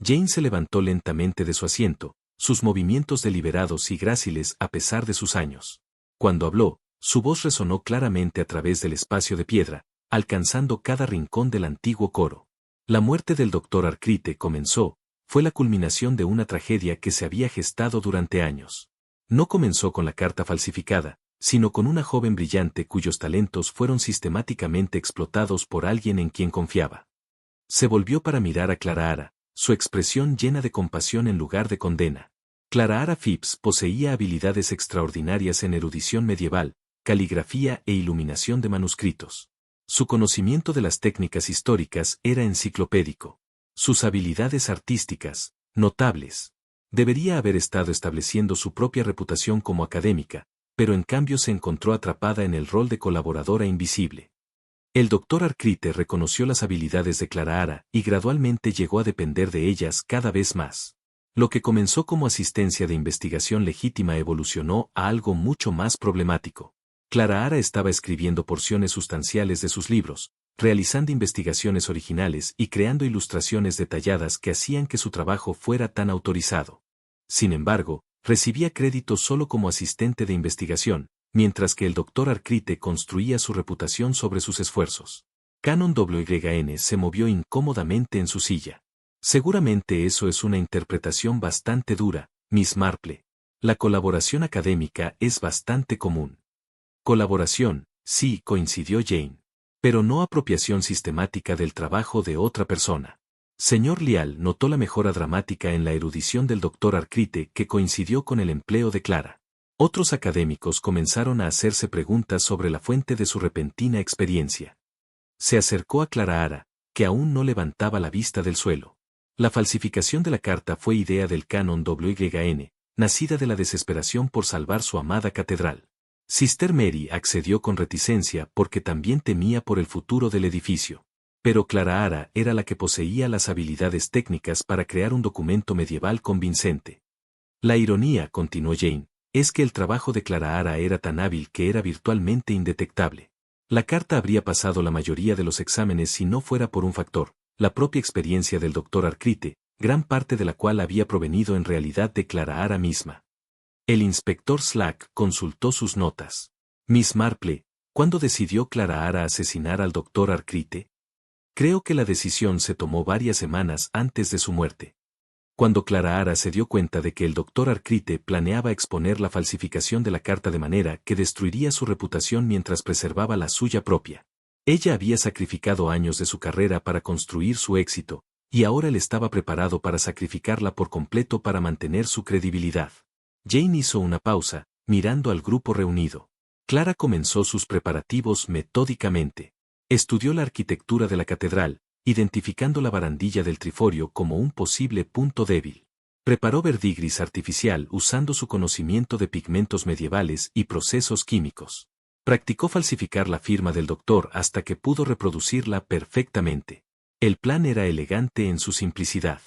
Jane se levantó lentamente de su asiento, sus movimientos deliberados y gráciles a pesar de sus años. Cuando habló, su voz resonó claramente a través del espacio de piedra, alcanzando cada rincón del antiguo coro. La muerte del doctor Arcrite comenzó, fue la culminación de una tragedia que se había gestado durante años. No comenzó con la carta falsificada, sino con una joven brillante cuyos talentos fueron sistemáticamente explotados por alguien en quien confiaba. Se volvió para mirar a Clara Ara, su expresión llena de compasión en lugar de condena. Clara Ara Phipps poseía habilidades extraordinarias en erudición medieval, caligrafía e iluminación de manuscritos. Su conocimiento de las técnicas históricas era enciclopédico. Sus habilidades artísticas, notables. Debería haber estado estableciendo su propia reputación como académica, pero en cambio se encontró atrapada en el rol de colaboradora invisible. El doctor Arcrite reconoció las habilidades de Clara Ara y gradualmente llegó a depender de ellas cada vez más. Lo que comenzó como asistencia de investigación legítima evolucionó a algo mucho más problemático. Clara Ara estaba escribiendo porciones sustanciales de sus libros, realizando investigaciones originales y creando ilustraciones detalladas que hacían que su trabajo fuera tan autorizado. Sin embargo, recibía crédito solo como asistente de investigación, mientras que el doctor Arcrite construía su reputación sobre sus esfuerzos. Canon WGN se movió incómodamente en su silla. Seguramente eso es una interpretación bastante dura, Miss Marple. La colaboración académica es bastante común. Colaboración, sí, coincidió Jane. Pero no apropiación sistemática del trabajo de otra persona. Señor Lial notó la mejora dramática en la erudición del doctor Arcrite que coincidió con el empleo de Clara. Otros académicos comenzaron a hacerse preguntas sobre la fuente de su repentina experiencia. Se acercó a Clara Ara, que aún no levantaba la vista del suelo. La falsificación de la carta fue idea del Canon WGN, nacida de la desesperación por salvar su amada catedral. Sister Mary accedió con reticencia porque también temía por el futuro del edificio. Pero Clara Ara era la que poseía las habilidades técnicas para crear un documento medieval convincente. La ironía, continuó Jane, es que el trabajo de Clara Ara era tan hábil que era virtualmente indetectable. La carta habría pasado la mayoría de los exámenes si no fuera por un factor, la propia experiencia del Dr. Arcrite, gran parte de la cual había provenido en realidad de Clara Ara misma. El inspector Slack consultó sus notas. Miss Marple, ¿cuándo decidió Clara Ara asesinar al Dr. Arcrite? Creo que la decisión se tomó varias semanas antes de su muerte. Cuando Clara Ara se dio cuenta de que el Dr. Arcrite planeaba exponer la falsificación de la carta de manera que destruiría su reputación mientras preservaba la suya propia. Ella había sacrificado años de su carrera para construir su éxito, y ahora él estaba preparado para sacrificarla por completo para mantener su credibilidad. Jane hizo una pausa, mirando al grupo reunido. Clara comenzó sus preparativos metódicamente. Estudió la arquitectura de la catedral, identificando la barandilla del triforio como un posible punto débil. Preparó verdigris artificial usando su conocimiento de pigmentos medievales y procesos químicos. Practicó falsificar la firma del doctor hasta que pudo reproducirla perfectamente. El plan era elegante en su simplicidad.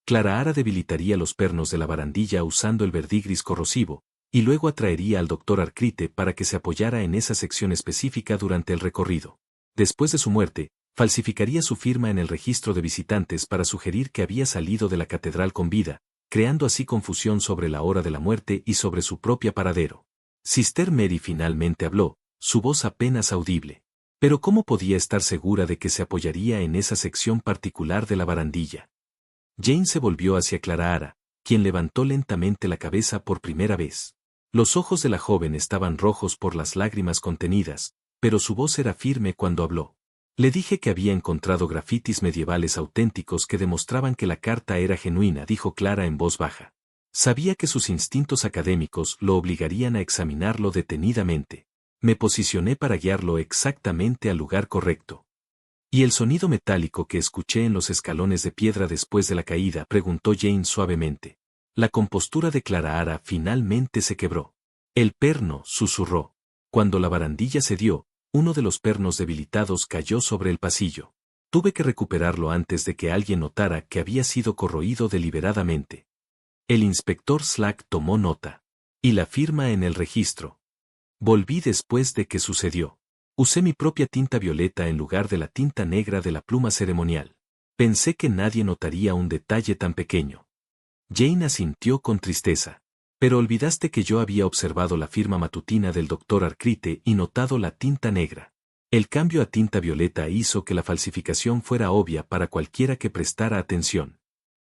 Clara Ara debilitaría los pernos de la barandilla usando el verdigris corrosivo, y luego atraería al doctor Arcrite para que se apoyara en esa sección específica durante el recorrido. Después de su muerte, falsificaría su firma en el registro de visitantes para sugerir que había salido de la catedral con vida, creando así confusión sobre la hora de la muerte y sobre su propio paradero. Sister Mary finalmente habló, su voz apenas audible. Pero ¿cómo podía estar segura de que se apoyaría en esa sección particular de la barandilla? Jane se volvió hacia Clara Ara, quien levantó lentamente la cabeza por primera vez. Los ojos de la joven estaban rojos por las lágrimas contenidas, pero su voz era firme cuando habló. Le dije que había encontrado grafitis medievales auténticos que demostraban que la carta era genuina, dijo Clara en voz baja. Sabía que sus instintos académicos lo obligarían a examinarlo detenidamente. Me posicioné para guiarlo exactamente al lugar correcto. ¿Y el sonido metálico que escuché en los escalones de piedra después de la caída?, preguntó Jane suavemente. La compostura de Clara Ara finalmente se quebró. El perno, susurró. Cuando la barandilla cedió, uno de los pernos debilitados cayó sobre el pasillo. Tuve que recuperarlo antes de que alguien notara que había sido corroído deliberadamente. El inspector Slack tomó nota. Y la firma en el registro. Volví después de que sucedió. Usé mi propia tinta violeta en lugar de la tinta negra de la pluma ceremonial. Pensé que nadie notaría un detalle tan pequeño. Jane asintió con tristeza. Pero olvidaste que yo había observado la firma matutina del Dr. Arcrite y notado la tinta negra. El cambio a tinta violeta hizo que la falsificación fuera obvia para cualquiera que prestara atención.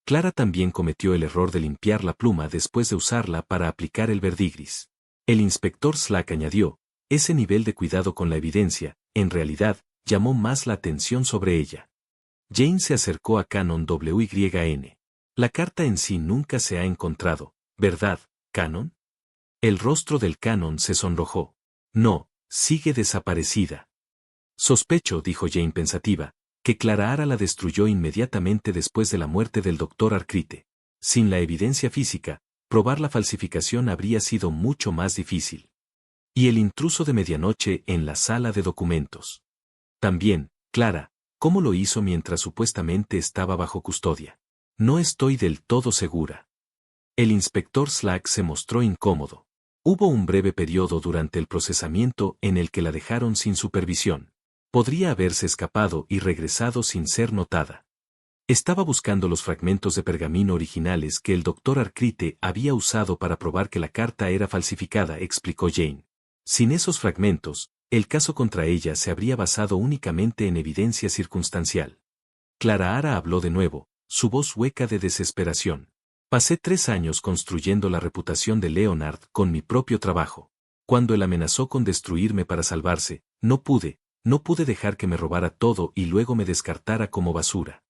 Clara también cometió el error de limpiar la pluma después de usarla para aplicar el verdigris. El inspector Slack añadió, ese nivel de cuidado con la evidencia, en realidad, llamó más la atención sobre ella. Jane se acercó a Canon WYN. La carta en sí nunca se ha encontrado, ¿verdad, Canon? El rostro del Canon se sonrojó. No, sigue desaparecida. Sospecho, dijo Jane pensativa, que Clara Ara la destruyó inmediatamente después de la muerte del Dr. Arcrite. Sin la evidencia física, probar la falsificación habría sido mucho más difícil. Y el intruso de medianoche en la sala de documentos. También, Clara, ¿cómo lo hizo mientras supuestamente estaba bajo custodia? No estoy del todo segura. El inspector Slack se mostró incómodo. Hubo un breve periodo durante el procesamiento en el que la dejaron sin supervisión. Podría haberse escapado y regresado sin ser notada. Estaba buscando los fragmentos de pergamino originales que el Dr. Arcrite había usado para probar que la carta era falsificada, explicó Jane. Sin esos fragmentos, el caso contra ella se habría basado únicamente en evidencia circunstancial. Clara Ara habló de nuevo, su voz hueca de desesperación. Pasé 3 años construyendo la reputación de Leonard con mi propio trabajo. Cuando él amenazó con destruirme para salvarse, no pude dejar que me robara todo y luego me descartara como basura.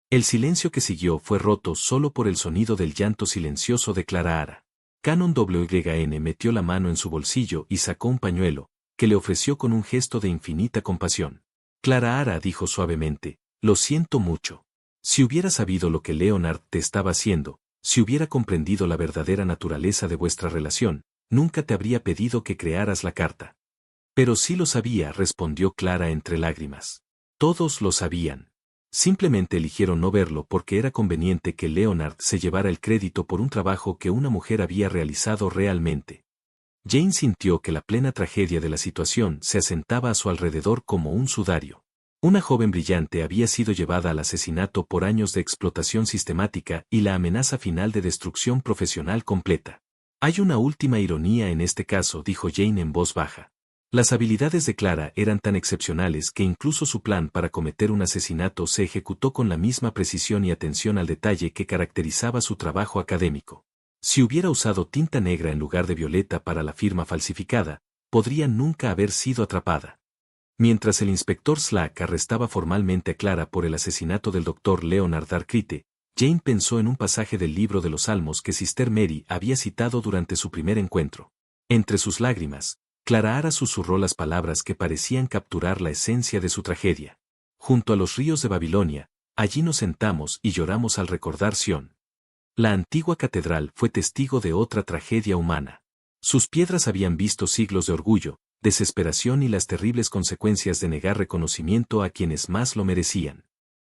El silencio que siguió fue roto solo por el sonido del llanto silencioso de Clara Ara. Canon WYN metió la mano en su bolsillo y sacó un pañuelo, que le ofreció con un gesto de infinita compasión. Clara Ara dijo suavemente, lo siento mucho. Si hubiera sabido lo que Leonard te estaba haciendo, si hubiera comprendido la verdadera naturaleza de vuestra relación, nunca te habría pedido que crearas la carta. Pero sí lo sabía, respondió Clara entre lágrimas. Todos lo sabían. Simplemente eligieron no verlo porque era conveniente que Leonard se llevara el crédito por un trabajo que una mujer había realizado realmente. Jane sintió que la plena tragedia de la situación se asentaba a su alrededor como un sudario. Una joven brillante había sido llevada al asesinato por años de explotación sistemática y la amenaza final de destrucción profesional completa. Hay una última ironía en este caso, dijo Jane en voz baja. Las habilidades de Clara eran tan excepcionales que incluso su plan para cometer un asesinato se ejecutó con la misma precisión y atención al detalle que caracterizaba su trabajo académico. Si hubiera usado tinta negra en lugar de violeta para la firma falsificada, podría nunca haber sido atrapada. Mientras el inspector Slack arrestaba formalmente a Clara por el asesinato del Dr. Leonard Arkwright, Jane pensó en un pasaje del libro de los Salmos que Sister Mary había citado durante su primer encuentro. Entre sus lágrimas, Clara Ara susurró las palabras que parecían capturar la esencia de su tragedia. Junto a los ríos de Babilonia, allí nos sentamos y lloramos al recordar Sión. La antigua catedral fue testigo de otra tragedia humana. Sus piedras habían visto siglos de orgullo, desesperación y las terribles consecuencias de negar reconocimiento a quienes más lo merecían.